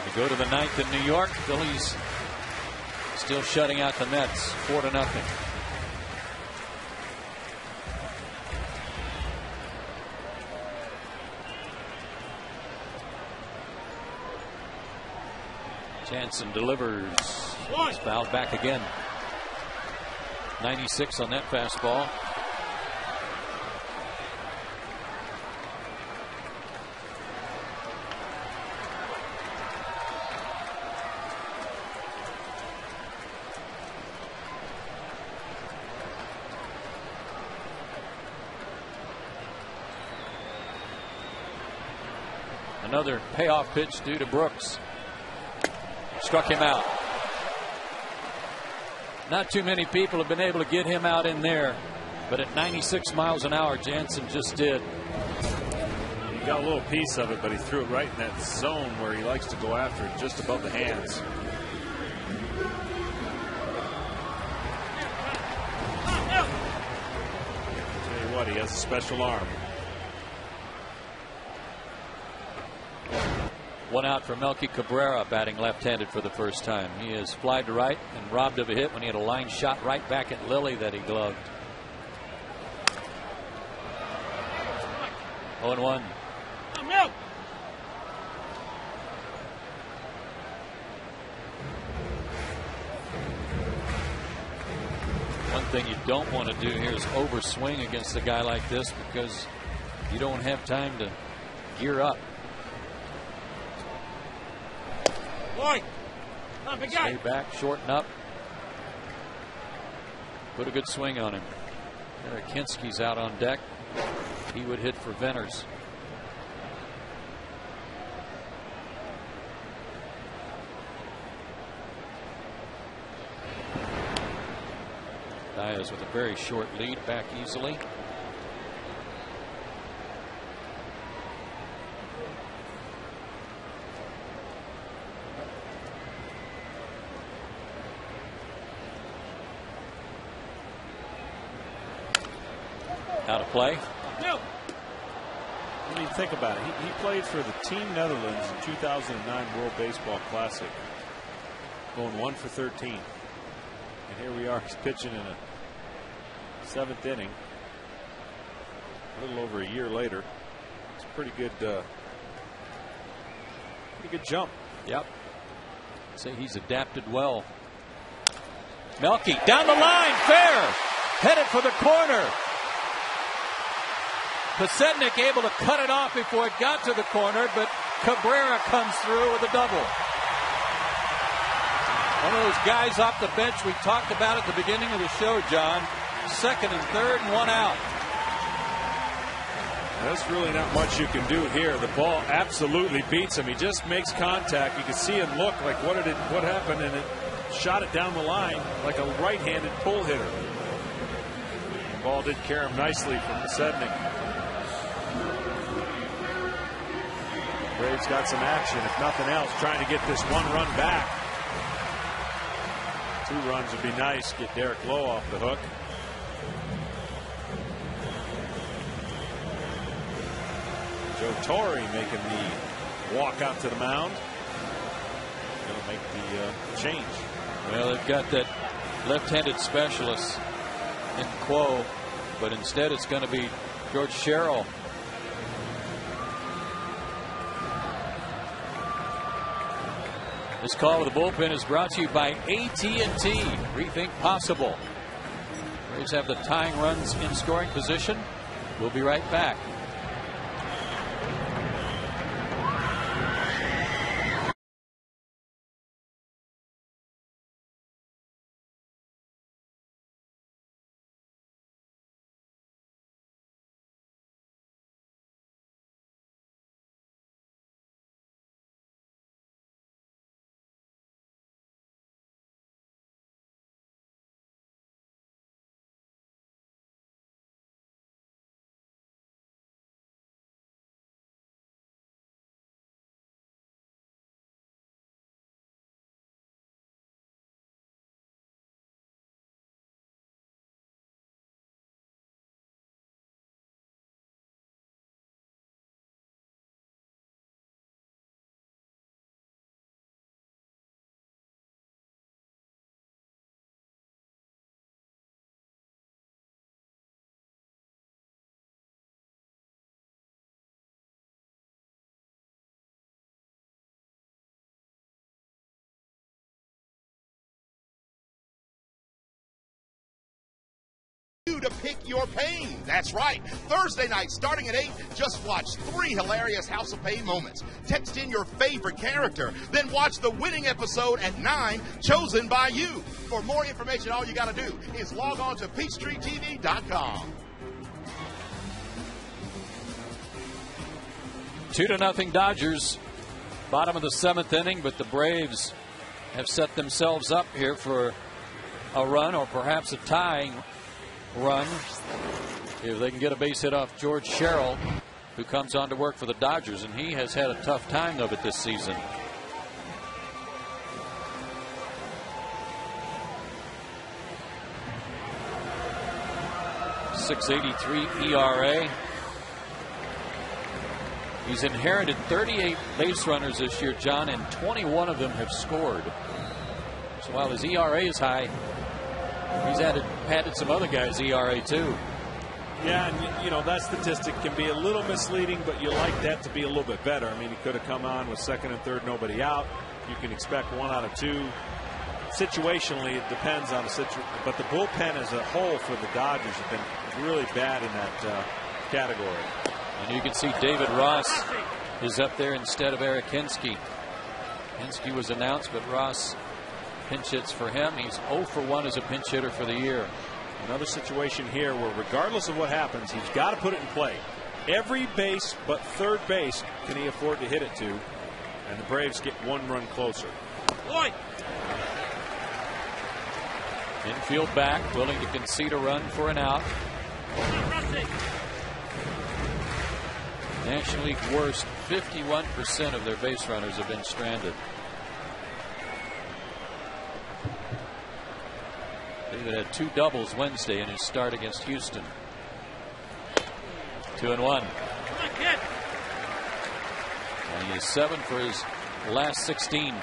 [SPEAKER 4] We go to the 9th in New York. Phillies still shutting out the Mets 4-0. Jansen delivers. He's fouled back again. 96 on that fastball. Another payoff pitch due to Brooks. Struck him out. Not too many people have been able to get him out in there, but at 96 miles an hour, Jansen just did.
[SPEAKER 3] He got a little piece of it, but he threw it right in that zone where he likes to go after it, just above the hands. Tell you what, he has a special arm.
[SPEAKER 4] One out for Melky Cabrera, batting left-handed for the first time. He is fly to right and robbed of a hit when he had a line shot right back at Lilly that he gloved. 0-1. One thing you don't want to do here is overswing against a guy like this because you don't have time to gear up. Stay back, shorten up. Put a good swing on him. Eric Kinski's out on deck. He would hit for Venners. Diaz with a very short lead, back easily. Out of play.
[SPEAKER 3] I mean, think about it. He played for the Team Netherlands in 2009 World Baseball Classic, going 1 for 13. And here we are, he's pitching in a 7th inning. A little over a year later. It's a pretty good jump.
[SPEAKER 4] Yep. Say he's adapted well. Melky down the line, fair, headed for the corner. Pasetnik able to cut it off before it got to the corner, but Cabrera comes through with a double. One of those guys off the bench we talked about at the beginning of the show, John. 2nd and 3rd and 1 out.
[SPEAKER 3] There's really not much you can do here. The ball absolutely beats him. He just makes contact. You can see him look like what happened, and it shot it down the line like a right-handed pull hitter. The ball did carry him nicely from Pasetnik. Braves got some action, if nothing else, trying to get this 1 run back. 2 runs would be nice. Get Derek Lowe off the hook. Joe Torre making the walk out to the mound. Going to make the change.
[SPEAKER 4] Well, they've got that left-handed specialist in Quo, but instead it's going to be George Sherrill. This call with the bullpen is brought to you by AT&T. Rethink possible. Braves have the tying runs in scoring position. We'll be right back.
[SPEAKER 8] To pick your pain. That's right. Thursday night, starting at 8, just watch 3 hilarious House of Pain moments. Text in your favorite character, then watch the winning episode at 9, chosen by you. For more information, all you got to do is log on to PeachTreeTV.com.
[SPEAKER 4] 2-0 Dodgers. Bottom of the 7th inning, but the Braves have set themselves up here for a run, or perhaps a tying run, if they can get a base hit off George Sherrill, who comes on to work for the Dodgers, and he has had a tough time of it this season. .683 ERA. He's inherited 38 base runners this year, John, and 21 of them have scored. So while his ERA is high, he's added some other guys' ERA too.
[SPEAKER 3] Yeah, and you know, that statistic can be a little misleading, but you like that to be a little bit better. I mean, he could have come on with 2nd and 3rd, nobody out. You can expect 1 out of 2. Situationally, it depends on the situation, but the bullpen as a whole for the Dodgers have been really bad in that category.
[SPEAKER 4] And you can see David Ross is up there instead of Eric Hinske. Hinske was announced, but Ross pinch hits for him. He's 0 for 1 as a pinch hitter for the year.
[SPEAKER 3] Another situation here where regardless of what happens, he's got to put it in play. Every base but 3rd base can he afford to hit it to, and the Braves get 1 run closer.
[SPEAKER 5] Boy.
[SPEAKER 4] Infield back, willing to concede a run for an out. National League worst, 51% of their base runners have been stranded. David had 2 doubles Wednesday in his start against Houston. 2-1. And he is 7 for his last 16.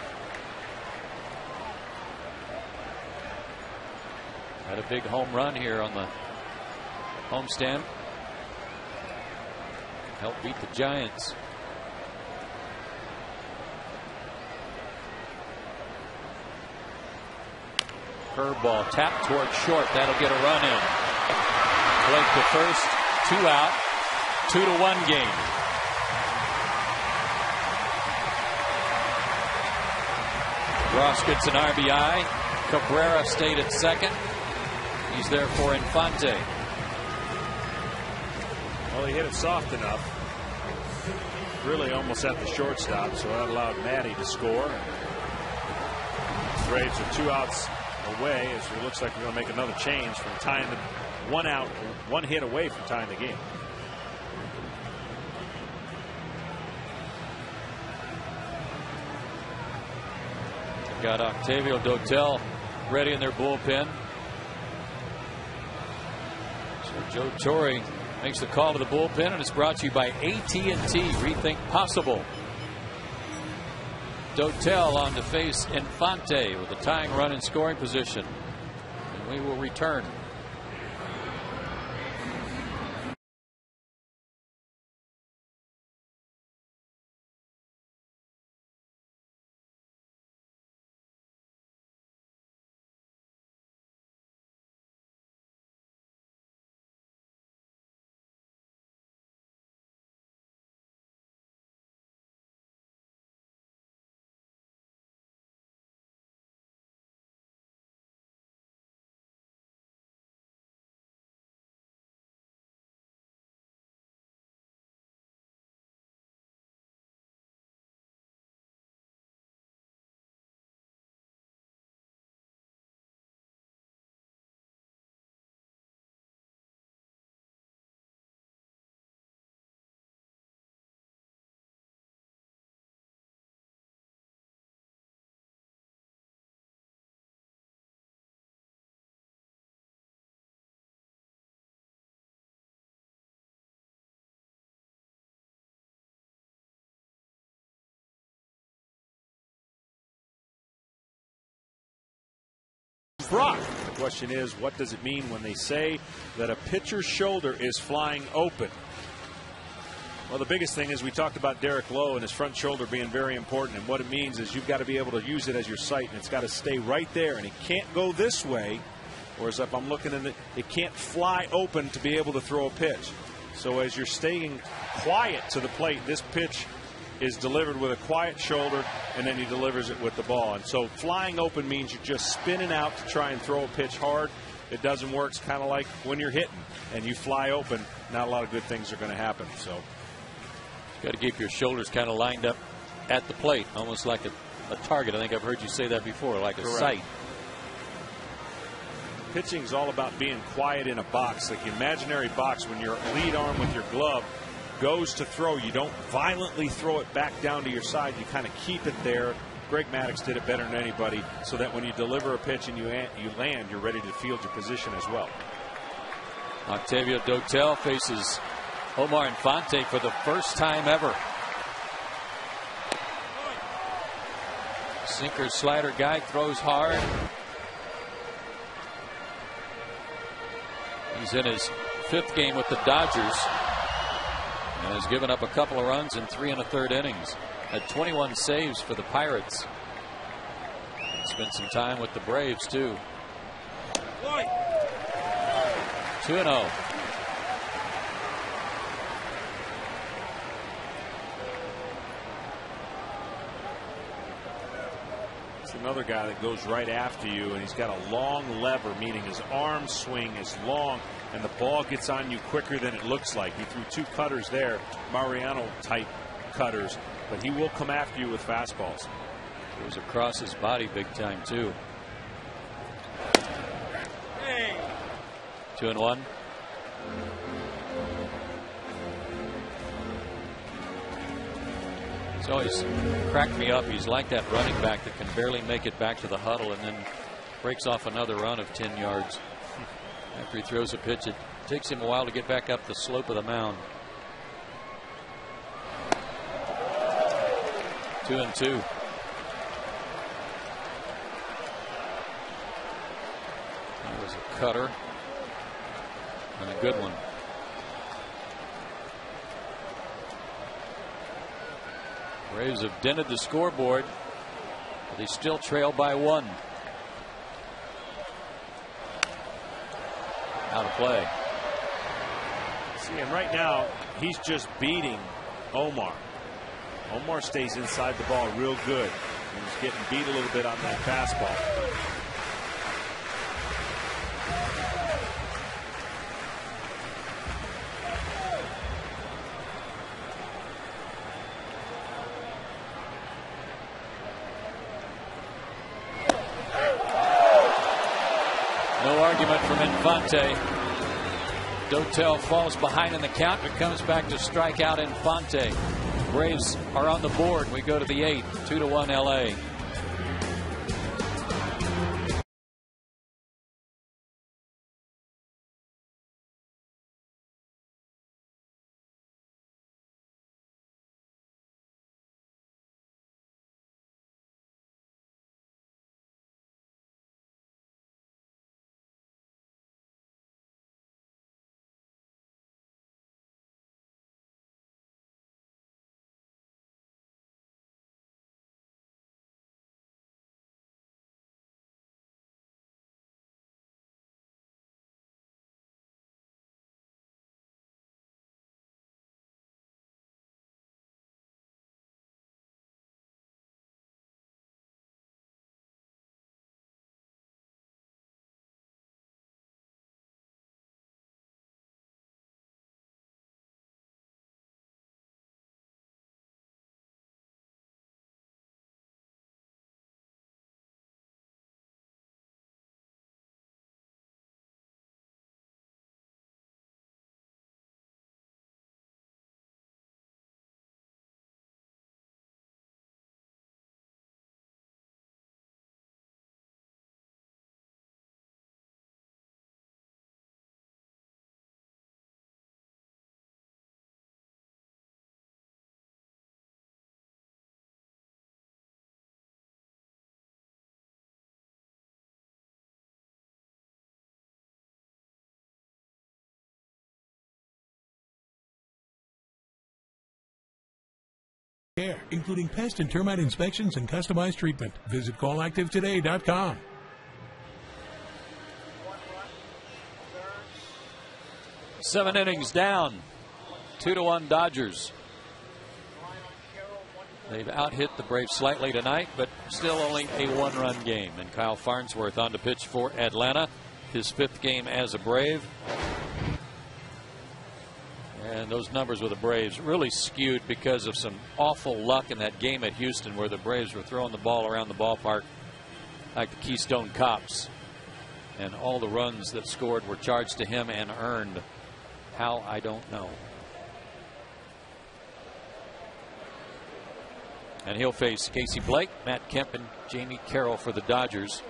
[SPEAKER 4] Had a big home run here on the homestand. Helped beat the Giants. Curveball tapped toward short. That'll get a run in. Blake to first. 2 out. 2-1 game. Ross gets an RBI. Cabrera stayed at 2nd. He's there for Infante.
[SPEAKER 3] Well, he hit it soft enough. Really almost at the shortstop, so that allowed Matty to score. Braves are 2 outs away, as it looks like we're going to make another change from tying the 1 out, 1 hit away from tying the game.
[SPEAKER 4] Got Octavio Dotel ready in their bullpen. So Joe Torre makes the call to the bullpen, and it's brought to you by AT&T. Rethink possible. Dotel on to face Infante with a tying run in scoring position. And we will return.
[SPEAKER 3] Brock. The question is, what does it mean when they say that a pitcher's shoulder is flying open? Well, the biggest thing is we talked about Derek Lowe and his front shoulder being very important, and what it means is you've got to be able to use it as your sight, and it's got to stay right there, and it can't go this way, or as if I'm looking in it can't fly open to be able to throw a pitch. So as you're staying quiet to the plate, this pitch is delivered with a quiet shoulder, and then he delivers it with the ball. And so flying open means you're just spinning out to try and throw a pitch hard. It doesn't work. It's kind of like when you're hitting and you fly open, not a lot of good things are going to happen. So
[SPEAKER 4] Got to keep your shoulders kind of lined up at the plate, almost like a target. I think I've heard you say that before, like a sight.
[SPEAKER 3] Pitching's all about being quiet in a box, like an imaginary box. When your lead arm with your glove goes to throw, you don't violently throw it back down to your side. You kind of keep it there. Greg Maddux did it better than anybody, so that when you deliver a pitch and you land, you're ready to field your position as well.
[SPEAKER 4] Octavio Dotel faces Omar Infante for the first time ever. Sinker slider guy throws hard. He's in his 5th game with the Dodgers and has given up a couple of runs in 3 1/3 innings. Had 21 saves for the Pirates. Spent some time with the Braves too. 2-0.
[SPEAKER 3] Another guy that goes right after you, and he's got a long lever, meaning his arm swing is long and the ball gets on you quicker than it looks like. He threw 2 cutters there, Mariano type cutters, but he will come after you with fastballs.
[SPEAKER 4] Goes across his body big time too. 2-1. He's always cracked me up. He's like that running back that can barely make it back to the huddle and then breaks off another run of 10 yards. After he throws a pitch, it takes him a while to get back up the slope of the mound. 2-2. That was a cutter and a good one. Braves have dented the scoreboard, but they still trail by 1. Out of play.
[SPEAKER 3] See, and right now he's just beating Omar. Omar stays inside the ball real good. He's getting beat a little bit on that fastball.
[SPEAKER 4] No argument from Infante. Dotel falls behind in the count, but comes back to strike out Infante. Braves are on the board. We go to the 8th, 2-1 LA.
[SPEAKER 6] Care, including pest and termite inspections and customized treatment. Visit callactivetoday.com.
[SPEAKER 4] Seven innings down. 2-1 Dodgers. They've out-hit the Braves slightly tonight, but still only a 1-run game. And Kyle Farnsworth on to pitch for Atlanta, his 5th game as a Brave. And those numbers with the Braves really skewed because of some awful luck in that game at Houston where the Braves were throwing the ball around the ballpark like the Keystone Cops. And all the runs that scored were charged to him and earned. How, I don't know. And he'll face Casey Blake, Matt Kemp, and Jamie Carroll for the Dodgers.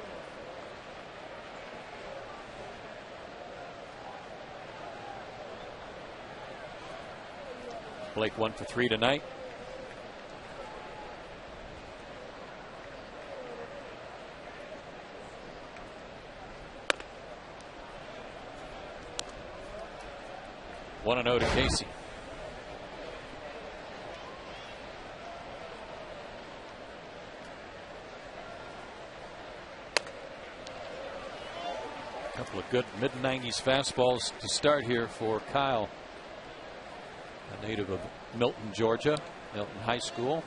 [SPEAKER 4] Blake 1 for 3 tonight. One and 0 to Casey. A couple of good mid-90s fastballs to start here for Kyle. A native of Milton, Georgia, Milton High School.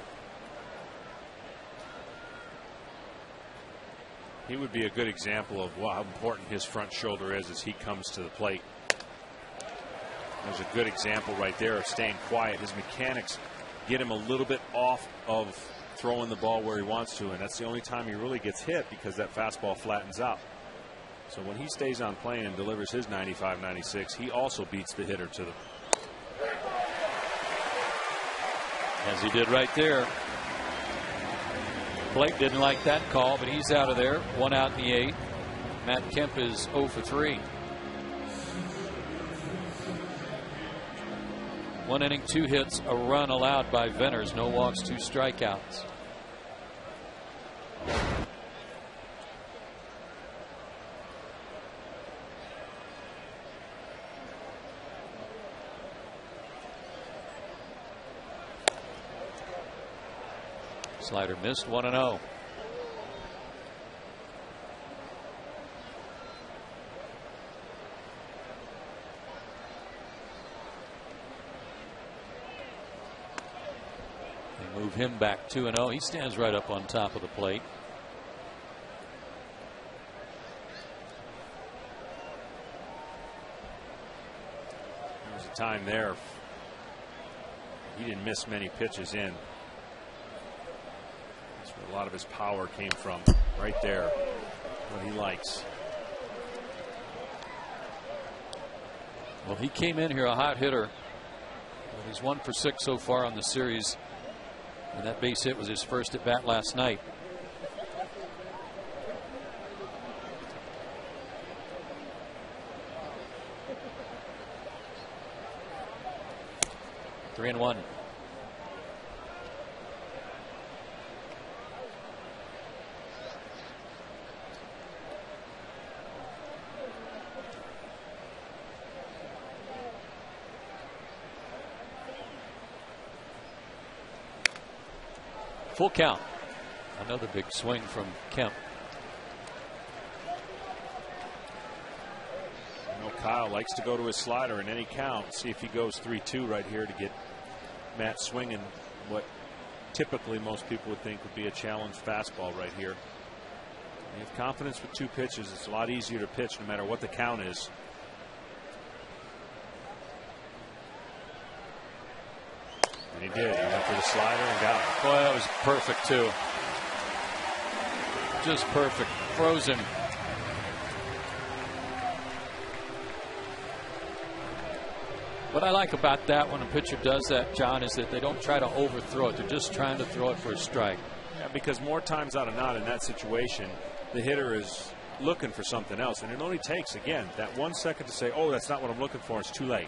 [SPEAKER 3] He would be a good example of how important his front shoulder is as he comes to the plate. There's a good example right there of staying quiet. His mechanics get him a little bit off of throwing the ball where he wants to, and that's the only time he really gets hit because that fastball flattens out. So when he stays on plane and delivers his 95, 96, he also beats the hitter to the.
[SPEAKER 4] As he did right there. Blake didn't like that call, but he's out of there. 1 out in the 8th. Matt Kemp is 0 for 3. 1 inning, 2 hits, a run allowed by Venners. No walks, 2 strikeouts. Slider missed. 1 and 0. They move him back 2 and 0. He stands right up on top of the plate.
[SPEAKER 3] There was a time there. He didn't miss many pitches in. A lot of his power came from right there. What he likes.
[SPEAKER 4] Well, he came in here a hot hitter. But he's 1 for 6 so far on the series. And that base hit was his first at bat last night. Three and 1. Full count. Another big swing from Kemp.
[SPEAKER 3] You know, Kyle likes to go to his slider in any count. See if he goes 3-2 right here to get Matt swinging what typically most people would think would be a challenge fastball right here. You have confidence with 2 pitches. It's a lot easier to pitch no matter what the count is. And he did. He went for the slider and got it.
[SPEAKER 4] Boy, that was perfect, too. Just perfect. Frozen. What I like about that when a pitcher does that, John, is that they don't try to overthrow it. They're just trying to throw it for a strike.
[SPEAKER 3] Yeah, because more times out of not in that situation, the hitter is looking for something else. And it only takes, again, that 1 second to say, oh, that's not what I'm looking for. It's too late.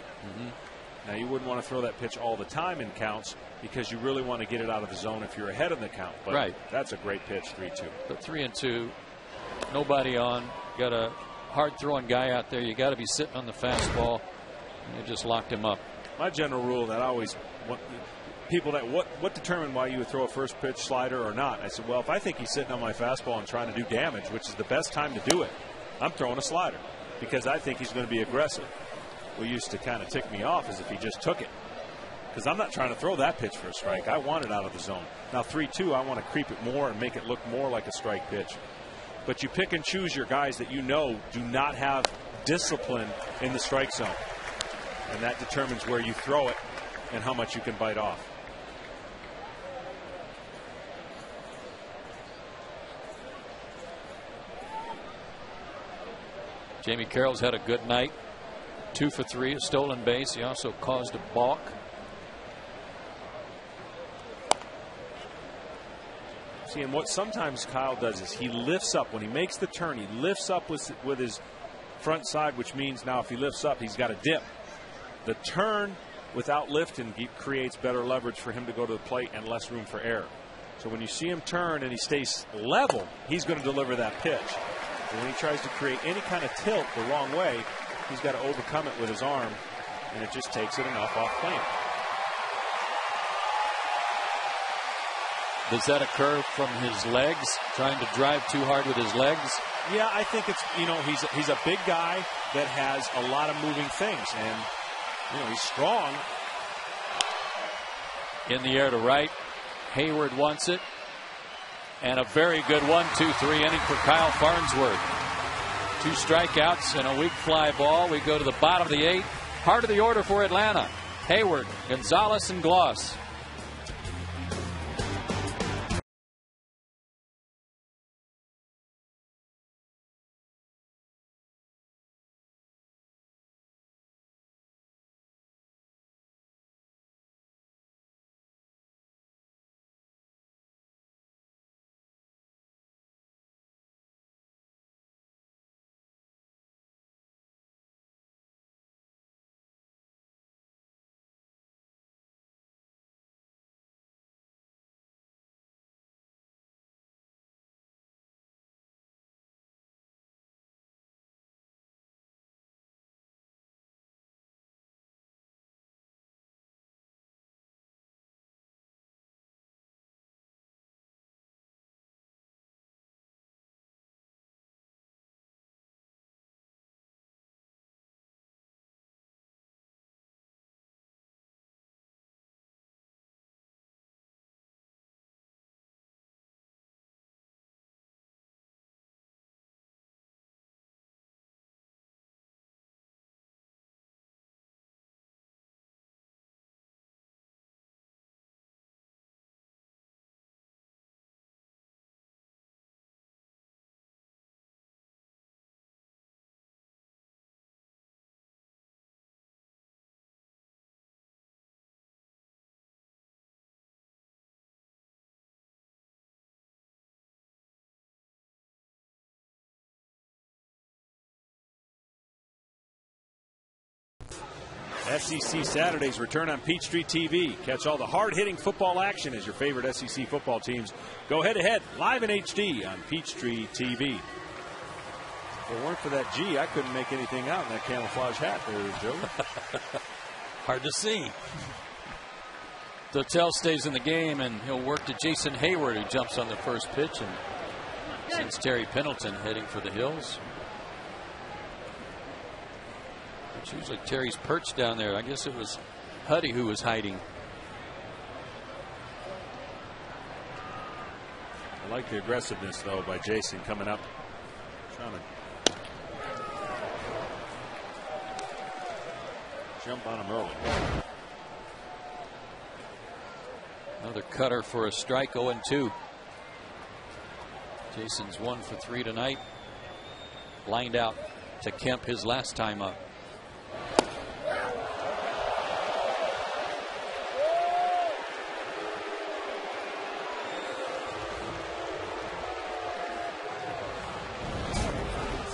[SPEAKER 3] Now, you wouldn't want to throw that pitch all the time in counts because you really want to get it out of the zone if you're ahead in the count. But
[SPEAKER 4] right.
[SPEAKER 3] That's a great pitch, 3-2.
[SPEAKER 4] But 3-2, nobody on. Got a hard-throwing guy out there. You got to be sitting on the fastball. And they just locked him up.
[SPEAKER 3] My general rule that I always want people that what determined why you would throw a first pitch slider or not. I said, well, if I think he's sitting on my fastball and trying to do damage, which is the best time to do it, I'm throwing a slider because I think he's going to be aggressive. What used to kind of tick me off is if he just took it, because I'm not trying to throw that pitch for a strike. I want it out of the zone. Now 3-2, I want to creep it more and make it look more like a strike pitch. But you pick and choose your guys that you know do not have discipline in the strike zone. and that determines where you throw it and how much you can bite off.
[SPEAKER 4] Jamie Carroll's had a good night. 2 for 3, a stolen base. He also caused a balk.
[SPEAKER 3] See, and what sometimes Kyle does is he lifts up when he makes the turn. He lifts up with his front side, which means now if he lifts up, he's got a dip. The turn without lifting creates better leverage for him to go to the plate and less room for error. So when you see him turn and he stays level, he's going to deliver that pitch. But when he tries to create any kind of tilt the wrong way, he's got to overcome it with his arm, and it just takes it enough off plane.
[SPEAKER 4] Does that occur from his legs, trying to drive too hard with his legs?
[SPEAKER 3] Yeah, I think it's, he's a big guy that has a lot of moving things, and he's strong.
[SPEAKER 4] In the air to right. Hayward wants it. And a very good 1-2-3 inning for Kyle Farnsworth. 2 strikeouts and a weak fly ball. We go to the bottom of the 8th. Heart of the order for Atlanta. Hayward, Gonzalez, and Gloss.
[SPEAKER 3] SEC Saturdays return on Peachtree TV. Catch all the hard-hitting football action as your favorite SEC football teams go head-to-head live in HD on Peachtree TV. If it weren't for that G, I couldn't make anything out in that camouflage hat there, Joe.
[SPEAKER 4] Hard to see. Dotel stays in the game, and he'll work to Jason Hayward, who jumps on the first pitch, and sends Terry Pendleton heading for the hills. It's usually Terry's perched down there. I guess it was Huddy who was hiding.
[SPEAKER 3] I like the aggressiveness, though, by Jason coming up, trying to jump on him early.
[SPEAKER 4] Another cutter for a strike, 0-2. Jason's 1 for 3 tonight. Lined out to Kemp his last time up.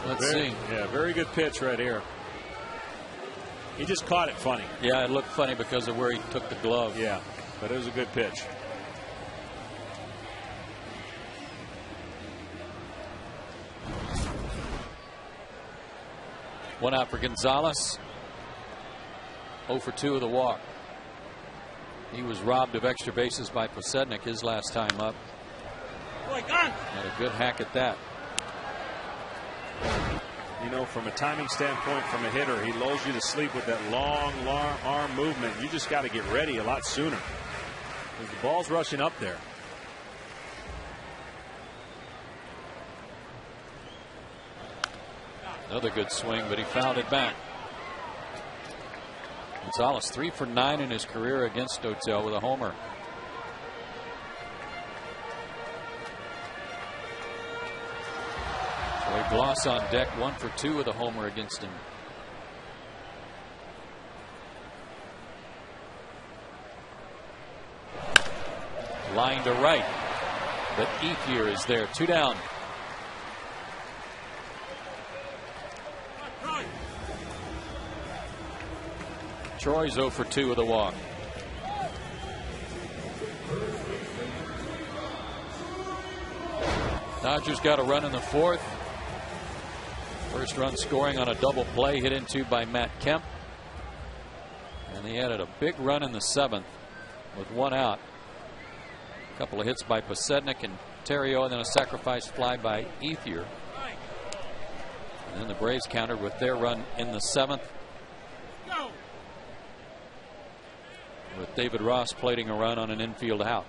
[SPEAKER 4] Let's see.
[SPEAKER 3] Yeah, very good pitch right here. He just caught it funny.
[SPEAKER 4] Yeah, it looked funny because of where he took the glove.
[SPEAKER 3] Yeah, but it was a good pitch.
[SPEAKER 4] One out for Gonzalez. 0 for 2 of the walk. He was robbed of extra bases by Posednik his last time up. Had a good hack at that.
[SPEAKER 3] You know, from a timing standpoint, from a hitter, he lulls you to sleep with that long arm movement. You just got to get ready a lot sooner, because the ball's rushing up there.
[SPEAKER 4] Another good swing, but he fouled it back. Gonzalez 3 for 9 in his career against Dotel with a homer. Troy Gloss on deck, 1 for 2 with a homer against him. Line to right, but Ethier is there. 2 down. Troy's 0 for 2 with a walk. Dodgers got a run in the 4th. First run scoring on a double play hit into by Matt Kemp. And they added a big run in the 7th with 1 out. A couple of hits by Posednik and Terrio, and then a sacrifice fly by Ethier. And then the Braves countered with their run in the 7th. With David Ross plating a run on an infield out.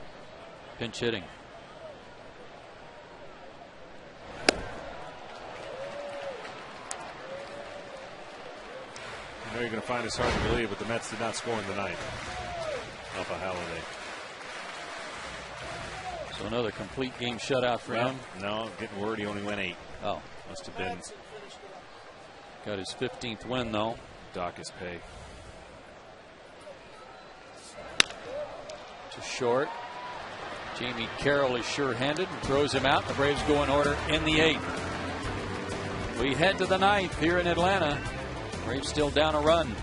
[SPEAKER 4] Pinch hitting.
[SPEAKER 3] I know you're going to find this hard to believe, but the Mets did not score in the 9th. Alpha Halliday.
[SPEAKER 4] So another complete game shutout for him.
[SPEAKER 3] No, getting word he only went 8.
[SPEAKER 4] Oh,
[SPEAKER 3] must have been.
[SPEAKER 4] Got his 15th win though.
[SPEAKER 3] Dock his pay.
[SPEAKER 4] To short. Jamie Carroll is sure-handed and throws him out. The Braves go in order in the 8th. We head to the 9th here in Atlanta. Braves still down a run.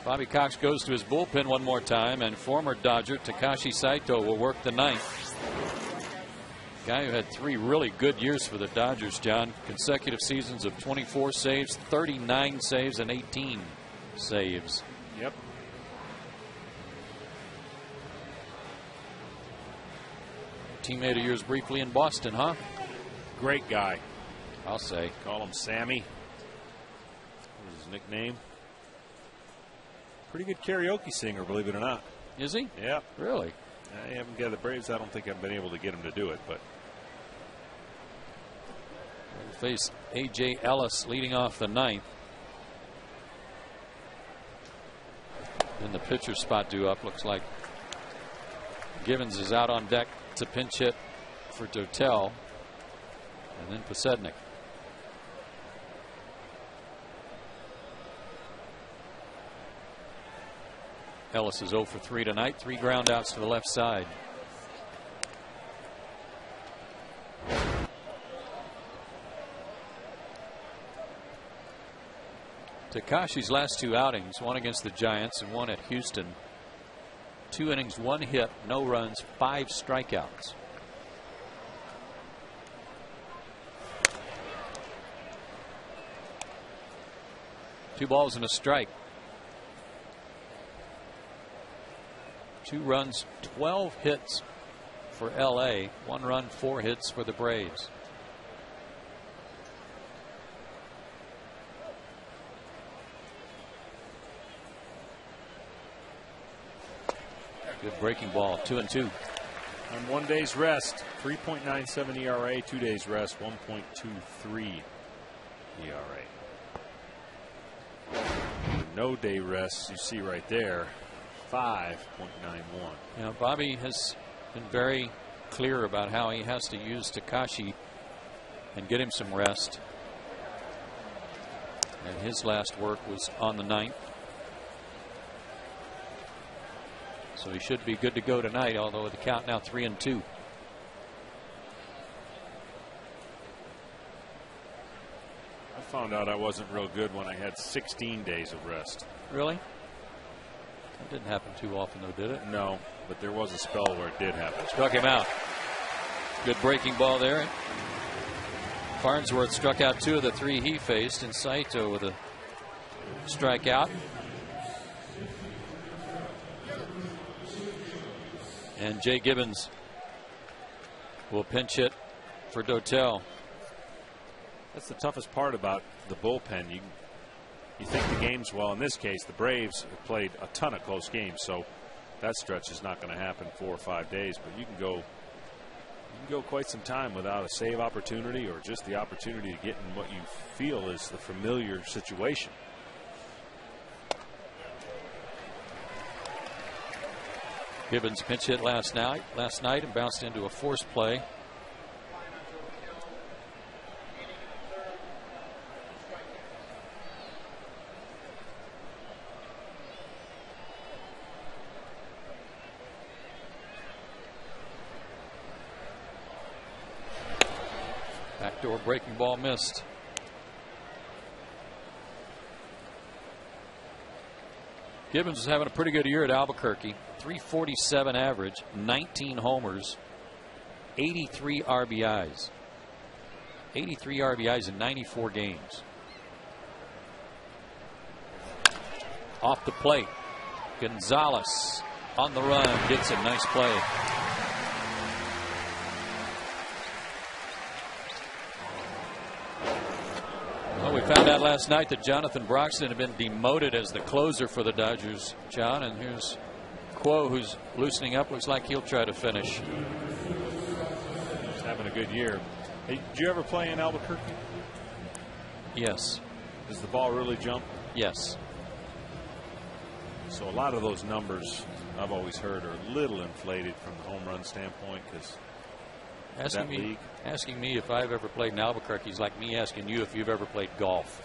[SPEAKER 4] Bobby Cox goes to his bullpen one more time, and former Dodger Takashi Saito will work the 9th. Guy who had 3 really good years for the Dodgers, John. Consecutive seasons of 24 saves, 39 saves, and 18 saves.
[SPEAKER 3] Yep.
[SPEAKER 4] Teammate of yours briefly in Boston, huh?
[SPEAKER 3] Great guy.
[SPEAKER 4] I'll say.
[SPEAKER 3] Call him Sammy. What was his nickname? Pretty good karaoke singer, believe it or not.
[SPEAKER 4] Is he?
[SPEAKER 3] Yeah.
[SPEAKER 4] Really?
[SPEAKER 3] I haven't got the Braves. I don't think I've been able to get him to do it, but.
[SPEAKER 4] We'll face A.J. Ellis leading off the 9th. Then the pitcher spot due up. Looks like Givens is out on deck to pinch hit for Dotel. And then Posednik. Ellis is 0 for 3 tonight. 3 ground outs to the left side. Takashi's last 2 outings, one against the Giants and one at Houston. 2 innings, 1 hit, no runs, 5 strikeouts. Two balls and a strike. 2 runs, 12 hits for LA. 1 run, 4 hits for the Braves. Good breaking ball. 2-2.
[SPEAKER 3] On 1 day's rest, 3.97 ERA. 2 days rest, 1.23 ERA. No day rest, you see right there, 5.91.
[SPEAKER 4] You know, Bobby has been very clear about how he has to use Takashi and get him some rest. And his last work was on the 9th. So he should be good to go tonight, although with the count now 3-2.
[SPEAKER 3] I found out I wasn't real good when I had 16 days of rest.
[SPEAKER 4] Really? That didn't happen too often, though, did it?
[SPEAKER 3] No, but there was a spell where it did happen.
[SPEAKER 4] Struck him out. Good breaking ball there. Farnsworth struck out 2 of the 3 he faced, and Saito with a strikeout. And Jay Gibbons will pinch hit for Dotel.
[SPEAKER 3] That's the toughest part about the bullpen. You think the game's, well, in this case, the Braves have played a ton of close games, so that stretch is not going to happen 4 or 5 days. But you can go quite some time without a save opportunity or just the opportunity to get in what you feel is the familiar situation.
[SPEAKER 4] Gibbons pinch hit last night and bounced into a force play. Backdoor breaking ball missed. Gibbons is having a pretty good year at Albuquerque. 347 average, 19 homers, 83 RBIs. 83 RBIs in 94 games. Off the plate. Gonzalez on the run. Gets a nice play. Well, we found out last night that Jonathan Broxton had been demoted as the closer for the Dodgers, John, and here's Quo, who's loosening up. Looks like he'll try to finish.
[SPEAKER 3] He's having a good year. Hey, did you ever play in Albuquerque?
[SPEAKER 4] Yes.
[SPEAKER 3] Does the ball really jump?
[SPEAKER 4] Yes.
[SPEAKER 3] So a lot of those numbers I've always heard are a little inflated from the home run standpoint because
[SPEAKER 4] asking me if I've ever played in Albuquerque is like me asking you if you've ever played golf.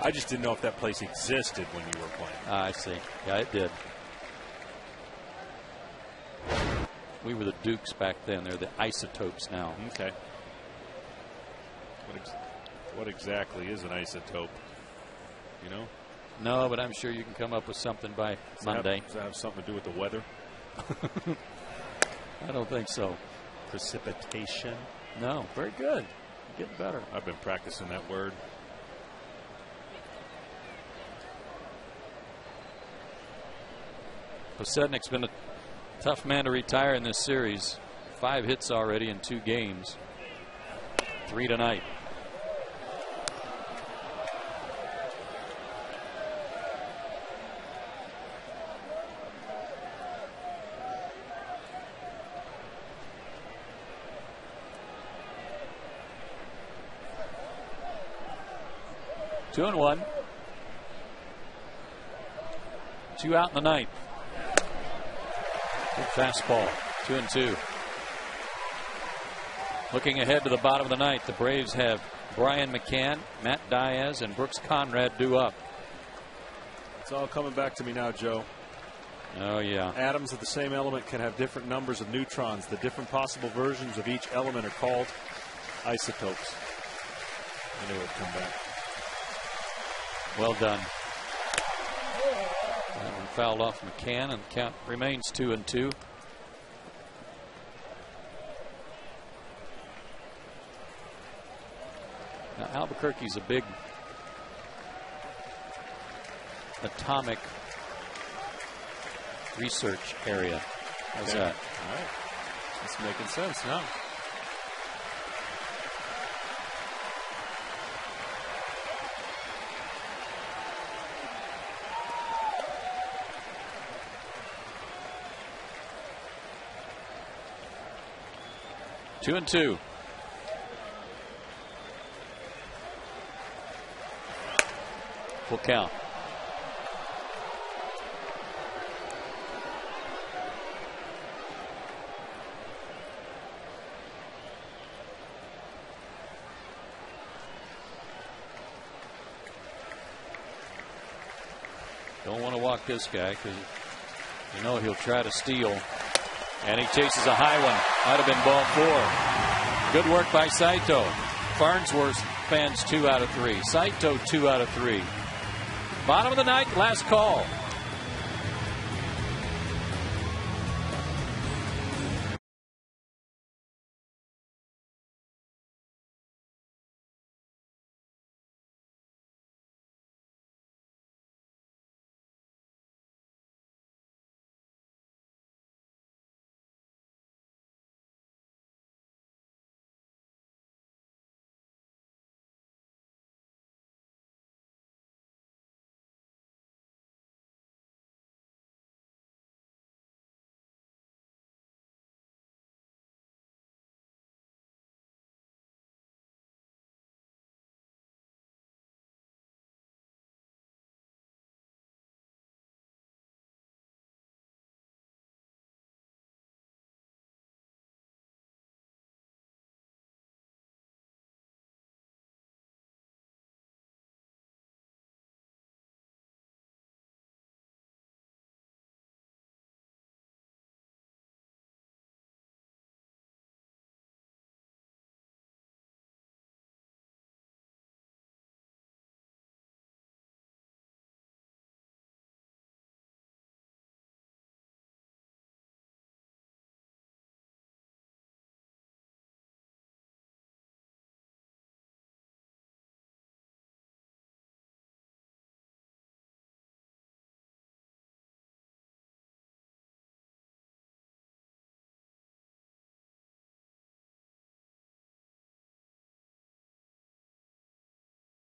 [SPEAKER 3] I just didn't know if that place existed when you were playing.
[SPEAKER 4] I see. Yeah, it did. We were the Dukes back then. They're the Isotopes now.
[SPEAKER 3] Okay. What exactly is an isotope? You know?
[SPEAKER 4] No, but I'm sure you can come up with something by Monday.
[SPEAKER 3] Does that have something to do with the weather?
[SPEAKER 4] I don't think so.
[SPEAKER 3] Precipitation?
[SPEAKER 4] No. Very good. Getting better.
[SPEAKER 3] I've been practicing that word.
[SPEAKER 4] Posednik's been a tough man to retire in this series. 5 hits already in 2 games. 3 tonight. Two and 1. 2 out in the ninth. Good fastball. 2-2. Looking ahead to the bottom of the ninth, the Braves have Brian McCann, Matt Diaz, and Brooks Conrad due up.
[SPEAKER 3] It's all coming back to me now, Joe.
[SPEAKER 4] Oh, yeah.
[SPEAKER 3] Atoms of the same element can have different numbers of neutrons. The different possible versions of each element are called isotopes. I knew it would come back.
[SPEAKER 4] Well done. That one fouled off McCann, and the count remains 2-2. Now, Albuquerque's a big atomic research area. How's that?
[SPEAKER 3] All right. That's making sense now.
[SPEAKER 4] Two and two. Full count. Don't want to walk this guy because you know he'll try to steal. And he chases a high one. Might have been ball 4. Good work by Saito. Farnsworth fans 2 out of 3. Saito 2 out of 3. Bottom of the ninth, last call.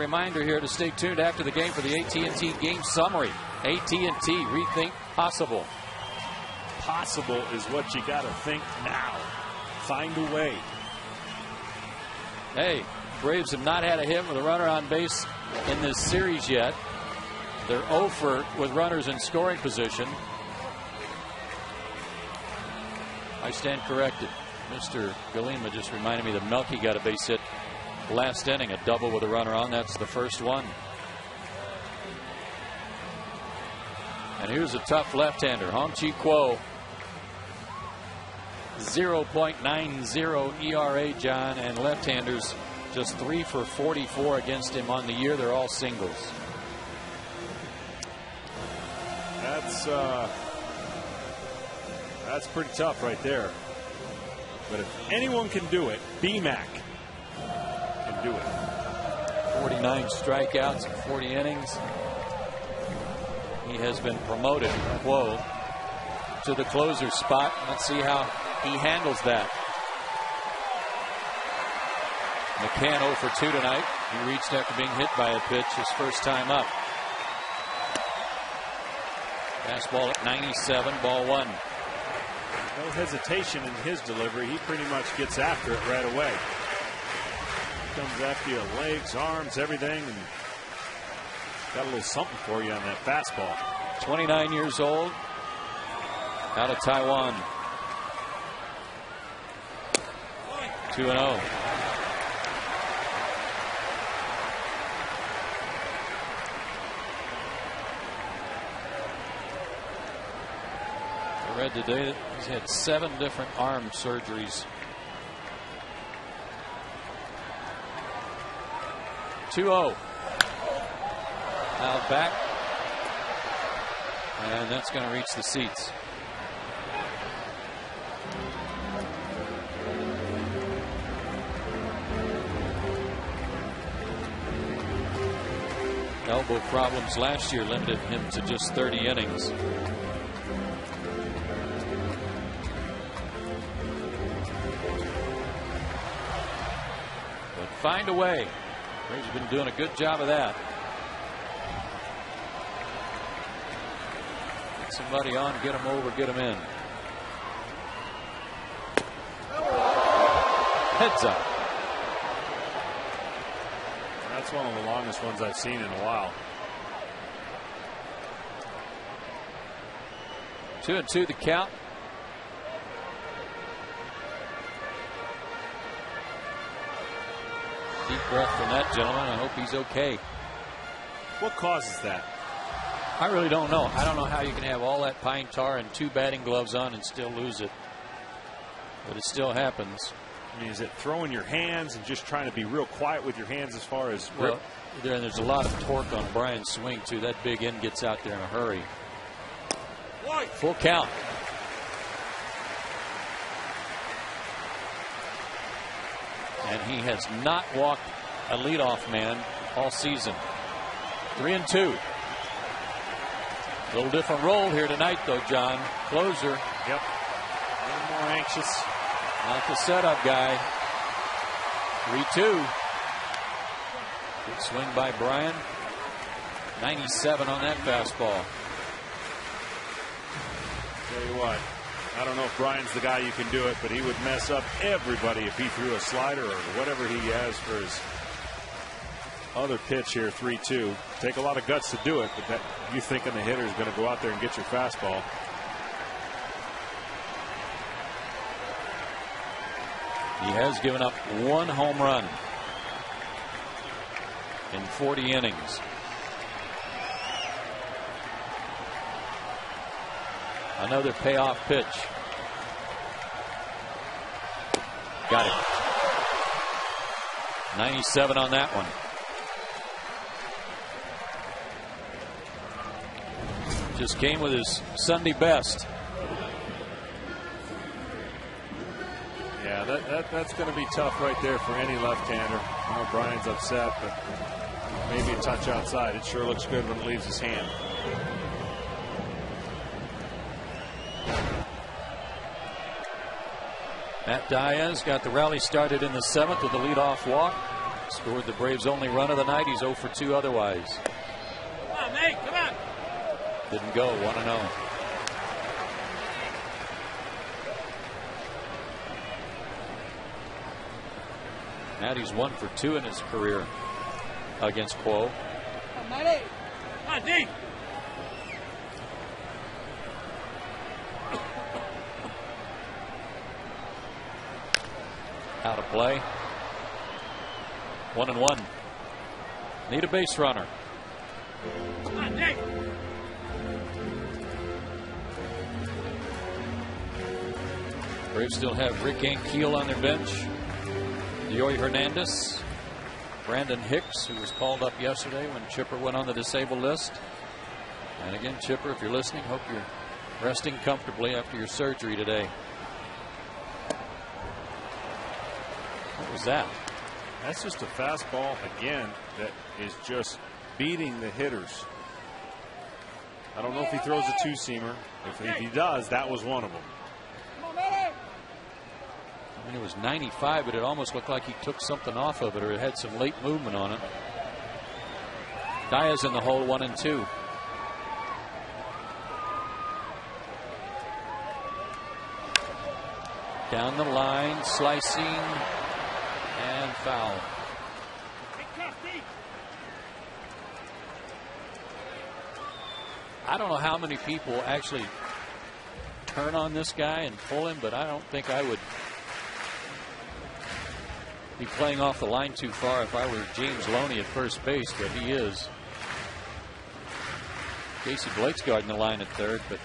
[SPEAKER 4] Reminder here to stay tuned after the game for the AT&T game summary. AT&T, rethink possible.
[SPEAKER 3] Possible is what you got to think now. Find a way.
[SPEAKER 4] Hey, Braves have not had a hit with a runner on base in this series yet. They're 0 for with runners in scoring position. I stand corrected. Mr. Galima just reminded me that Melky got a base hit last inning, a double with a runner on. That's the first one. And here's a tough left-hander, Hong Chi Kuo. 0.90 ERA, John, and left-handers just 3 for 44 against him on the year. They're all singles.
[SPEAKER 3] That's pretty tough right there. But if anyone can do it, BMAC can do it.
[SPEAKER 4] 49 strikeouts in 40 innings. He has been promoted, Kuo, to the closer spot. Let's see how he handles that. McCann 0 for 2 tonight. He reached after being hit by a pitch his first time up. Fastball at 97, ball 1.
[SPEAKER 3] No hesitation in his delivery. He pretty much gets after it right away. Comes after you, legs, arms, everything, and got a little something for you on that fastball.
[SPEAKER 4] 29 years old, out of Taiwan. 2-0. I read today that he's had 7 different arm surgeries. 2-0. Now back. And that's going to reach the seats. Elbow problems last year limited him to just 30 innings. But find a way. Braves have been doing a good job of that. Get somebody on, get him over, get him in. Heads up.
[SPEAKER 3] That's one of the longest ones I've seen in a while.
[SPEAKER 4] 2-2 the count. Deep breath from that gentleman. I hope he's okay.
[SPEAKER 3] What causes that?
[SPEAKER 4] I really don't know. I don't know how you can have all that pine tar and 2 batting gloves on and still lose it. But it still happens.
[SPEAKER 3] I mean, is it throwing your hands and just trying to be real quiet with your hands as far as grip?
[SPEAKER 4] Well, there's a lot of torque on Brian's swing, too. That big end gets out there in a hurry. Full count. And he has not walked a leadoff man all season. 3-2. A little different role here tonight, though, John. Closer.
[SPEAKER 3] Yep. A little more anxious.
[SPEAKER 4] Not the setup guy. 3-2. Good swing by Brian. 97 on that fastball.
[SPEAKER 3] Tell you what, I don't know if Brian's the guy you can do it, but he would mess up everybody if he threw a slider or whatever he has for his other pitch here. 3-2. Take a lot of guts to do it, but that you thinking the hitter is going to go out there and get your fastball.
[SPEAKER 4] He has given up 1 home run in 40 innings. Another payoff pitch. Got it. 97 on that one. Just came with his Sunday best.
[SPEAKER 3] Yeah, that's going to be tough right there for any left-hander. I know Brian's upset, but maybe a touch outside. It sure looks good when it leaves his hand.
[SPEAKER 4] Matt Diaz got the rally started in the 7th with a leadoff walk. Scored the Braves' only run of the night. He's 0 for 2 otherwise.
[SPEAKER 5] Come on, Nate, come on.
[SPEAKER 4] Didn't go. 1-0. Matty's 1 for 2 in his career against Quo.
[SPEAKER 5] Come on, Matty. Come on, D.
[SPEAKER 4] Out of play. 1-1. Need a base runner.
[SPEAKER 5] Come on, Nate.
[SPEAKER 4] Braves still have Rick Ankiel on their bench. Yoy Hernandez. Brandon Hicks, who was called up yesterday when Chipper went on the disabled list. And again, Chipper, if you're listening, hope you're resting comfortably after your surgery today. What was that?
[SPEAKER 3] That's just a fastball again that is just beating the hitters. I don't know if he throws a 2-seamer. If he does, that was one of them.
[SPEAKER 4] I mean, it was 95, but it almost looked like he took something off of it, or it had some late movement on it. Diaz in the hole, 1-2. Down the line, slicing, and foul. I don't know how many people actually turn on this guy and pull him, but I don't think I would be playing off the line too far if I were James Loney at first base, but he is. Casey Blake's guarding the line at third, but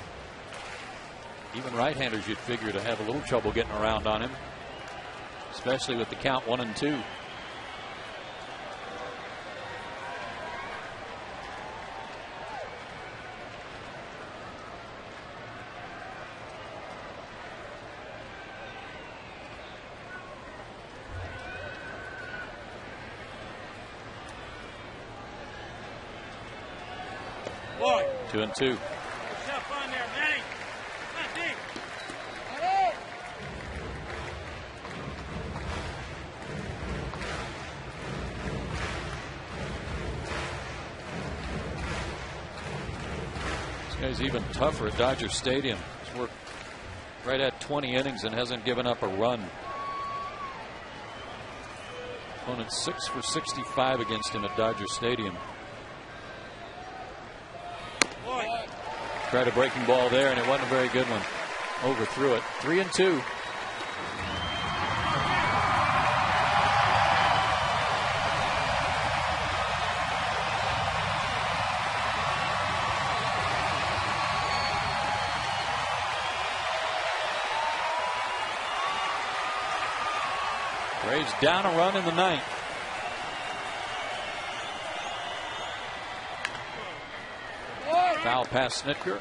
[SPEAKER 4] even right-handers you'd figure to have a little trouble getting around on him, especially with the count 1-2.
[SPEAKER 5] Boy.
[SPEAKER 4] 2-2.
[SPEAKER 5] Yourself on there, Manny. Come on, deep.
[SPEAKER 4] This guy's even tougher at Dodger Stadium. He's worked right at 20 innings and hasn't given up a run. Opponent 6 for 65 against him at Dodger Stadium. Tried a breaking ball there, and it wasn't a very good one. Overthrew it. 3-2. Braves down a run in the ninth. Foul past Snitker.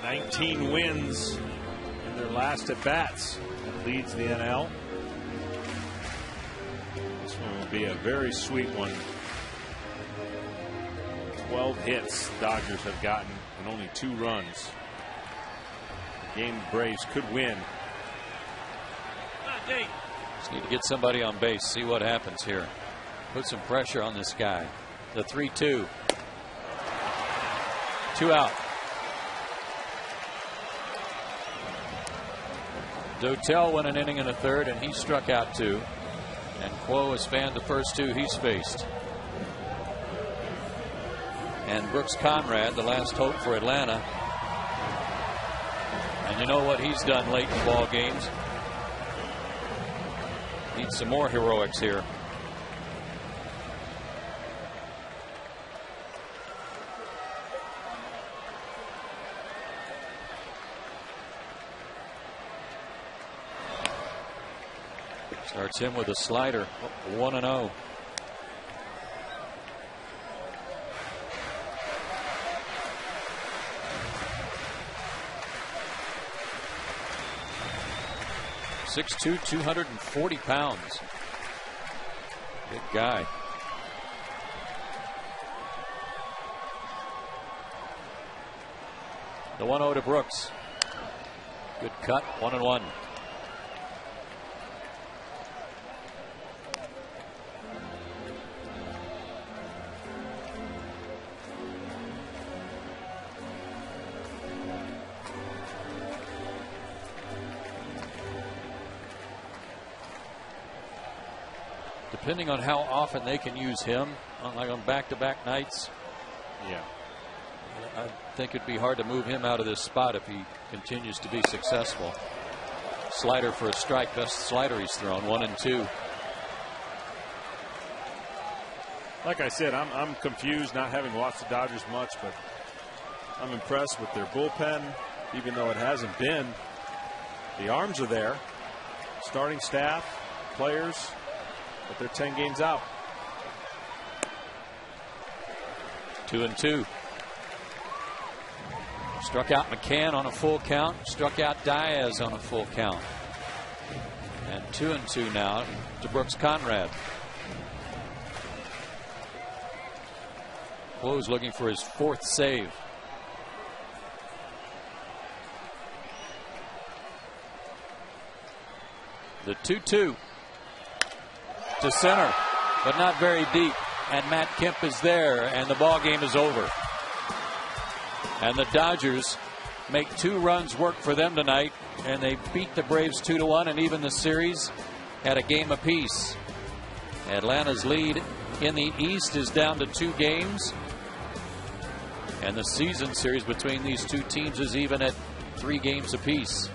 [SPEAKER 3] 19 wins in their last at bats. That leads the NL. This one will be a very sweet one. 12 hits the Dodgers have gotten and only 2 runs. The game the Braves could win.
[SPEAKER 4] Just need to get somebody on base, see what happens here. Put some pressure on this guy. The 3-2. 2 out. Dotel went an inning and a third, and he struck out 2. And Quo has fanned the first 2 he's faced. And Brooks Conrad, the last hope for Atlanta. And you know what he's done late in ball games. Needs some more heroics here. Starts him with a slider. 1-0. .6'2", 240 pounds. Big guy. The 1-0 to Brooks. Good cut. 1-1. Depending on how often they can use him, like on back-to-back nights.
[SPEAKER 3] Yeah.
[SPEAKER 4] I think it'd be hard to move him out of this spot if he continues to be successful. Slider for a strike. Best slider he's thrown. 1-2.
[SPEAKER 3] Like I said, I'm confused, not having watched the Dodgers much, but I'm impressed with their bullpen, even though it hasn't been. The arms are there. Starting staff, players. But they're 10 games out.
[SPEAKER 4] 2-2. Struck out McCann on a full count. Struck out Diaz on a full count. And 2-2 now to Brooks Conrad. Quo's looking for his 4th save. The 2-2. To center, but not very deep, and Matt Kemp is there, and the ball game is over. And the Dodgers make 2 runs work for them tonight, and they beat the Braves 2-1, and even the series at a game apiece. Atlanta's lead in the East is down to 2 games, and the season series between these 2 teams is even at 3 games apiece.